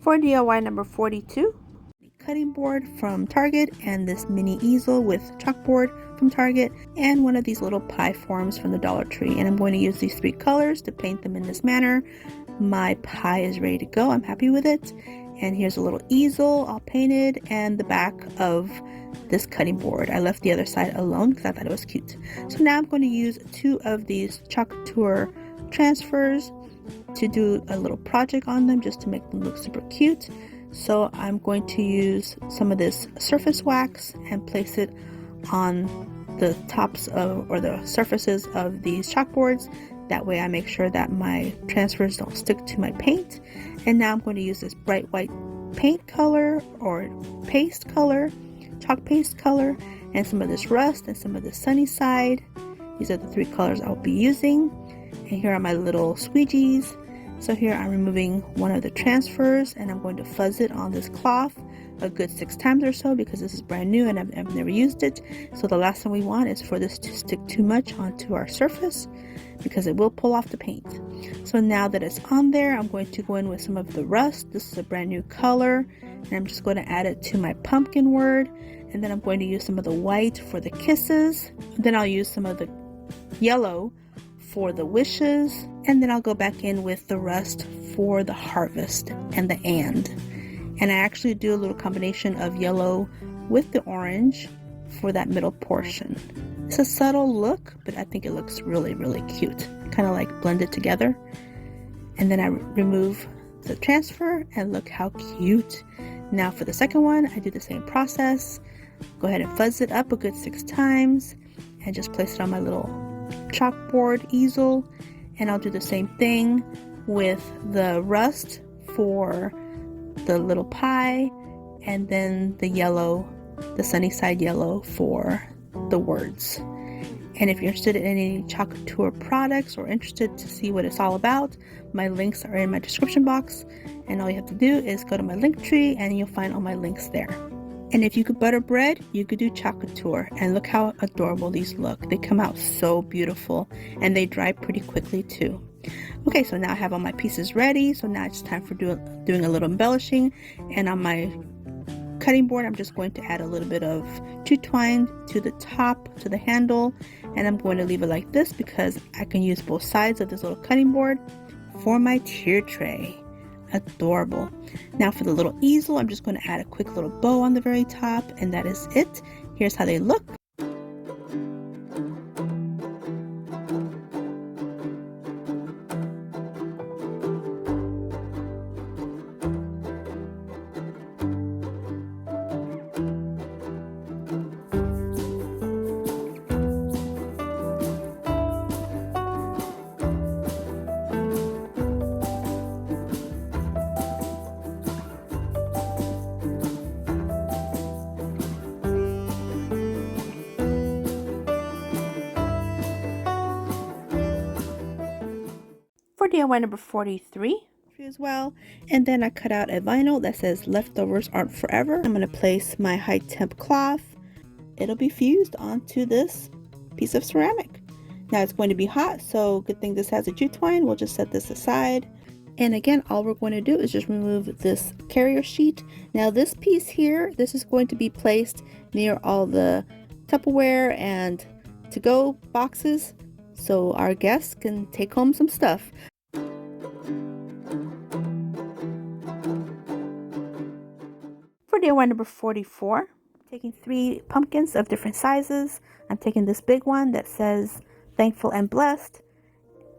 For DIY number 42, cutting board from Target, and this mini easel with chalkboard from Target, and one of these little pie forms from the Dollar Tree. And I'm going to use these 3 colors to paint them in this manner. My pie is ready to go. I'm happy with it. And here's a little easel all painted, and the back of this cutting board. I left the other side alone because I thought it was cute. So now I'm going to use 2 of these Chalktour transfers to do a little project on them, just to make them look super cute. So I'm going to use some of this surface wax and place it on the tops of, or the surfaces of, these chalkboards. That way I make sure that my transfers don't stick to my paint. And now I'm going to use this bright white paint color, or paste color, chalk paste color, and some of this rust and some of the sunny side. These are the 3 colors I'll be using. And here are my little squeegees. So here I'm removing one of the transfers, and I'm going to fuzz it on this cloth a good 6 times or so, because this is brand new and I've never used it. So the last thing we want is for this to stick too much onto our surface, because it will pull off the paint. So now that it's on there, I'm going to go in with some of the rust. This is a brand new color, and I'm just going to add it to my pumpkin word. And then I'm going to use some of the white for the kisses. Then I'll use some of the yellow for the wishes, and then I'll go back in with the rust for the harvest and the and I actually do a little combination of yellow with the orange for that middle portion. It's a subtle look, but I think it looks really, really cute, kind of like blended together. And then I remove the transfer, and look how cute. Now for the second one, I do the same process. Go ahead and fuzz it up a good 6 times and just place it on my little chalkboard easel, and I'll do the same thing with the rust for the little pie, and then the yellow, the sunny side yellow for the words. And if you're interested in any Chalktour products, or interested to see what it's all about, my links are in my description box, and all you have to do is go to my link tree and you'll find all my links there. And if you could butter bread, you could do Chalktour, and look how adorable these look. They come out so beautiful, and they dry pretty quickly too. Okay, so now I have all my pieces ready. So now it's time for doing a little embellishing. And on my cutting board, I'm just going to add a little bit of jute twine to the top, to the handle, and I'm going to leave it like this because I can use both sides of this little cutting board for my tier tray. Adorable. Now for the little easel, I'm just going to add a quick little bow on the very top, and that is it. Here's how they look. For DIY number 43 as well, and then I cut out a vinyl that says leftovers aren't forever. I'm going to place my high temp cloth. It'll be fused onto this piece of ceramic. Now it's going to be hot, so good thing this has a jute twine. We'll just set this aside, and again all we're going to do is just remove this carrier sheet. Now this piece here, this is going to be placed near all the Tupperware and to-go boxes, so our guests can take home some stuff. For DIY number 44, Taking 3 pumpkins of different sizes. I'm taking this big one that says thankful and blessed,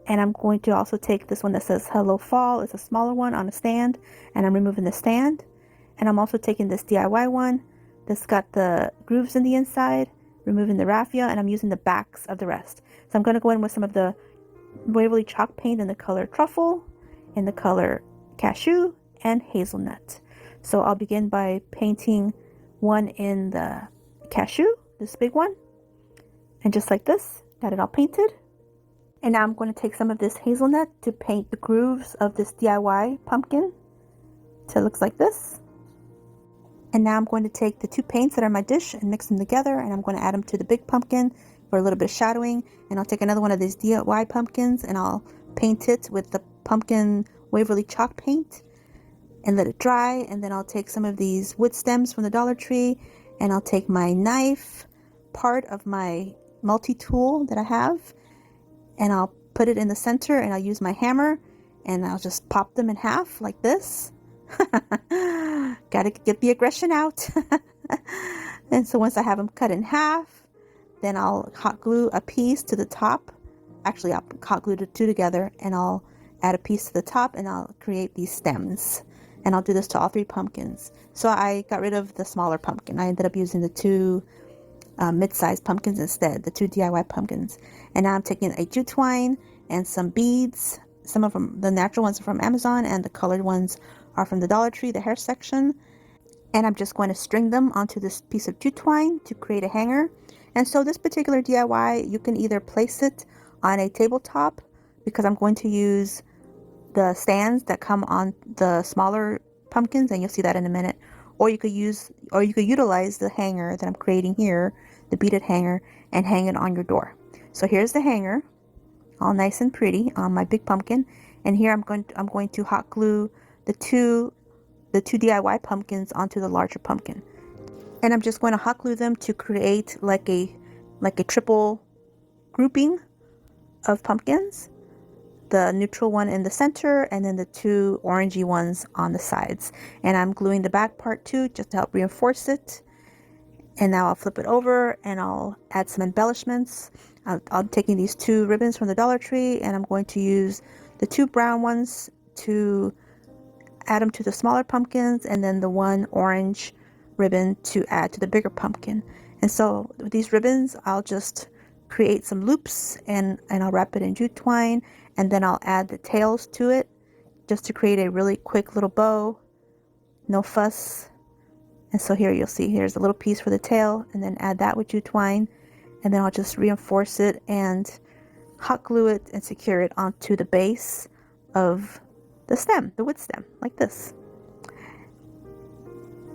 and I'm going to also take this one that says hello fall. It's a smaller one on a stand, and I'm removing the stand. And I'm also taking this DIY one that's got the grooves in the inside, removing the raffia, and I'm using the backs of the rest. So I'm going to go in with some of the Waverly chalk paint in the color truffle, in the color cashew, and hazelnut. So I'll begin by painting one in the cashew, this big one, and just like this, got it all painted. And now I'm going to take some of this hazelnut to paint the grooves of this DIY pumpkin till it looks like this. And now I'm going to take the 2 paints that are in my dish and mix them together, and I'm going to add them to the big pumpkin for a little bit of shadowing. And I'll take another one of these DIY pumpkins and I'll paint it with the pumpkin Waverly chalk paint and let it dry. And then I'll take some of these wood stems from the Dollar Tree, and I'll take my knife, part of my multi-tool that I have, and I'll put it in the center, and I'll use my hammer and I'll just pop them in half like this. Gotta get the aggression out. And so once I have them cut in half, then I'll hot glue a piece to the top. Actually, I'll hot glue the 2 together, and I'll add a piece to the top, and I'll create these stems. And I'll do this to all 3 pumpkins. So I got rid of the smaller pumpkin. I ended up using the 2 mid-sized pumpkins instead, the 2 DIY pumpkins. And now I'm taking a jute twine and some beads. Some of them, the natural ones, are from Amazon, and the colored ones are from the Dollar Tree, the hair section. And I'm just going to string them onto this piece of jute twine to create a hanger. And so this particular DIY, you can either place it on a tabletop, because I'm going to use the stands that come on the smaller pumpkins, and you'll see that in a minute. Or you could utilize the hanger that I'm creating here, the beaded hanger, and hang it on your door. So here's the hanger, all nice and pretty on my big pumpkin. And here I'm going to hot glue the two DIY pumpkins onto the larger pumpkin. And I'm just going to hot glue them to create like a triple grouping of pumpkins. The neutral one in the center, and then the 2 orangey ones on the sides. And I'm gluing the back part too, just to help reinforce it. And now I'll flip it over and I'll add some embellishments. I'm taking these 2 ribbons from the Dollar Tree, and I'm going to use the 2 brown ones to add them to the smaller pumpkins, and then the 1 orange ribbon to add to the bigger pumpkin. And so with these ribbons, I'll just create some loops, and I'll wrap it in jute twine, and then I'll add the tails to it just to create a really quick little bow. No fuss. And so here you'll see here's a little piece for the tail, and then add that with jute twine, and then I'll just reinforce it and hot glue it and secure it onto the base of the stem, the wood stem, like this.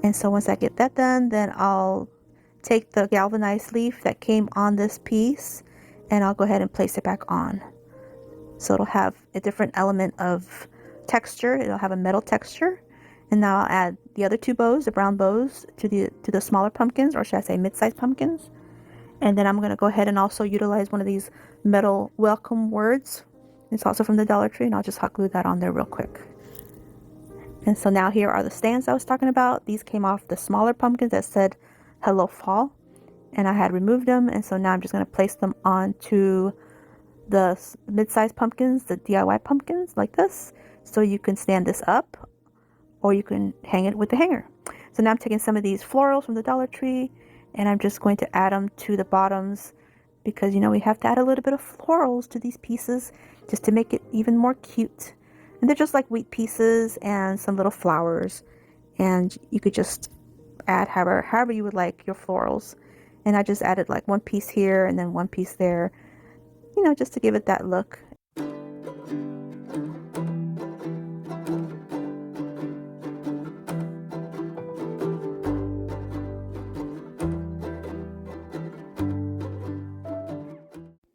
And so once I get that done, then I'll take the galvanized leaf that came on this piece, and I'll go ahead and place it back on. So it'll have a different element of texture. It'll have a metal texture. And now I'll add the other 2 bows, the brown bows, to the smaller pumpkins, or should I say mid-sized pumpkins. And then I'm going to go ahead and also utilize one of these metal welcome words. It's also from the Dollar Tree, and I'll just hot glue that on there real quick. And so now here are the stands I was talking about. These came off the smaller pumpkins that said hello fall, and I had removed them. And so now I'm just going to place them onto the mid-sized pumpkins, the DIY pumpkins, like this. So you can stand this up, or you can hang it with the hanger. So now I'm taking some of these florals from the Dollar Tree, and I'm just going to add them to the bottoms, because we have to add a little bit of florals to these pieces just to make it even more cute. And they're just like wheat pieces and some little flowers, and you could just add however you would like your florals. And I just added like 1 piece here and then 1 piece there, just to give it that look.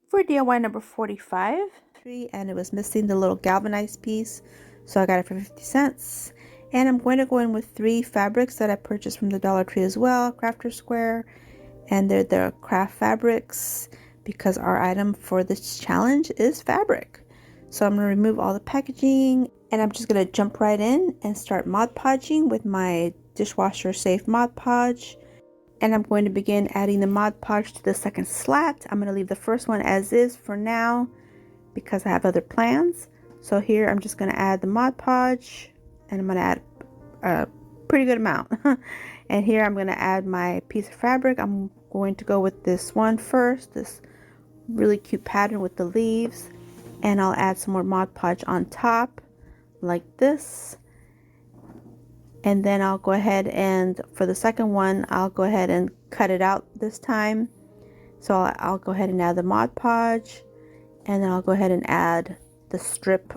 For DIY number 45, and it was missing the little galvanized piece, so I got it for 50 cents. And I'm going to go in with 3 fabrics that I purchased from the Dollar Tree as well, Crafter Square, and they're the craft fabrics, because our item for this challenge is fabric. So I'm going to remove all the packaging, and I'm just going to jump right in and start Mod Podging with my dishwasher safe Mod Podge. And I'm going to begin adding the Mod Podge to the second slat. I'm going to leave the first one as is for now because I have other plans. So here I'm just going to add the Mod Podge, and I'm going to add a pretty good amount. And here I'm going to add my piece of fabric. I'm going to go with this one first, this really cute pattern with the leaves, and I'll add some more Mod Podge on top like this. And then I'll go ahead and for the second one, I'll go ahead and cut it out this time. So I'll go ahead and add the Mod Podge, and then I'll go ahead and add the strip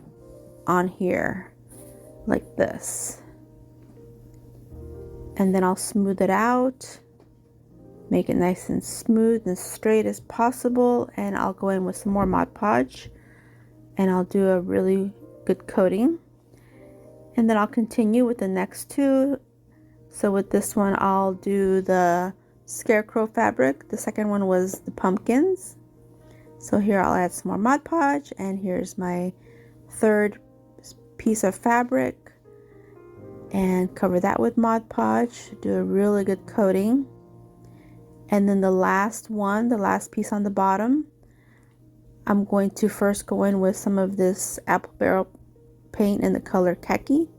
on here like this. And then I'll smooth it out, make it nice and smooth and straight as possible. And I'll go in with some more Mod Podge, and I'll do a really good coating. And then I'll continue with the next two. So with this one, I'll do the Scarecrow fabric. The second one was the pumpkins. So here I'll add some more Mod Podge, and here's my third piece of fabric, and cover that with Mod Podge, do a really good coating. And then the last one, the last piece on the bottom, I'm going to first go in with some of this apple barrel paint in the color khaki,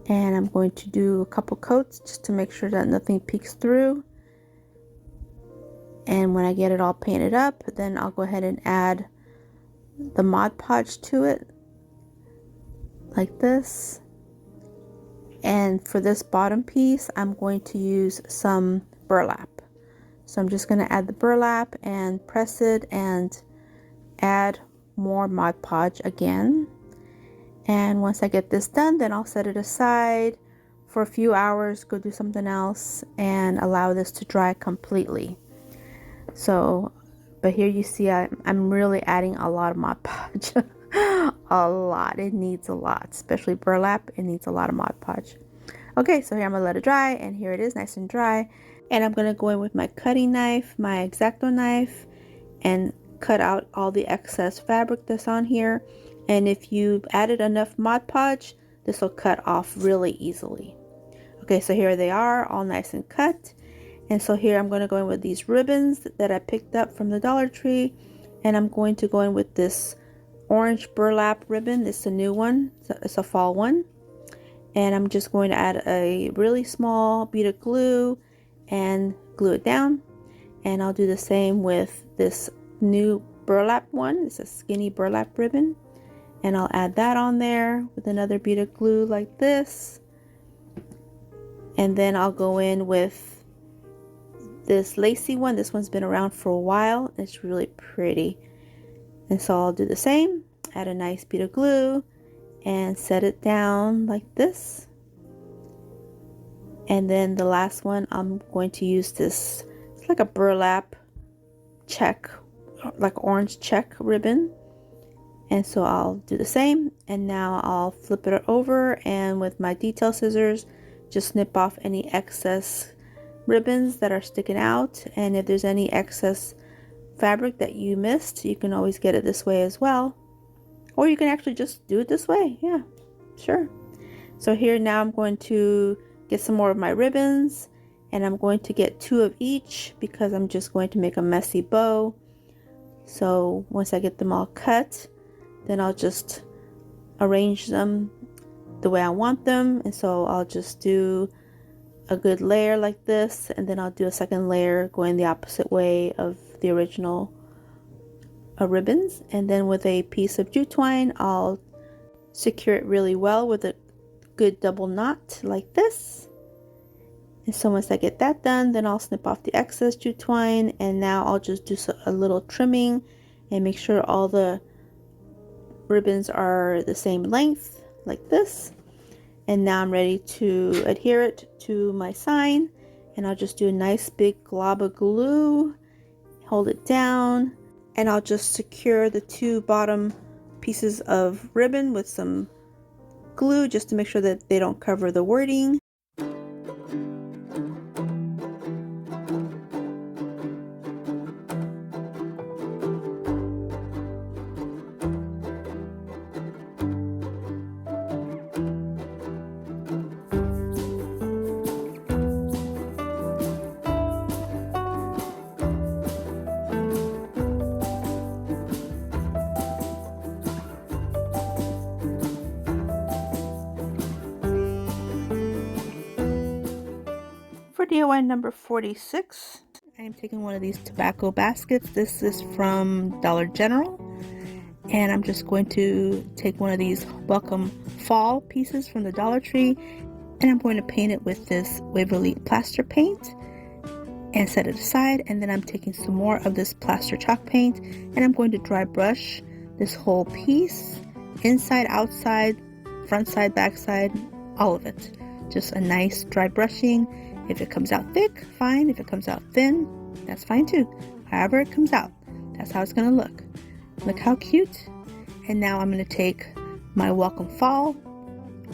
and I'm going to do a couple coats just to make sure that nothing peeks through. And when I get it all painted up, then I'll go ahead and add the Mod Podge to it like this. And for this bottom piece, I'm going to use some burlap. So I'm just going to add the burlap and press it and add more Mod Podge again. And once I get this done, then I'll set it aside for a few hours, go do something else, and allow this to dry completely. So, but here you see I'm really adding a lot of Mod Podge. A lot. It needs a lot, especially burlap. It needs a lot of Mod Podge. Okay, so here I'm going to let it dry, and here it is, nice and dry. And I'm going to go in with my cutting knife, my X-Acto knife, and cut out all the excess fabric that's on here. And if you've added enough Mod Podge, this will cut off really easily. Okay, so here they are, all nice and cut. And so here I'm going to go in with these ribbons that I picked up from the Dollar Tree. And I'm going to go in with this orange burlap ribbon. It's a new one. It's a fall one. And I'm just going to add a really small bead of glue and glue it down. And I'll do the same with this new burlap one. It's a skinny burlap ribbon. And I'll add that on there with another bead of glue like this. And then I'll go in with this lacy one. This one's been around for a while. It's really pretty. And so I'll do the same. Add a nice bead of glue and set it down like this. And then the last one, I'm going to use this, it's like a burlap check, like orange check ribbon. And so I'll do the same, and now I'll flip it over, and with my detail scissors just snip off any excess ribbons that are sticking out. And if there's any excess fabric that you missed, you can always get it this way as well, or you can actually just do it this way. Yeah, sure. So here now I'm going to get some more of my ribbons, and I'm going to get 2 of each because I'm just going to make a messy bow. So once I get them all cut, then I'll just arrange them the way I want them. And so I'll just do a good layer like this, and then I'll do a second layer going the opposite way of the original ribbons. And then with a piece of jute twine, I'll secure it really well with a good double knot like this. And so once I get that done, then I'll snip off the excess jute twine, and now I'll just do a little trimming and make sure all the ribbons are the same length like this. And now I'm ready to adhere it to my sign, and I'll just do a nice big glob of glue, hold it down, and I'll just secure the 2 bottom pieces of ribbon with some glue just to make sure that they don't cover the wording. DIY number 46, I am taking one of these tobacco baskets. This is from Dollar General. And I'm just going to take one of these welcome fall pieces from the Dollar Tree, and I'm going to paint it with this Waverly plaster paint and set it aside. And then I'm taking some more of this plaster chalk paint, and I'm going to dry brush this whole piece, inside, outside, front side, back side, all of it. Just a nice dry brushing. If it comes out thick, fine. If it comes out thin, that's fine too. However it comes out, that's how it's going to look. Look how cute. And now I'm going to take my welcome fall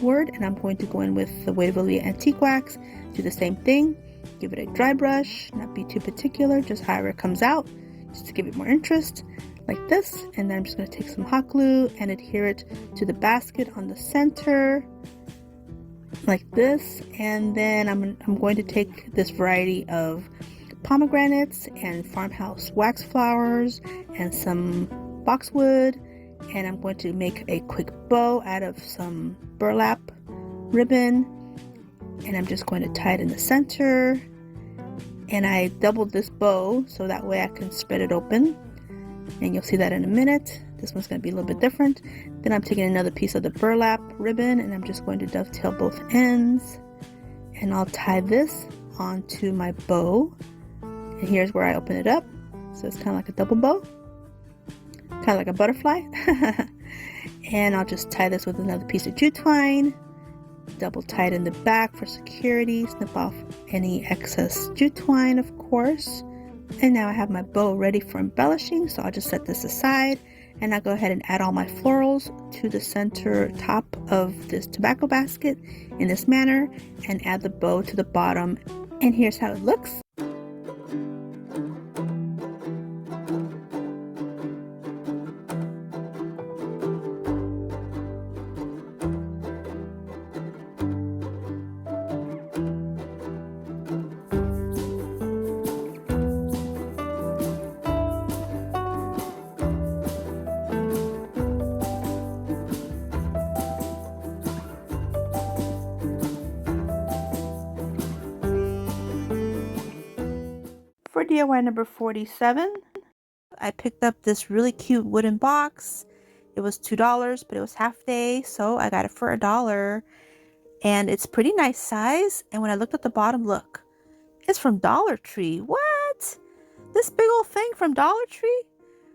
word, and I'm going to go in with the Waverly Antique Wax, do the same thing, give it a dry brush, not be too particular, just however it comes out, just to give it more interest, like this. And then I'm just going to take some hot glue and adhere it to the basket on the center, like this. And then I'm going to take this variety of pomegranates and Farmhouse wax flowers and some boxwood, and I'm going to make a quick bow out of some burlap ribbon, and I'm just going to tie it in the center. And I doubled this bow so that way I can spread it open, and you'll see that in a minute. This one's going to be a little bit different. Then I'm taking another piece of the burlap ribbon, and I'm just going to dovetail both ends, and I'll tie this onto my bow. And here's where I open it up, so it's kind of like a double bow, kind of like a butterfly. And I'll just tie this with another piece of jute twine, double tie it in the back for security, snip off any excess jute twine, of course. And now I have my bow ready for embellishing, so I'll just set this aside, and I'll go ahead and add all my florals to the center top of this tobacco basket in this manner, and add the bow to the bottom. And here's how it looks. For DIY number 47, I picked up this really cute wooden box. It was $2, but it was half day, so I got it for $1. And it's pretty nice size. And when I looked at the bottom, look, it's from Dollar Tree. What? This big old thing from Dollar Tree?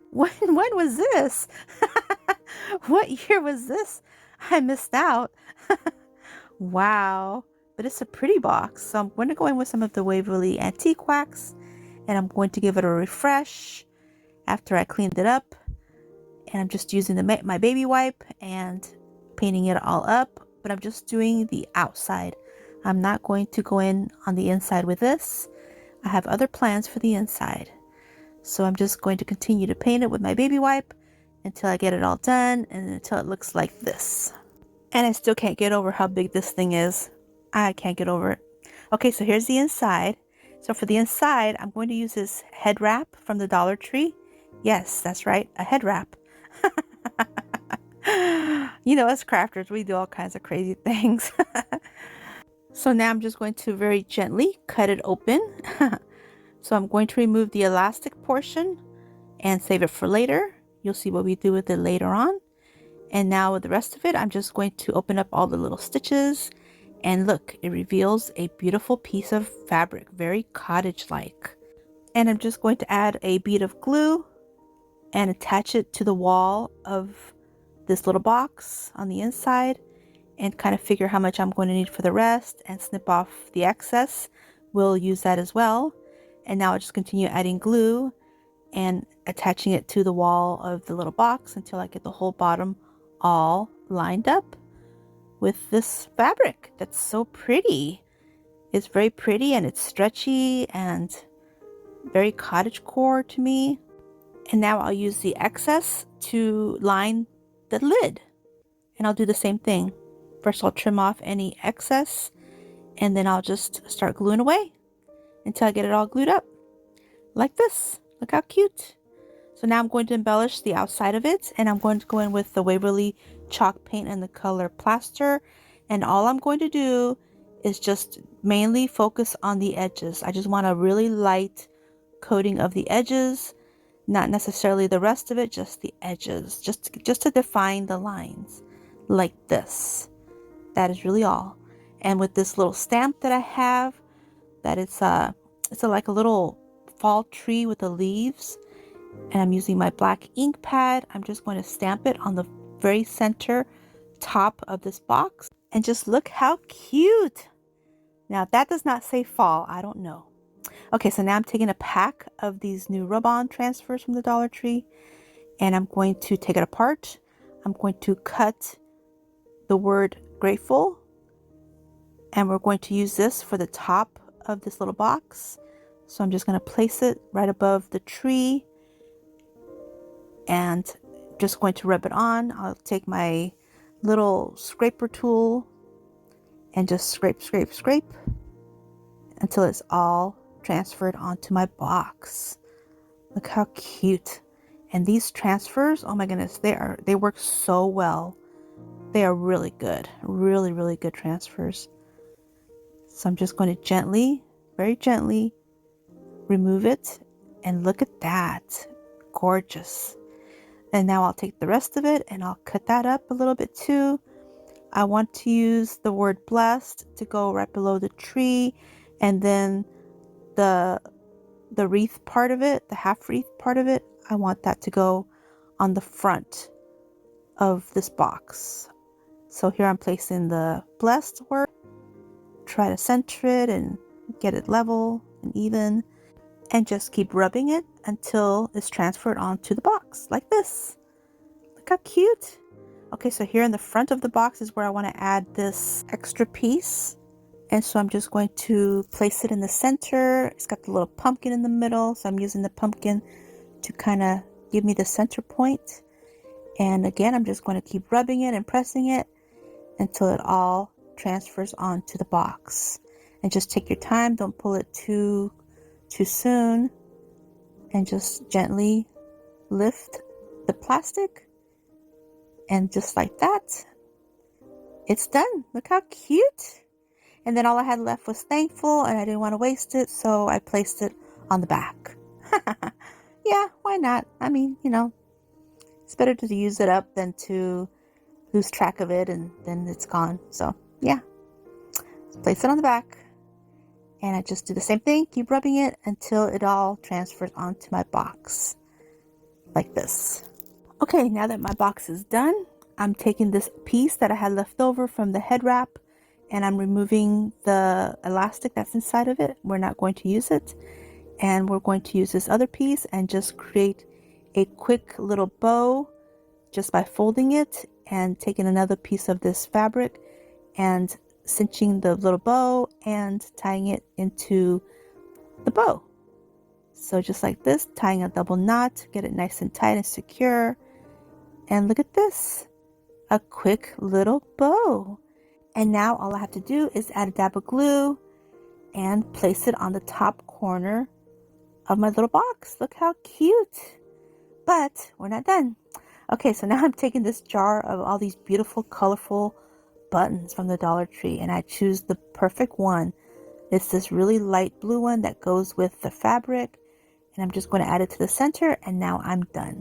When was this? What year was this? I missed out. Wow. But it's a pretty box. So I'm going to go in with some of the Waverly Antique Wax, and I'm going to give it a refresh after I cleaned it up. And I'm just using my baby wipe and painting it all up, but I'm just doing the outside. I'm not going to go in on the inside with this. I have other plans for the inside. So I'm just going to continue to paint it with my baby wipe until I get it all done, and until it looks like this. And I still can't get over how big this thing is. I can't get over it. Okay, so here's the inside. So for the inside, I'm going to use this head wrap from the Dollar Tree. Yes, that's right, a head wrap. You know, as crafters, we do all kinds of crazy things. So now I'm just going to very gently cut it open. So I'm going to remove the elastic portion and save it for later. You'll see what we do with it later on. And now with the rest of it, I'm just going to open up all the little stitches. And look, it reveals a beautiful piece of fabric, very cottage-like. And I'm just going to add a bead of glue and attach it to the wall of this little box on the inside, and kind of figure how much I'm going to need for the rest and snip off the excess. We'll use that as well. And now I'll just continue adding glue and attaching it to the wall of the little box until I get the whole bottom all lined up with this fabric that's so pretty. It's very pretty, and it's stretchy and very cottagecore to me. And now I'll use the excess to line the lid, and I'll do the same thing. First I'll trim off any excess, and then I'll just start gluing away until I get it all glued up like this. Look how cute. So now I'm going to embellish the outside of it, and I'm going to go in with the Waverly chalk paint and the color plaster. And all I'm going to do is just mainly focus on the edges. I just want a really light coating of the edges, not necessarily the rest of it, just the edges, just to define the lines like this. That is really all. And with this little stamp that I have, that it's like a little fall tree with the leaves, and I'm using my black ink pad. I'm just going to stamp it on the very center top of this box, and just look how cute. Now that does not say fall, I don't know. Okay, so now I'm taking a pack of these new rub-on transfers from the Dollar Tree, and I'm going to take it apart. I'm going to cut the word grateful, and we're going to use this for the top of this little box. So I'm just going to place it right above the tree and just going to rub it on. I'll take my little scraper tool and just scrape, scrape, scrape until it's all transferred onto my box. Look how cute. And these transfers, oh my goodness, they work so well. They are really good, really, really good transfers. So I'm just going to gently, very gently remove it, and look at that. Gorgeous. And now I'll take the rest of it and I'll cut that up a little bit too. I want to use the word blessed to go right below the tree, and then the wreath part of it, the half wreath part of it, I want that to go on the front of this box. So here I'm placing the blessed word, try to center it and get it level and even, and just keep rubbing it until it's transferred onto the box like this. Look how cute. Okay, so here in the front of the box is where I want to add this extra piece. And so I'm just going to place it in the center. It's got the little pumpkin in the middle, so I'm using the pumpkin to kind of give me the center point. And again, I'm just going to keep rubbing it and pressing it until it all transfers onto the box. And just take your time, don't pull it too soon, and just gently lift the plastic, and just like that, it's done. Look how cute. And then all I had left was thankful, and I didn't want to waste it, so I placed it on the back. Yeah, why not? I mean, you know, it's better to use it up than to lose track of it and then it's gone. So yeah, just place it on the back, and I just do the same thing, keep rubbing it until it all transfers onto my box like this. Okay, now that my box is done, I'm taking this piece that I had left over from the head wrap, and I'm removing the elastic that's inside of it. We're not going to use it, and we're going to use this other piece and just create a quick little bow just by folding it and taking another piece of this fabric and cinching the little bow and tying it into the bow. So just like this, tying a double knot, get it nice and tight and secure. And look at this, a quick little bow. And now all I have to do is add a dab of glue and place it on the top corner of my little box. Look how cute. But we're not done. Okay, so now I'm taking this jar of all these beautiful, colorful buttons from the Dollar Tree, and I choose the perfect one. It's this really light blue one that goes with the fabric, and I'm just going to add it to the center, and now I'm done.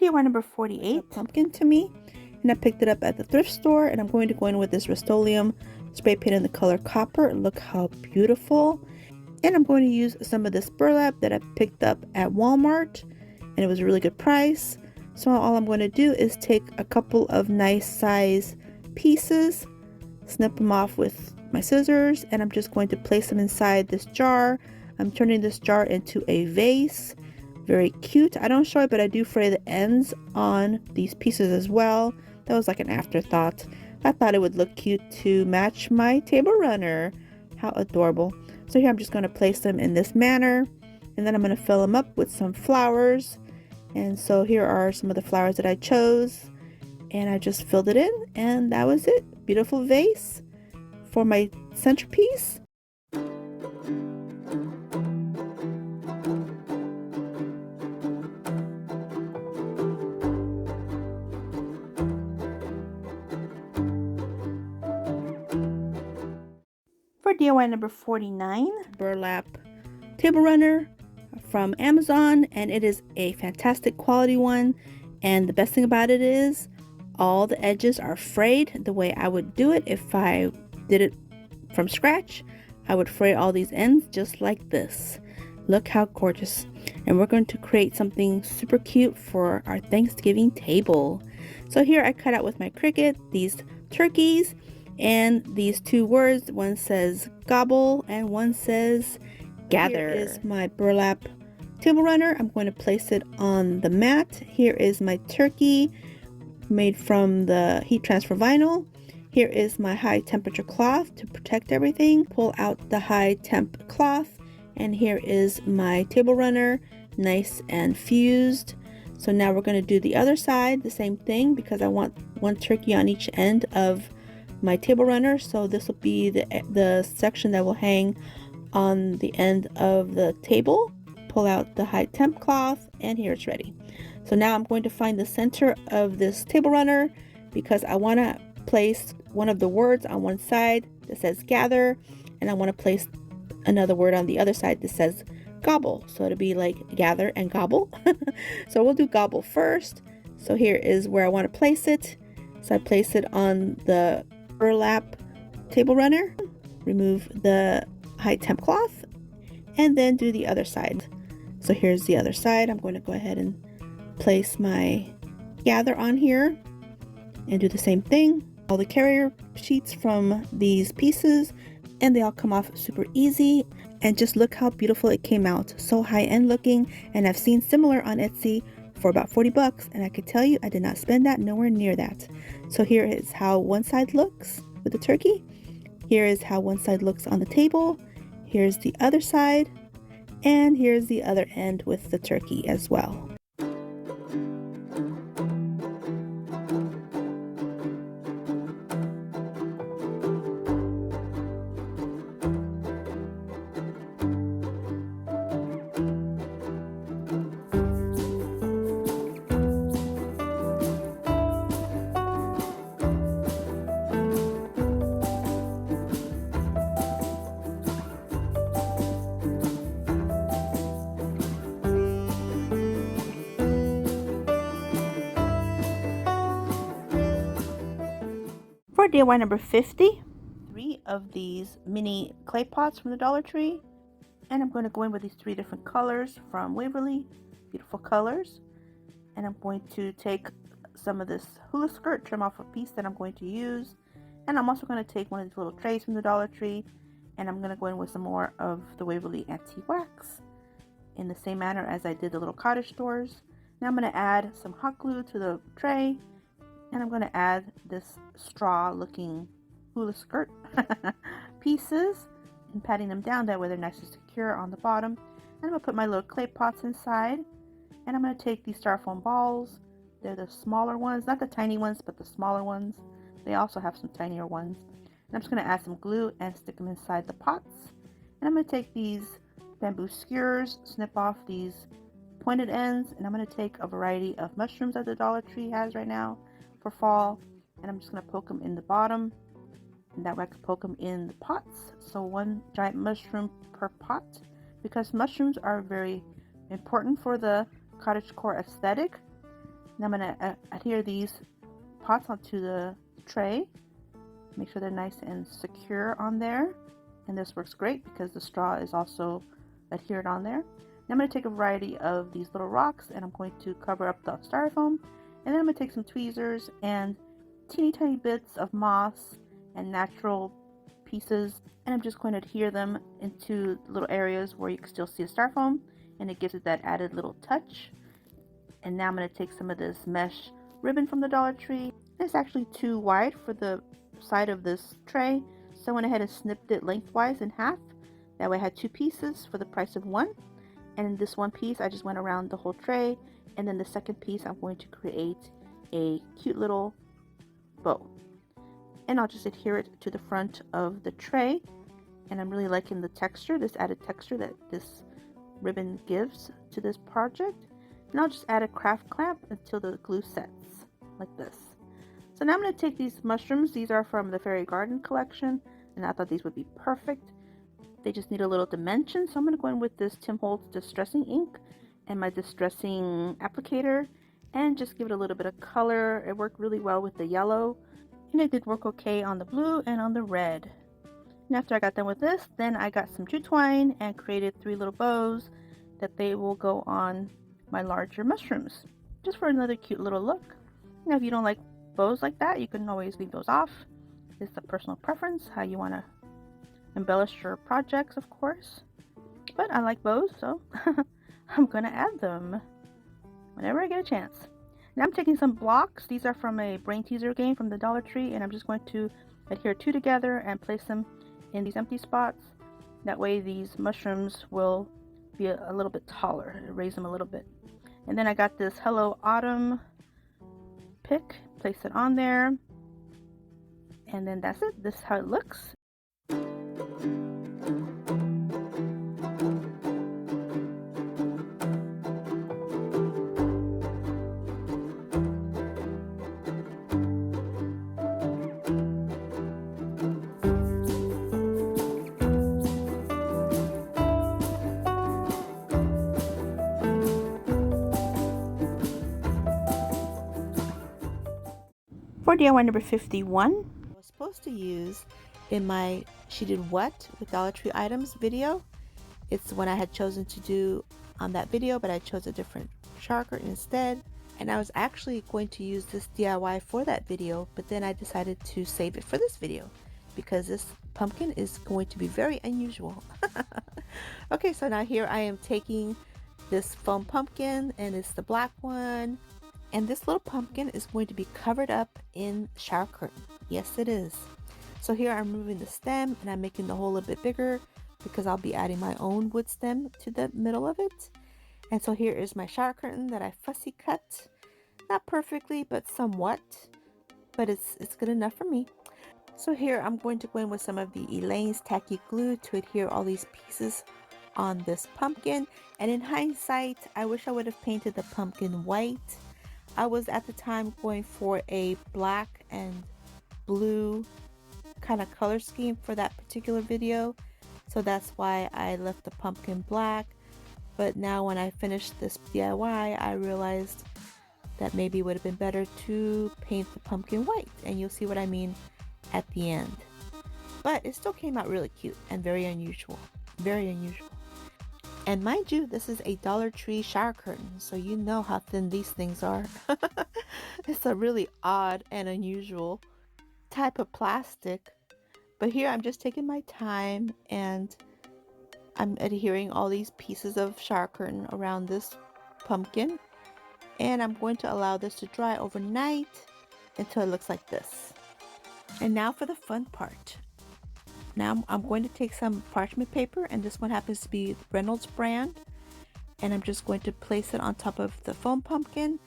DIY number 48, a pumpkin to me, and I picked it up at the thrift store, and I'm going to go in with this Rust-Oleum spray paint in the color copper. Look how beautiful. And I'm going to use some of this burlap that I picked up at Walmart, and it was a really good price. So all I'm going to do is take a couple of nice size pieces, snip them off with my scissors, and I'm just going to place them inside this jar. I'm turning this jar into a vase. Very cute. I don't show it, but I do fray the ends on these pieces as well. That was like an afterthought. I thought it would look cute to match my table runner. How adorable. So here I'm just going to place them in this manner, and then I'm going to fill them up with some flowers. And so here are some of the flowers that I chose, and I just filled it in, and that was it. Beautiful vase for my centerpiece. For DIY number 49, burlap table runner from Amazon, and it is a fantastic quality one. And the best thing about it is all the edges are frayed the way I would do it if I did it from scratch. I would fray all these ends just like this. Look how gorgeous. And we're going to create something super cute for our Thanksgiving table. So here I cut out with my Cricut these turkeys and these two words. One says gobble and one says gather. Here is my burlap table runner. I'm going to place it on the mat. Here is my turkey made from the heat transfer vinyl. Here is my high temperature cloth to protect everything. Pull out the high temp cloth, and here is my table runner, nice and fused. So now we're going to do the other side, the same thing, because I want one turkey on each end of my table runner. So this will be the section that will hang on the end of the table. Pull out the high temp cloth, and here it's ready. So now I'm going to find the center of this table runner, because I want to place one of the words on one side that says gather, and I want to place another word on the other side that says gobble. So it'll be like gather and gobble. So we'll do gobble first. So here is where I want to place it. So I place it on the burlap table runner, remove the high temp cloth, and then do the other side. So here's the other side. I'm going to go ahead and place my gather on here and do the same thing. All the carrier sheets from these pieces, and they all come off super easy. And just look how beautiful it came out. So high-end looking, and I've seen similar on Etsy for about 40 bucks, and I can tell you I did not spend that, nowhere near that. So here is how one side looks with the turkey. Here is how one side looks on the table. Here's the other side, and here's the other end with the turkey as well. For DIY number 50, 3 of these mini clay pots from the Dollar Tree, and I'm going to go in with these 3 different colors from Waverly, beautiful colors. And I'm going to take some of this hula skirt, trim off a piece that I'm going to use, and I'm also going to take one of these little trays from the Dollar Tree, and I'm going to go in with some more of the Waverly antique wax in the same manner as I did the little cottage stores. Now I'm going to add some hot glue to the tray, and I'm going to add this straw looking hula skirt pieces and patting them down, that way they're nice and secure on the bottom. And I'm going to put my little clay pots inside, and I'm going to take these styrofoam balls. They're the smaller ones, not the tiny ones, but the smaller ones. They also have some tinier ones. And I'm just going to add some glue and stick them inside the pots. And I'm going to take these bamboo skewers, snip off these pointed ends, and I'm going to take a variety of mushrooms that the Dollar Tree has right now for fall, and I'm just going to poke them in the bottom, and that way I can poke them in the pots. So 1 giant mushroom per pot, because mushrooms are very important for the cottagecore aesthetic. Now I'm going to adhere these pots onto the tray. Make sure they're nice and secure on there. And this works great because the straw is also adhered on there. Now I'm going to take a variety of these little rocks and I'm going to cover up the styrofoam. And then I'm going to take some tweezers and teeny tiny bits of moss and natural pieces, and I'm just going to adhere them into little areas where you can still see the styrofoam, and it gives it that added little touch. And now I'm going to take some of this mesh ribbon from the Dollar Tree. It's actually too wide for the side of this tray, so I went ahead and snipped it lengthwise in half. That way I had two pieces for the price of one. And in this one piece I just went around the whole tray, and then the second piece I'm going to create a cute little bow. And I'll just adhere it to the front of the tray. And I'm really liking the texture, this added texture that this ribbon gives to this project. And I'll just add a craft clamp until the glue sets, like this. So now I'm going to take these mushrooms. These are from the Fairy Garden collection, and I thought these would be perfect. They just need a little dimension, so I'm going to go in with this Tim Holtz Distressing ink and my distressing applicator and just give it a little bit of color. It worked really well with the yellow, and it did work okay on the blue and on the red. And after I got done with this, then I got some jute twine and created 3 little bows that they will go on my larger mushrooms, just for another cute little look. Now if you don't like bows like that, you can always leave those off. It's a personal preference how you want to embellish your projects, of course, but I like bows, so I'm gonna add them whenever I get a chance. Now I'm taking some blocks. These are from a brain teaser game from the Dollar Tree, and I'm just going to adhere 2 together and place them in these empty spots. That way these mushrooms will be a little bit taller, raise them a little bit. And then I got this Hello Autumn pick, place it on there, and then that's it. This is how it looks. For DIY number 51, I was supposed to use in my She Did What with Dollar Tree items video. It's the one I had chosen to do on that video, but I chose a different shower curtain instead. And I was actually going to use this DIY for that video, but then I decided to save it for this video because this pumpkin is going to be very unusual. Okay, so now here I am taking this foam pumpkin, and it's the black one. And this little pumpkin is going to be covered up in shower curtain. Yes, it is. So here I'm removing the stem and I'm making the hole a bit bigger because I'll be adding my own wood stem to the middle of it. And so here is my shower curtain that I fussy cut. Not perfectly, but somewhat. But it's good enough for me. So here I'm going to go in with some of the Elaine's tacky glue to adhere all these pieces on this pumpkin. And in hindsight, I wish I would have painted the pumpkin white. I was at the time going for a black and blue kind of color scheme for that particular video, so that's why I left the pumpkin black. But now when I finished this DIY, I realized that maybe it would have been better to paint the pumpkin white, and you'll see what I mean at the end. But it still came out really cute and very unusual. Very unusual. And mind you, this is a Dollar Tree shower curtain, so you know how thin these things are. It's a really odd and unusual type of plastic. But here I'm just taking my time and I'm adhering all these pieces of shower curtain around this pumpkin. And I'm going to allow this to dry overnight until it looks like this. And now for the fun part. Now I'm going to take some parchment paper, and this one happens to be Reynolds brand, and I'm just going to place it on top of the foam pumpkin,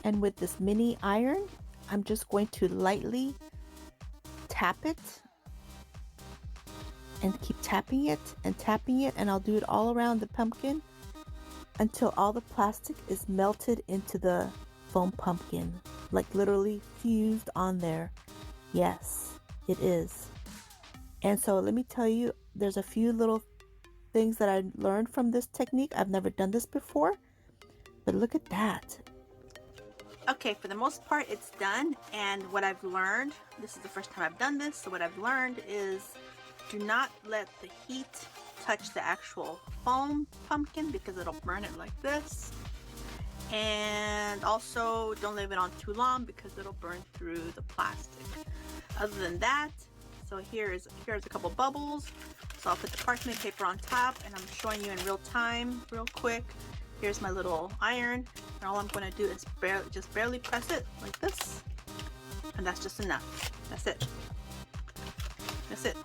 and with this mini iron I'm just going to lightly tap it and keep tapping it, and I'll do it all around the pumpkin until all the plastic is melted into the foam pumpkin, like literally fused on there. Yes, it is. And so let me tell you, there's a few little things that I learned from this technique. I've never done this before, but look at that. Okay, for the most part it's done, and what I've learned, this is the first time I've done this, so what I've learned is do not let the heat touch the actual foam pumpkin because it'll burn it like this. And also don't leave it on too long because it'll burn through the plastic. Other than that, so here's a couple bubbles. So I'll put the parchment paper on top, and I'm showing you in real time, real quick. Here's my little iron, and all I'm going to do is just barely press it like this, and that's just enough. That's it. That's it.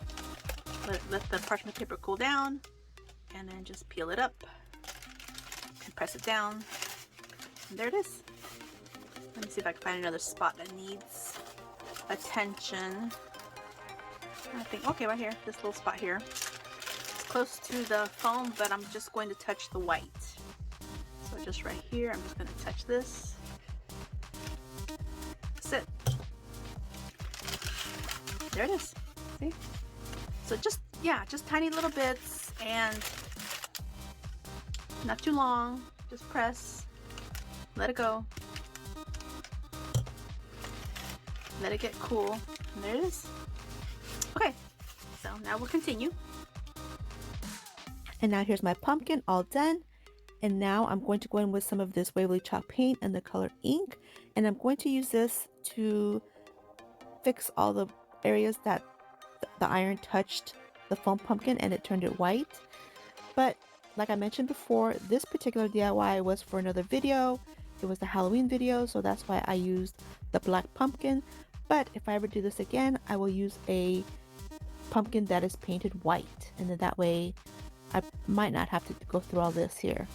Let the parchment paper cool down, and then just peel it up and press it down. And there it is. Let me see if I can find another spot that needs attention. I think, okay, right here, this little spot here. It's close to the foam, but I'm just going to touch the white. So just right here, I'm just going to touch this. That's it. There it is. See? So just, yeah, just tiny little bits, and not too long. Just press. Let it go. Let it get cool. And there it is. Okay, so now we'll continue. And now here's my pumpkin all done. And now I'm going to go in with some of this Waverly chalk paint and the color ink. And I'm going to use this to fix all the areas that the iron touched the foam pumpkin and it turned it white. But like I mentioned before, this particular DIY was for another video. It was the Halloween video, so that's why I used the black pumpkin. But if I ever do this again, I will use a pumpkin that is painted white, and then that way I might not have to go through all this here.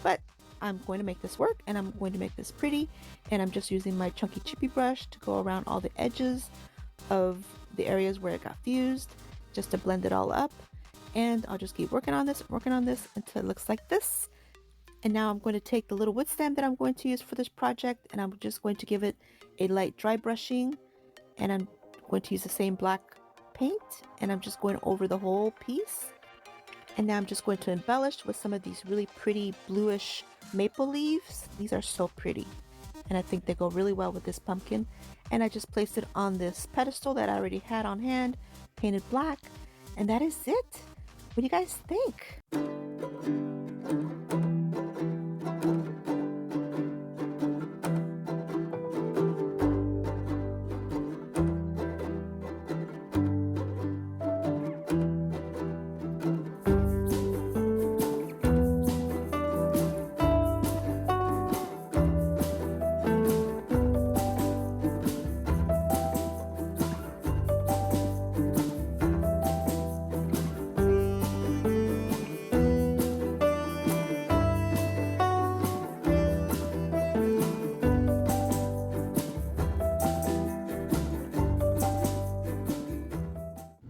But I'm going to make this work, and I'm going to make this pretty, and I'm just using my chunky chippy brush to go around all the edges of the areas where it got fused, just to blend it all up. And I'll just keep working on this until it looks like this. And now I'm going to take the little wood stem that I'm going to use for this project, and I'm just going to give it a light dry brushing, and I'm going to use the same black paint, and I'm just going over the whole piece. And now I'm just going to embellish with some of these really pretty bluish maple leaves. These are so pretty, and I think they go really well with this pumpkin. And I just placed it on this pedestal that I already had on hand, painted black, and that is it. What do you guys think?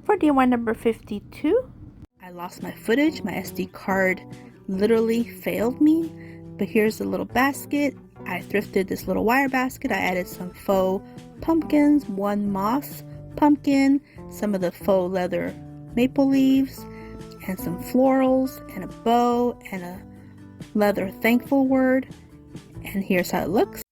For DIY number 52, I lost my footage. My SD card literally failed me. But here's the little basket. I thrifted this little wire basket. I added some faux pumpkins, one moss pumpkin, some of the faux leather maple leaves, and some florals, and a bow, and a leather thankful word. And here's how it looks.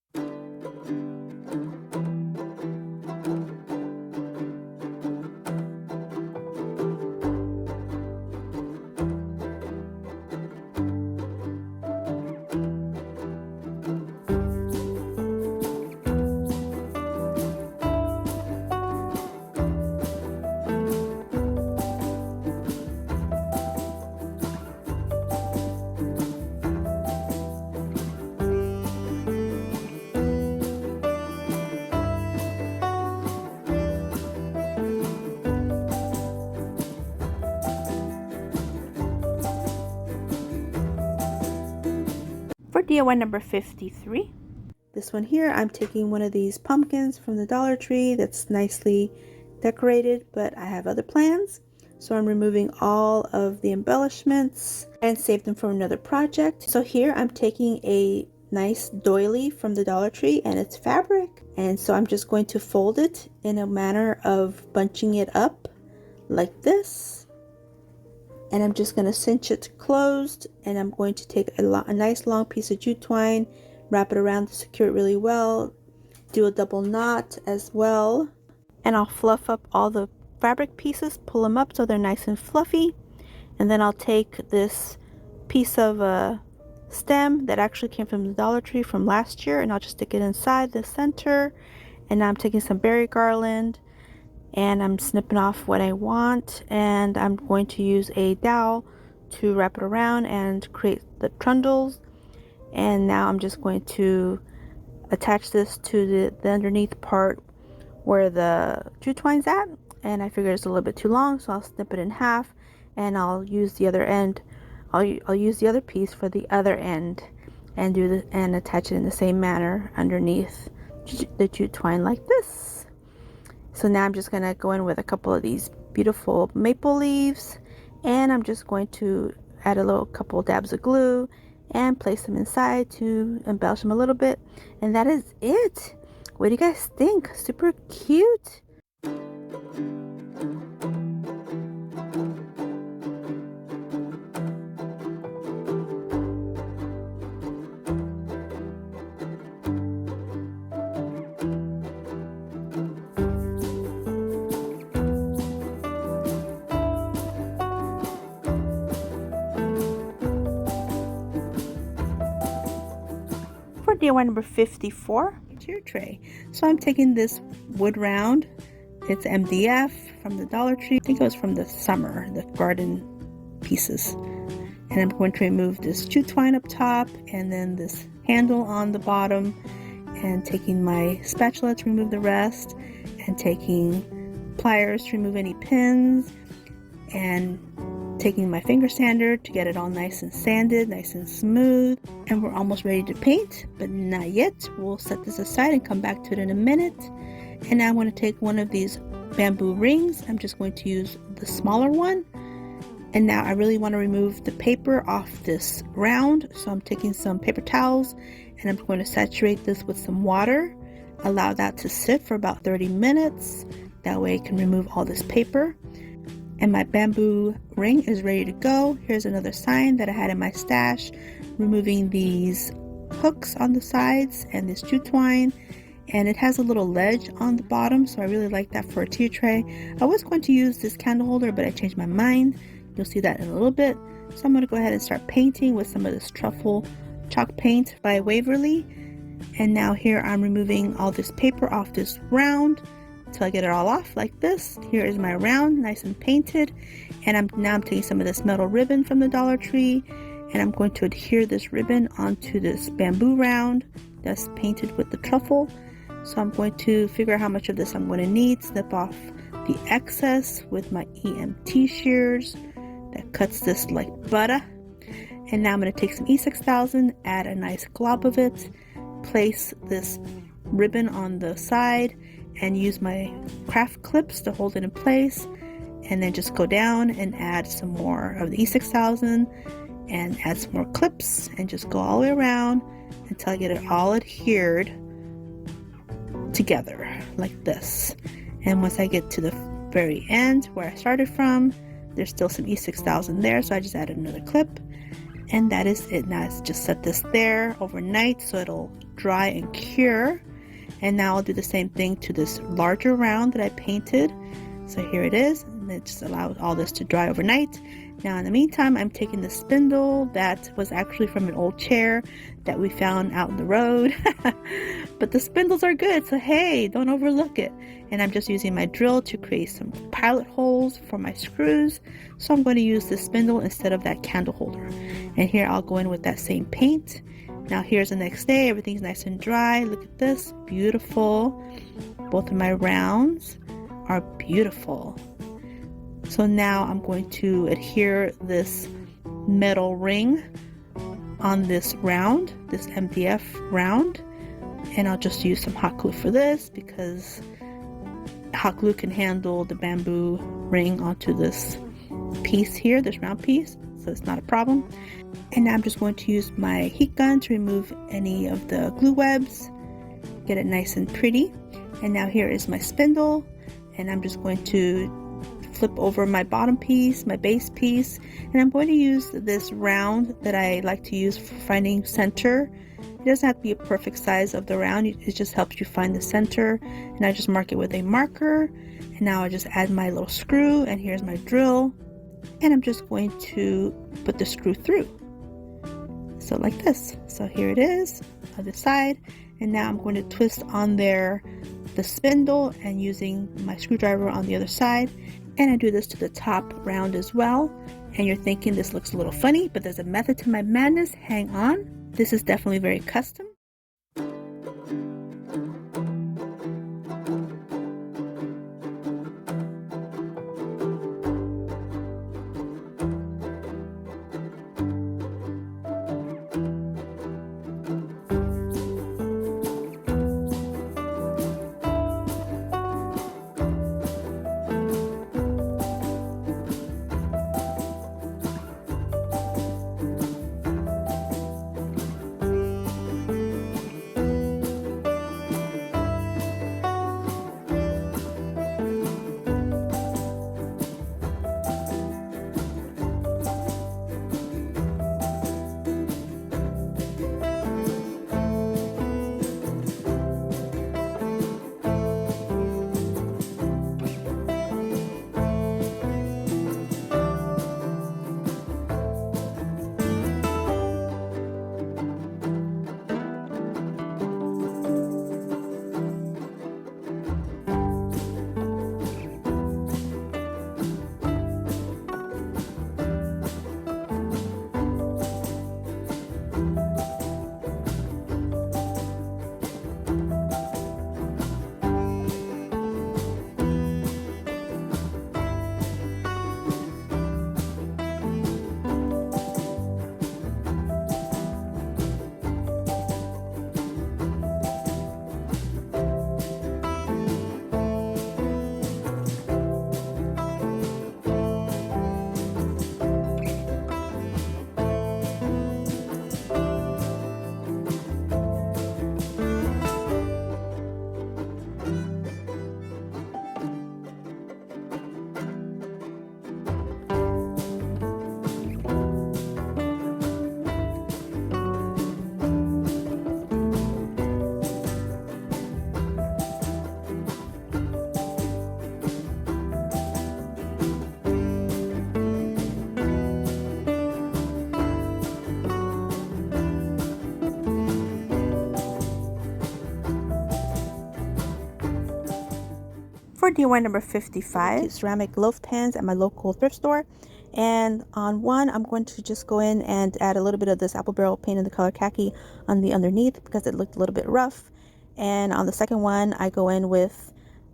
For DIY number 53, this one here, I'm taking one of these pumpkins from the Dollar Tree that's nicely decorated, but I have other plans. So I'm removing all of the embellishments and save them for another project. So here I'm taking a nice doily from the Dollar Tree, and it's fabric. And so I'm just going to fold it in a manner of bunching it up like this. And I'm just going to cinch it closed, and I'm going to take a nice long piece of jute twine, wrap it around to secure it really well, do a double knot as well, and I'll fluff up all the fabric pieces, pull them up so they're nice and fluffy, and then I'll take this piece of a stem that actually came from the Dollar Tree from last year, and I'll just stick it inside the center. And now I'm taking some berry garland and I'm snipping off what I want, and I'm going to use a dowel to wrap it around and create the trundles. And now I'm just going to attach this to the underneath part where the jute twine's at, and I figured it's a little bit too long, so I'll snip it in half, and I'll use the other end. I'll use the other piece for the other end and and attach it in the same manner underneath the jute twine like this. So now I'm just gonna go in with a couple of these beautiful maple leaves, and I'm just going to add a couple dabs of glue and place them inside to embellish them a little bit, and that is it. What do you guys think? Super cute. For DIY number 54, tier tray. So I'm taking this wood round. It's MDF from the Dollar Tree. I think it was from the summer, the garden pieces. And I'm going to remove this jute twine up top and then this handle on the bottom, and taking my spatula to remove the rest, and taking pliers to remove any pins, and taking my finger sander to get it all nice and sanded, nice and smooth. And we're almost ready to paint, but not yet. We'll set this aside and come back to it in a minute. And now I'm going to take one of these bamboo rings. I'm just going to use the smaller one. And now I really want to remove the paper off this round, so I'm taking some paper towels and I'm going to saturate this with some water. Allow that to sit for about 30 minutes. That way I can remove all this paper. And my bamboo ring is ready to go. Here's another sign that I had in my stash, removing these hooks on the sides and this jute twine, and it has a little ledge on the bottom, so I really like that for a tea tray. I was going to use this candle holder, but I changed my mind. You'll see that in a little bit. So I'm going to go ahead and start painting with some of this truffle chalk paint by Waverly. And now here I'm removing all this paper off this round until I get it all off like this. Here is my round, nice and painted. And now I'm taking some of this metal ribbon from the Dollar Tree, and I'm going to adhere this ribbon onto this bamboo round that's painted with the truffle. So I'm going to figure out how much of this I'm going to need, snip off the excess with my EMT shears that cuts this like butter. And now I'm going to take some E6000, add a nice glob of it, place this ribbon on the side, and use my craft clips to hold it in place, and then just go down and add some more of the E6000 and add some more clips, and just go all the way around until I get it all adhered together like this. And once I get to the very end where I started from, there's still some E6000 there, so I just added another clip, and that is it. Now I just set this there overnight so it'll dry and cure. And now I'll do the same thing to this larger round that I painted. So here it is, and it just allows all this to dry overnight. Now in the meantime, I'm taking the spindle that was actually from an old chair that we found out in the road. But the spindles are good, so hey, don't overlook it. And I'm just using my drill to create some pilot holes for my screws. So I'm going to use the spindle instead of that candle holder. And here I'll go in with that same paint. Now here's the next day, everything's nice and dry. Look at this, beautiful. Both of my rounds are beautiful. So now I'm going to adhere this metal ring on this round, this MDF round. And I'll just use some hot glue for this because hot glue can handle the bamboo ring onto this piece here, this round piece. So it's not a problem. And now I'm just going to use my heat gun to remove any of the glue webs, get it nice and pretty. And now here is my spindle, and I'm just going to flip over my bottom piece, my base piece, and I'm going to use this round that I like to use for finding center. It doesn't have to be a perfect size of the round, it just helps you find the center. And I just mark it with a marker, and now I just add my little screw, and here's my drill, and I'm just going to put the screw through. So like this. So here it is, other side, and now I'm going to twist on there the spindle and using my screwdriver on the other side, and I do this to the top round as well. And you're thinking this looks a little funny, but there's a method to my madness. Hang on. This is definitely very custom. For DIY number 55, ceramic loaf pans at my local thrift store. And on one, I'm going to just go in and add a little bit of this apple barrel paint in the color khaki on the underneath because it looked a little bit rough. And on the second one, I go in with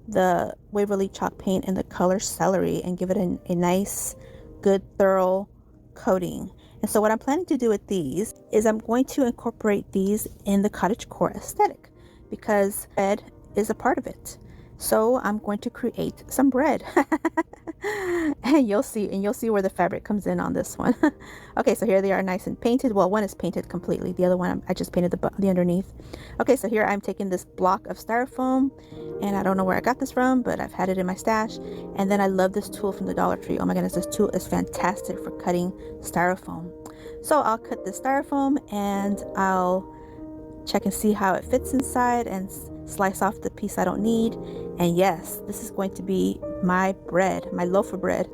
the Waverly chalk paint in the color celery and give it a nice, good, thorough coating. And so what I'm planning to do with these is I'm going to incorporate these in the Cottagecore aesthetic because bread is a part of it. So I'm going to create some bread and you'll see where the fabric comes in on this one. Okay, so here they are nice and painted. Well, one is painted completely. The other one, I just painted the underneath. Okay, so here I'm taking this block of styrofoam, and I don't know where I got this from, but I've had it in my stash. And then I love this tool from the Dollar Tree. Oh my goodness, this tool is fantastic for cutting styrofoam. So I'll cut the styrofoam and I'll check and see how it fits inside and slice off the piece I don't need. And yes, this is going to be my bread, my loaf of bread.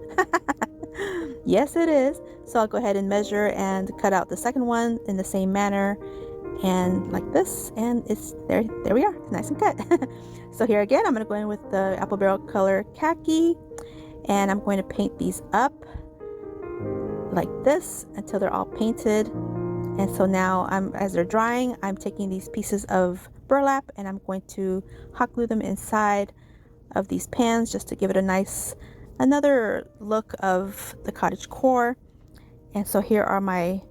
Yes, it is. So I'll go ahead and measure and cut out the second one in the same manner and like this, and it's there we are, nice and cut. So here again, I'm going to go in with the apple barrel color khaki, and I'm going to paint these up like this until they're all painted. And so now as they're drying, I'm taking these pieces of burlap and I'm going to hot glue them inside of these pans just to give it a nice, another look of the Cottagecore. And so here are my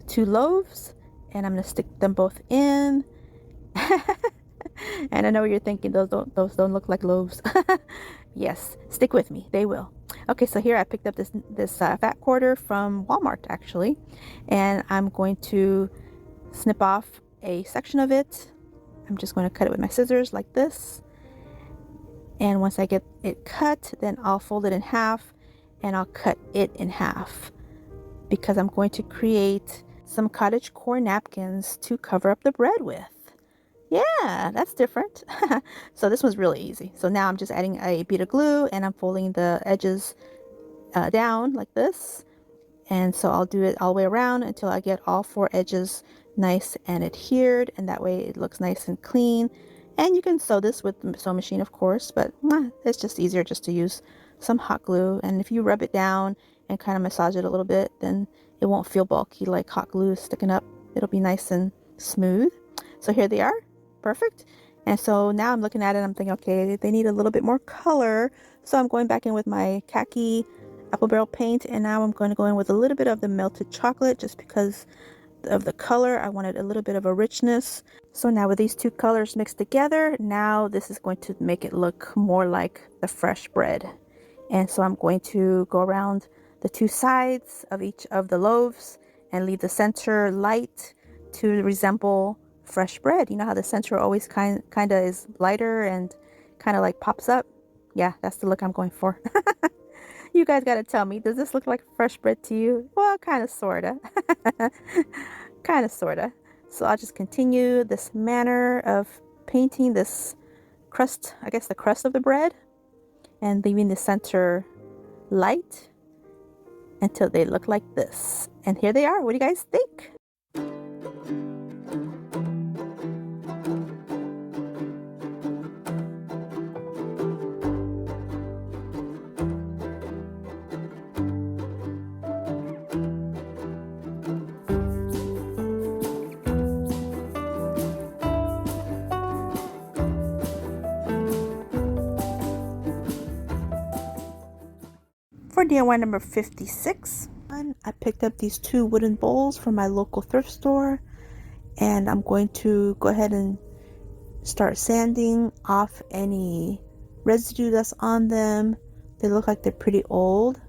two loaves, and I'm going to stick them both in. And I know you're thinking those don't look like loaves. Yes, stick with me, they will. Okay, so here I picked up this fat quarter from Walmart actually, and I'm going to snip off a section of it. I'm just going to cut it with my scissors like this, And once I get it cut, then I'll fold it in half and I'll cut it in half because I'm going to create some Cottagecore napkins to cover up the bread with. Yeah, that's different. So this one's really easy. So now I'm just adding a bead of glue and I'm folding the edges down like this. And so I'll do it all the way around until I get all 4 edges nice and adhered, and that way it looks nice and clean. And you can sew this with the sewing machine, of course, but it's just easier just to use some hot glue. And if you rub it down and kind of massage it a little bit, then it won't feel bulky like hot glue is sticking up. It'll be nice and smooth. So here they are. Perfect. And so now I'm looking at it, I'm thinking, okay, they need a little bit more color. So I'm going back in with my khaki apple barrel paint, and now I'm going to go in with a little bit of the melted chocolate just because of the color. I wanted a little bit of a richness. So now with these 2 colors mixed together, now this is going to make it look more like the fresh bread. And so I'm going to go around the 2 sides of each of the loaves and leave the center light to resemble fresh bread. You know how the center always kind of is lighter and kind of like pops up? Yeah, that's the look I'm going for. You guys got to tell me, does this look like fresh bread to you? Well, kind of, sort of. Kind of, sort of. So I'll just continue this manner of painting this crust, I guess the crust of the bread, and leaving the center light until they look like this. And here they are. What do you guys think? For DIY number 56, I picked up these 2 wooden bowls from my local thrift store, and I'm going to go ahead and start sanding off any residue that's on them. They look like they're pretty old,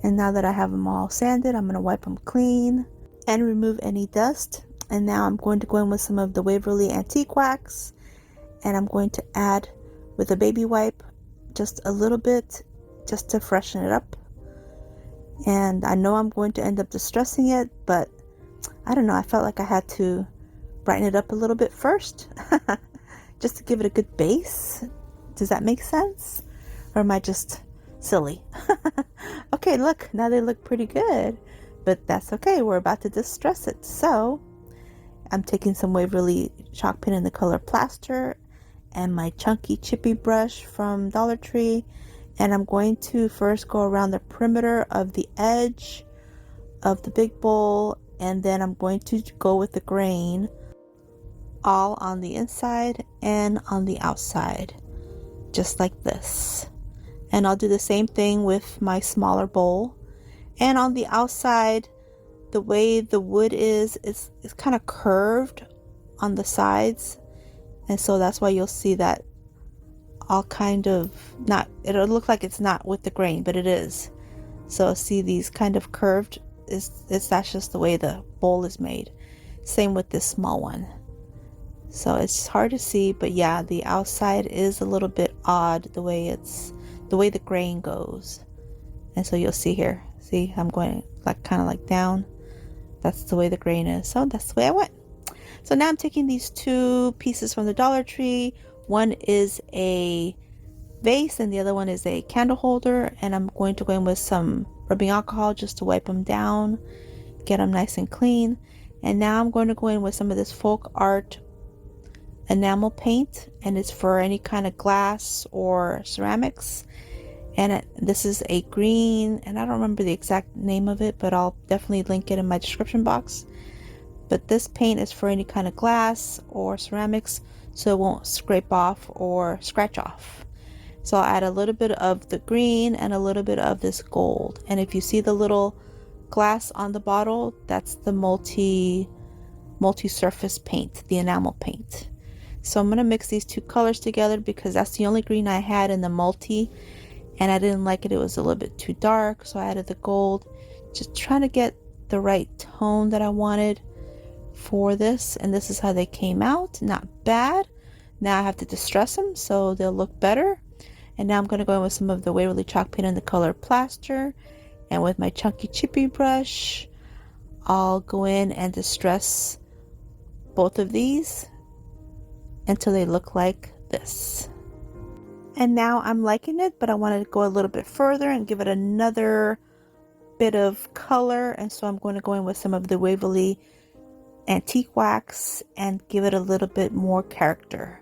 and now that I have them all sanded, I'm going to wipe them clean and remove any dust. And now I'm going to go in with some of the Waverly Antique Wax, and I'm going to add with a baby wipe just a little bit just to freshen it up. And I know I'm going to end up distressing it, but I don't know, I felt like I had to brighten it up a little bit first just to give it a good base. Does that make sense? Or am I just silly? Okay, look, now they look pretty good, but that's okay, we're about to distress it. So I'm taking some Waverly chalk pen in the color Plaster and my chunky chippy brush from Dollar Tree, and I'm going to first go around the perimeter of the edge of the big bowl, and then I'm going to go with the grain all on the inside and on the outside, just like this. And I'll do the same thing with my smaller bowl. And on the outside, the way the wood is, it's kind of curved on the sides, and so that's why you'll see that all kind of not, it'll look like it's not with the grain, but it is. So see these kind of curved, that's just the way the bowl is made. Same with this small one. So it's hard to see, but yeah, the outside is a little bit odd the way the grain goes. And so you'll see here, see I'm going like kind of like down. That's the way the grain is. So that's the way I went. So now I'm taking these 2 pieces from the Dollar Tree. One is a vase and the other one is a candle holder, and I'm going to go in with some rubbing alcohol just to wipe them down, get them nice and clean. And now I'm going to go in with some of this folk art enamel paint, and it's for any kind of glass or ceramics. And this is a green, and I don't remember the exact name of it, but I'll definitely link it in my description box. But this paint is for any kind of glass or ceramics, so it won't scrape off or scratch off. So I'll add a little bit of the green and a little bit of this gold. And if you see the little glass on the bottle, that's the multi-surface paint, the enamel paint. So I'm going to mix these 2 colors together because that's the only green I had in the multi, and I didn't like it. It was a little bit too dark, so I added the gold, just trying to get the right tone that I wanted for this. And this is how they came out. Not bad. Now I have to distress them so they'll look better. And now I'm going to go in with some of the Waverly chalk paint in the color Plaster. And with my chunky chippy brush, I'll go in and distress both of these until they look like this. And now I'm liking it, but I want to go a little bit further and give it another bit of color. And so I'm going to go in with some of the Waverly antique wax and give it a little bit more character.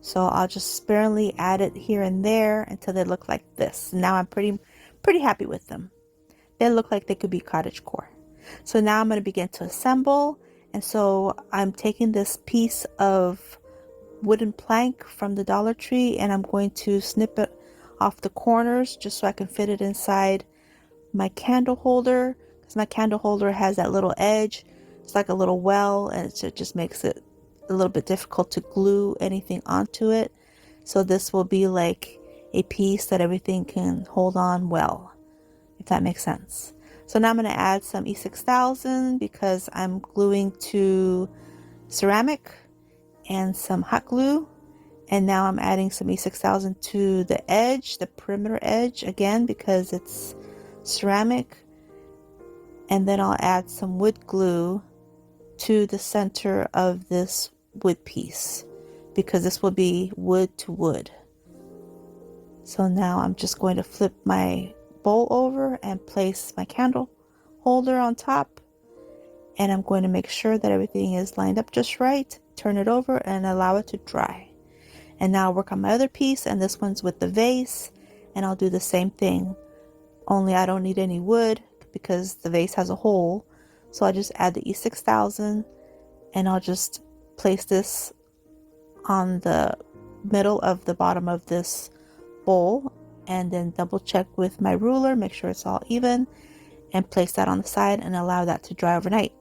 So I'll just sparingly add it here and there until they look like this. Now I'm pretty happy with them. They look like they could be cottagecore. So now I'm going to begin to assemble. And so I'm taking this piece of wooden plank from the Dollar Tree and I'm going to snip it off the corners just so I can fit it inside my candle holder, because my candle holder has that little edge. It's like a little well, and it just makes it a little bit difficult to glue anything onto it. So this will be like a piece that everything can hold on well, if that makes sense. So now I'm going to add some E6000 because I'm gluing to ceramic and some hot glue. And now I'm adding some E6000 to the edge, the perimeter edge, again because it's ceramic. And then I'll add some wood glue to the center of this wood piece because this will be wood to wood. So now I'm just going to flip my bowl over and place my candle holder on top, and I'm going to make sure that everything is lined up just right, turn it over and allow it to dry. And now I'll work on my other piece, and this one's with the vase, and I'll do the same thing, only I don't need any wood because the vase has a hole. So I just add the E6000 and I'll just place this on the middle of the bottom of this bowl and then double check with my ruler, make sure it's all even, and place that on the side and allow that to dry overnight.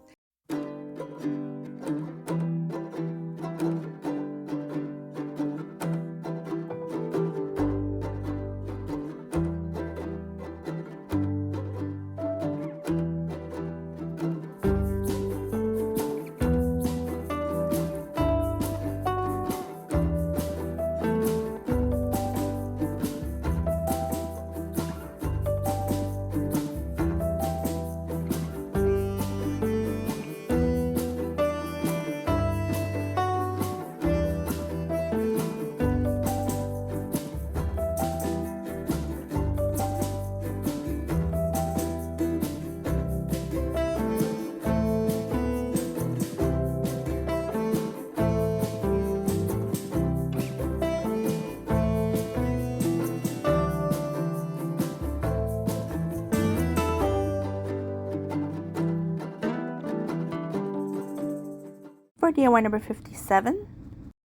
For DIY number 57, I'm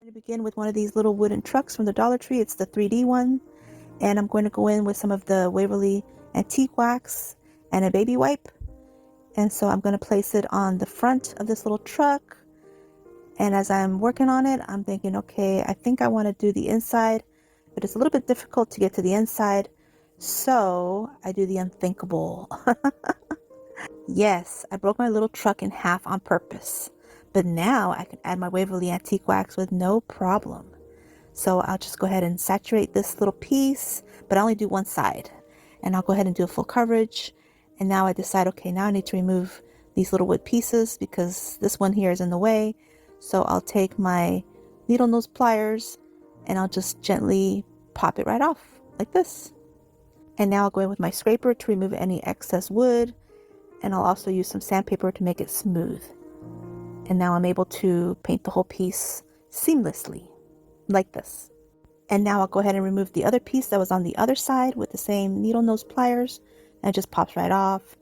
going to begin with one of these little wooden trucks from the Dollar Tree. It's the 3D one. And I'm going to go in with some of the Waverly antique wax and a baby wipe. And so I'm going to place it on the front of this little truck. And as I'm working on it, I'm thinking, okay, I think I want to do the inside, but it's a little bit difficult to get to the inside. So I do the unthinkable. Yes, I broke my little truck in half on purpose. But now I can add my Waverly antique wax with no problem. So I'll just go ahead and saturate this little piece, but I only do one side. And I'll go ahead and do a full coverage. And now I decide, okay, now I need to remove these little wood pieces because this one here is in the way. So I'll take my needle nose pliers and I'll just gently pop it right off like this. And now I'll go in with my scraper to remove any excess wood. And I'll also use some sandpaper to make it smooth. And now I'm able to paint the whole piece seamlessly, like this. And now I'll go ahead and remove the other piece that was on the other side with the same needle nose pliers, and it just pops right off.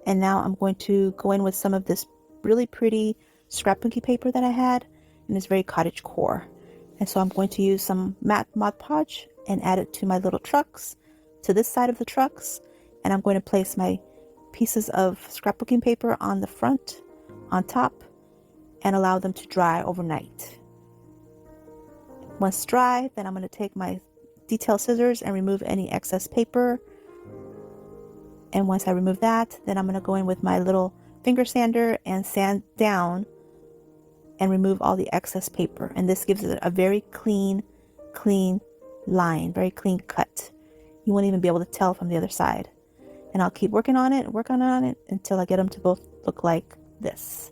And now I'm going to go in with some of this really pretty scrapbooky paper that I had, and it's very Cottagecore. And so I'm going to use some matte Mod Podge and add it to my little trucks, to this side of the trucks, and I'm going to place my pieces of scrapbooking paper on the front, on top, and allow them to dry overnight. Once dry, then I'm going to take my detail scissors and remove any excess paper. And once I remove that, then I'm going to go in with my little finger sander and sand down and remove all the excess paper. And this gives it a very clean line, very clean cut. You won't even be able to tell from the other side. And I'll keep working on it until I get them to both look like this.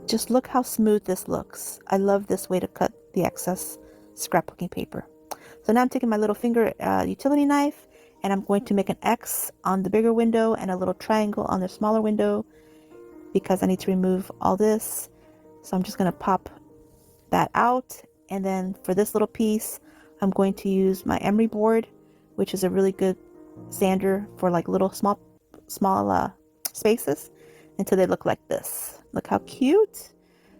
Just look how smooth this looks. I love this way to cut the excess scrapbooking paper. So now I'm taking my little finger utility knife, and I'm going to make an X on the bigger window and a little triangle on the smaller window because I need to remove all this. So I'm just going to pop that out. And then for this little piece, I'm going to use my emery board, which is a really good sander for like little small spaces until they look like this. Look how cute.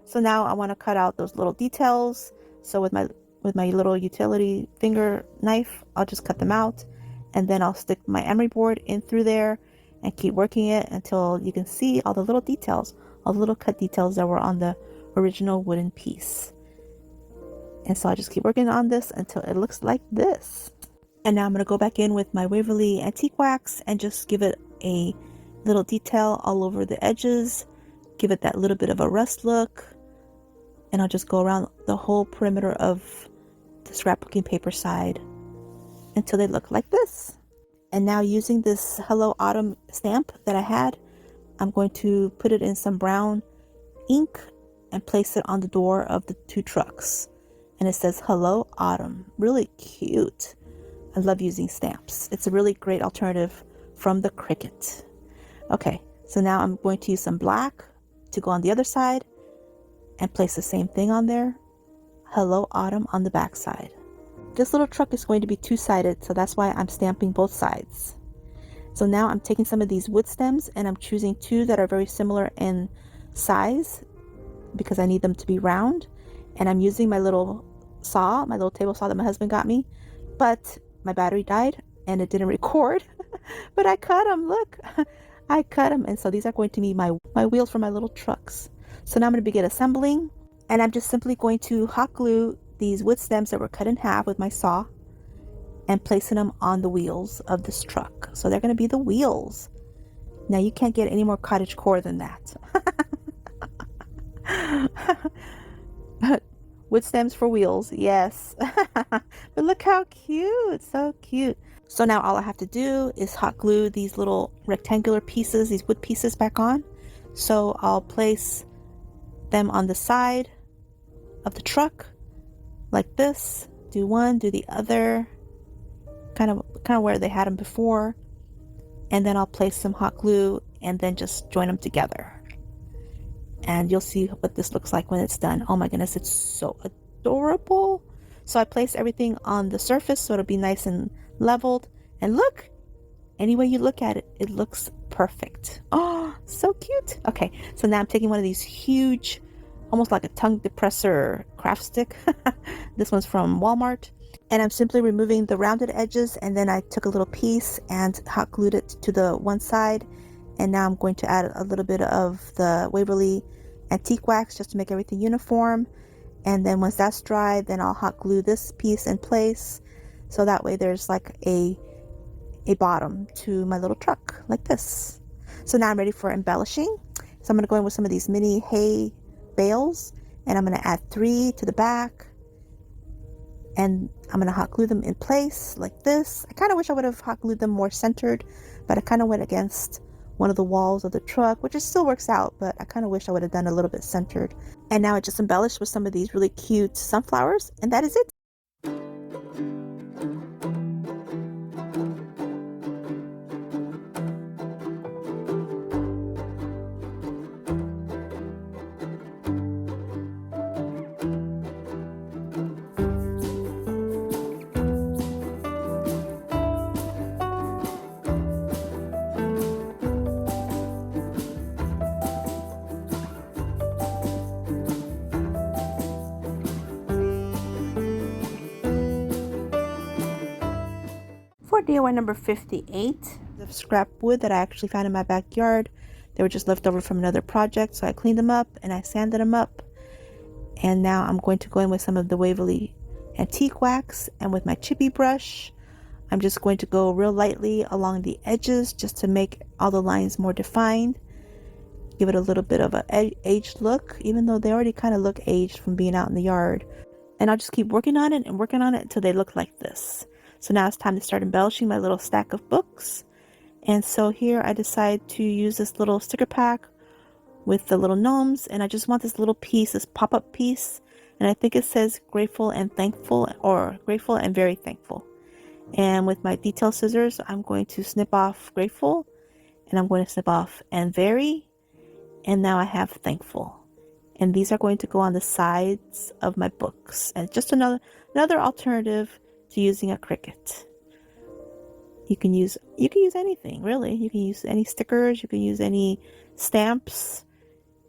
So now I want to cut out those little details. So with my little utility finger knife, I'll just cut them out, and then I'll stick my emery board in through there and keep working it until you can see all the little details, all the little cut details that were on the original wooden piece. And so I just keep working on this until it looks like this. And now I'm going to go back in with my Waverly antique wax and just give it a little detail all over the edges, give it that little bit of a rust look, and I'll just go around the whole perimeter of the scrapbooking paper side until they look like this. And now using this Hello Autumn stamp that I had, I'm going to put it in some brown ink and place it on the door of the two trucks. And it says Hello Autumn. Really cute. I love using stamps. It's a really great alternative from the Cricut. Okay, so now I'm going to use some black to go on the other side and place the same thing on there. Hello Autumn on the back side. This little truck is going to be two-sided, so that's why I'm stamping both sides. So now I'm taking some of these wood stems and I'm choosing two that are very similar in size because I need them to be round. And I'm using my little saw, my little table saw that my husband got me, but my battery died and it didn't record. But I cut them, look. I cut them, and so these are going to be my wheels for my little trucks. So now I'm going to begin assembling, and I'm just simply going to hot glue these wood stems that were cut in half with my saw and placing them on the wheels of this truck. So they're going to be the wheels. Now you can't get any more Cottagecore than that. Wood stems for wheels, yes. But look how cute, so cute. So now all I have to do is hot glue these little rectangular pieces, these wood pieces back on. So I'll place them on the side of the truck like this. Do one, do the other, kind of where they had them before. And then I'll place some hot glue and then just join them together. And you'll see what this looks like when it's done. Oh my goodness, it's so adorable. So I placed everything on the surface so it'll be nice and leveled. And look, any way you look at it, it looks perfect. Oh, so cute. Okay, so now I'm taking one of these huge, almost like a tongue depressor craft stick. This one's from Walmart. And I'm simply removing the rounded edges, and then I took a little piece and hot glued it to the one side. And now I'm going to add a little bit of the Waverly antique wax just to make everything uniform. And then once that's dry, then I'll hot glue this piece in place. So that way there's like a bottom to my little truck like this. So now I'm ready for embellishing. So I'm going to go in with some of these mini hay bales, and I'm going to add 3 to the back. And I'm going to hot glue them in place like this. I kind of wish I would have hot glued them more centered, but I kind of went against one of the walls of the truck, which still works out, but I kind of wish I would have done a little bit centered. And now I just embellished with some of these really cute sunflowers, and that is it. For DIY number 58, the scrap wood that I actually found in my backyard. They were just left over from another project, so I cleaned them up and I sanded them up. And now I'm going to go in with some of the Waverly antique wax, and with my chippy brush, I'm just going to go real lightly along the edges just to make all the lines more defined. Give it a little bit of an aged look, even though they already kind of look aged from being out in the yard. And I'll just keep working on it and working on it until they look like this. So now it's time to start embellishing my little stack of books. And so here I decide to use this little sticker pack with the little gnomes, and I just want this little piece, this pop-up piece, and I think it says grateful and thankful, or grateful and very thankful. And with my detail scissors, I'm going to snip off grateful, and I'm going to snip off and very, and now I have thankful. And these are going to go on the sides of my books, and just another alternative to using a Cricut. You can use anything, really. You can use any stickers, you can use any stamps,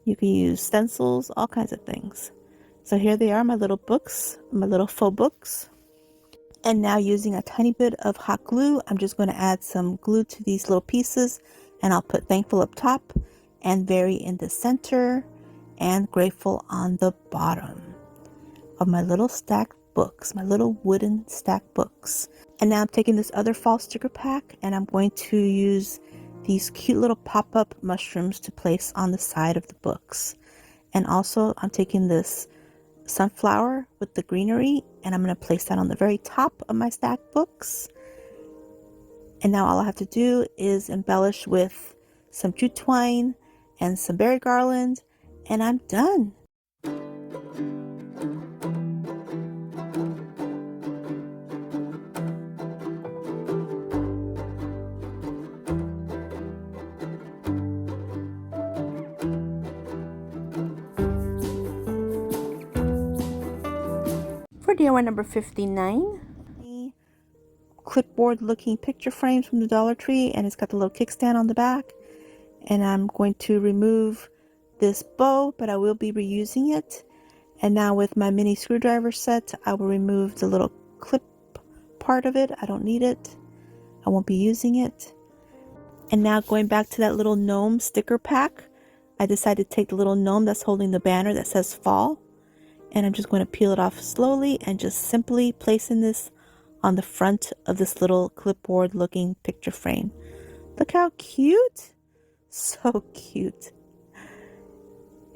you can use stencils, all kinds of things. So here they are, my little books, my little faux books. And now using a tiny bit of hot glue, I'm just going to add some glue to these little pieces, and I'll put thankful up top and very in the center and grateful on the bottom of my little stacked books, my little wooden stacked books. And now I'm taking this other fall sticker pack, and I'm going to use these cute little pop-up mushrooms to place on the side of the books. And also I'm taking this sunflower with the greenery, and I'm going to place that on the very top of my stacked books. And now all I have to do is embellish with some jute twine and some berry garland, and I'm done. For DIY number 59, clipboard looking picture frames from the Dollar Tree, and it's got the little kickstand on the back. And I'm going to remove this bow, but I will be reusing it. And now with my mini screwdriver set, I will remove the little clip part of it. I don't need it. I won't be using it. And now going back to that little gnome sticker pack, I decided to take the little gnome that's holding the banner that says fall, and I'm just going to peel it off slowly and just simply placing this on the front of this little clipboard looking picture frame. Look how cute! So cute.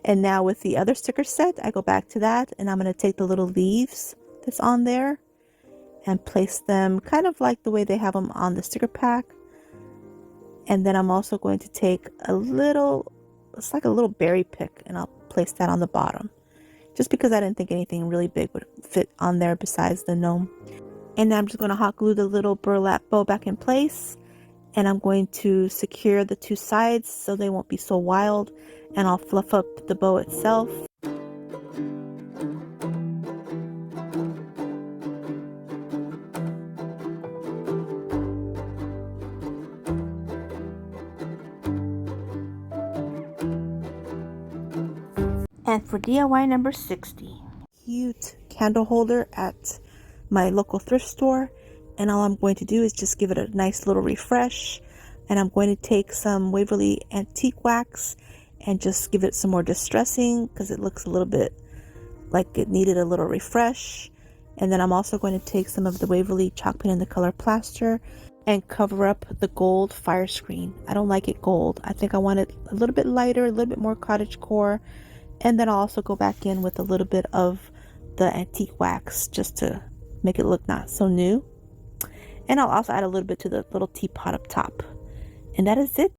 And now with the other sticker set, I go back to that, and I'm going to take the little leaves that's on there and place them kind of like the way they have them on the sticker pack. And then I'm also going to take a little, it's like a little berry pick, and I'll place that on the bottom, just because I didn't think anything really big would fit on there besides the gnome. And now I'm just going to hot glue the little burlap bow back in place, and I'm going to secure the two sides so they won't be so wild, and I'll fluff up the bow itself. And for DIY number 60, cute candle holder at my local thrift store, and all I'm going to do is just give it a nice little refresh. And I'm going to take some Waverly antique wax and just give it some more distressing because it looks a little bit like it needed a little refresh. And then I'm also going to take some of the Waverly chalk paint in the color plaster and cover up the gold fire screen. I don't like it gold. I think I want it a little bit lighter, a little bit more Cottagecore. And then I'll also go back in with a little bit of the antique wax just to make it look not so new. And I'll also add a little bit to the little teapot up top. And that is it.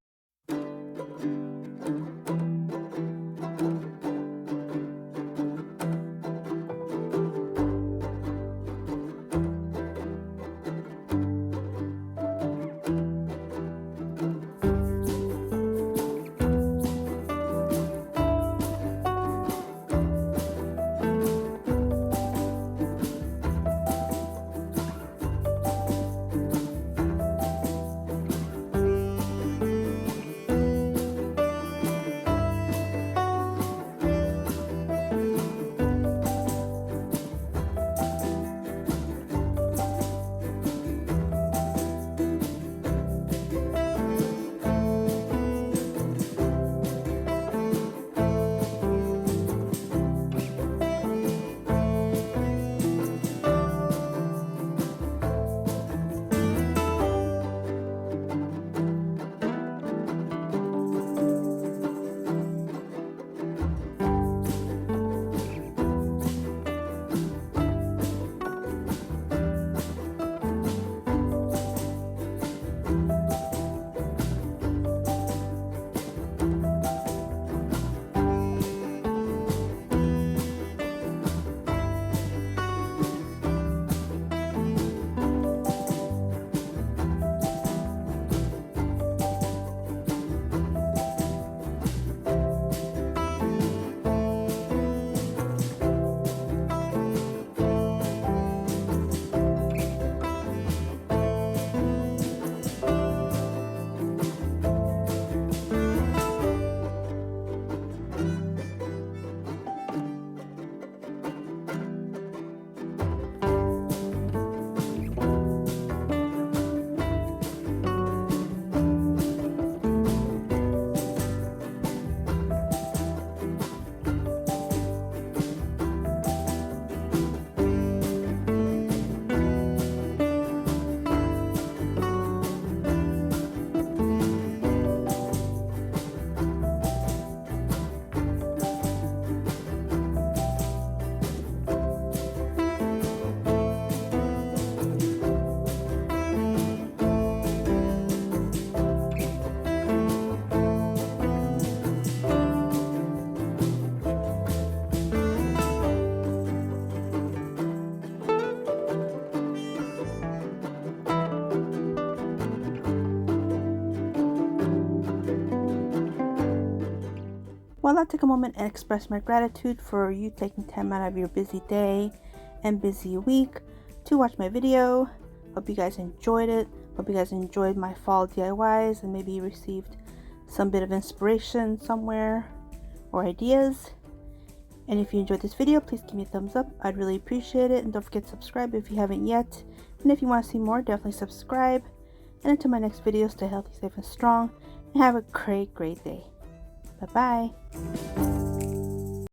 Well, I'd like to take a moment and express my gratitude for you taking time out of your busy day and busy week to watch my video. Hope you guys enjoyed it. Hope you guys enjoyed my fall DIYs and maybe you received some bit of inspiration somewhere or ideas. And if you enjoyed this video, please give me a thumbs up. I'd really appreciate it. And don't forget to subscribe if you haven't yet. And if you want to see more, definitely subscribe. And until my next video, stay healthy, safe, and strong. And have a great day. Bye-bye.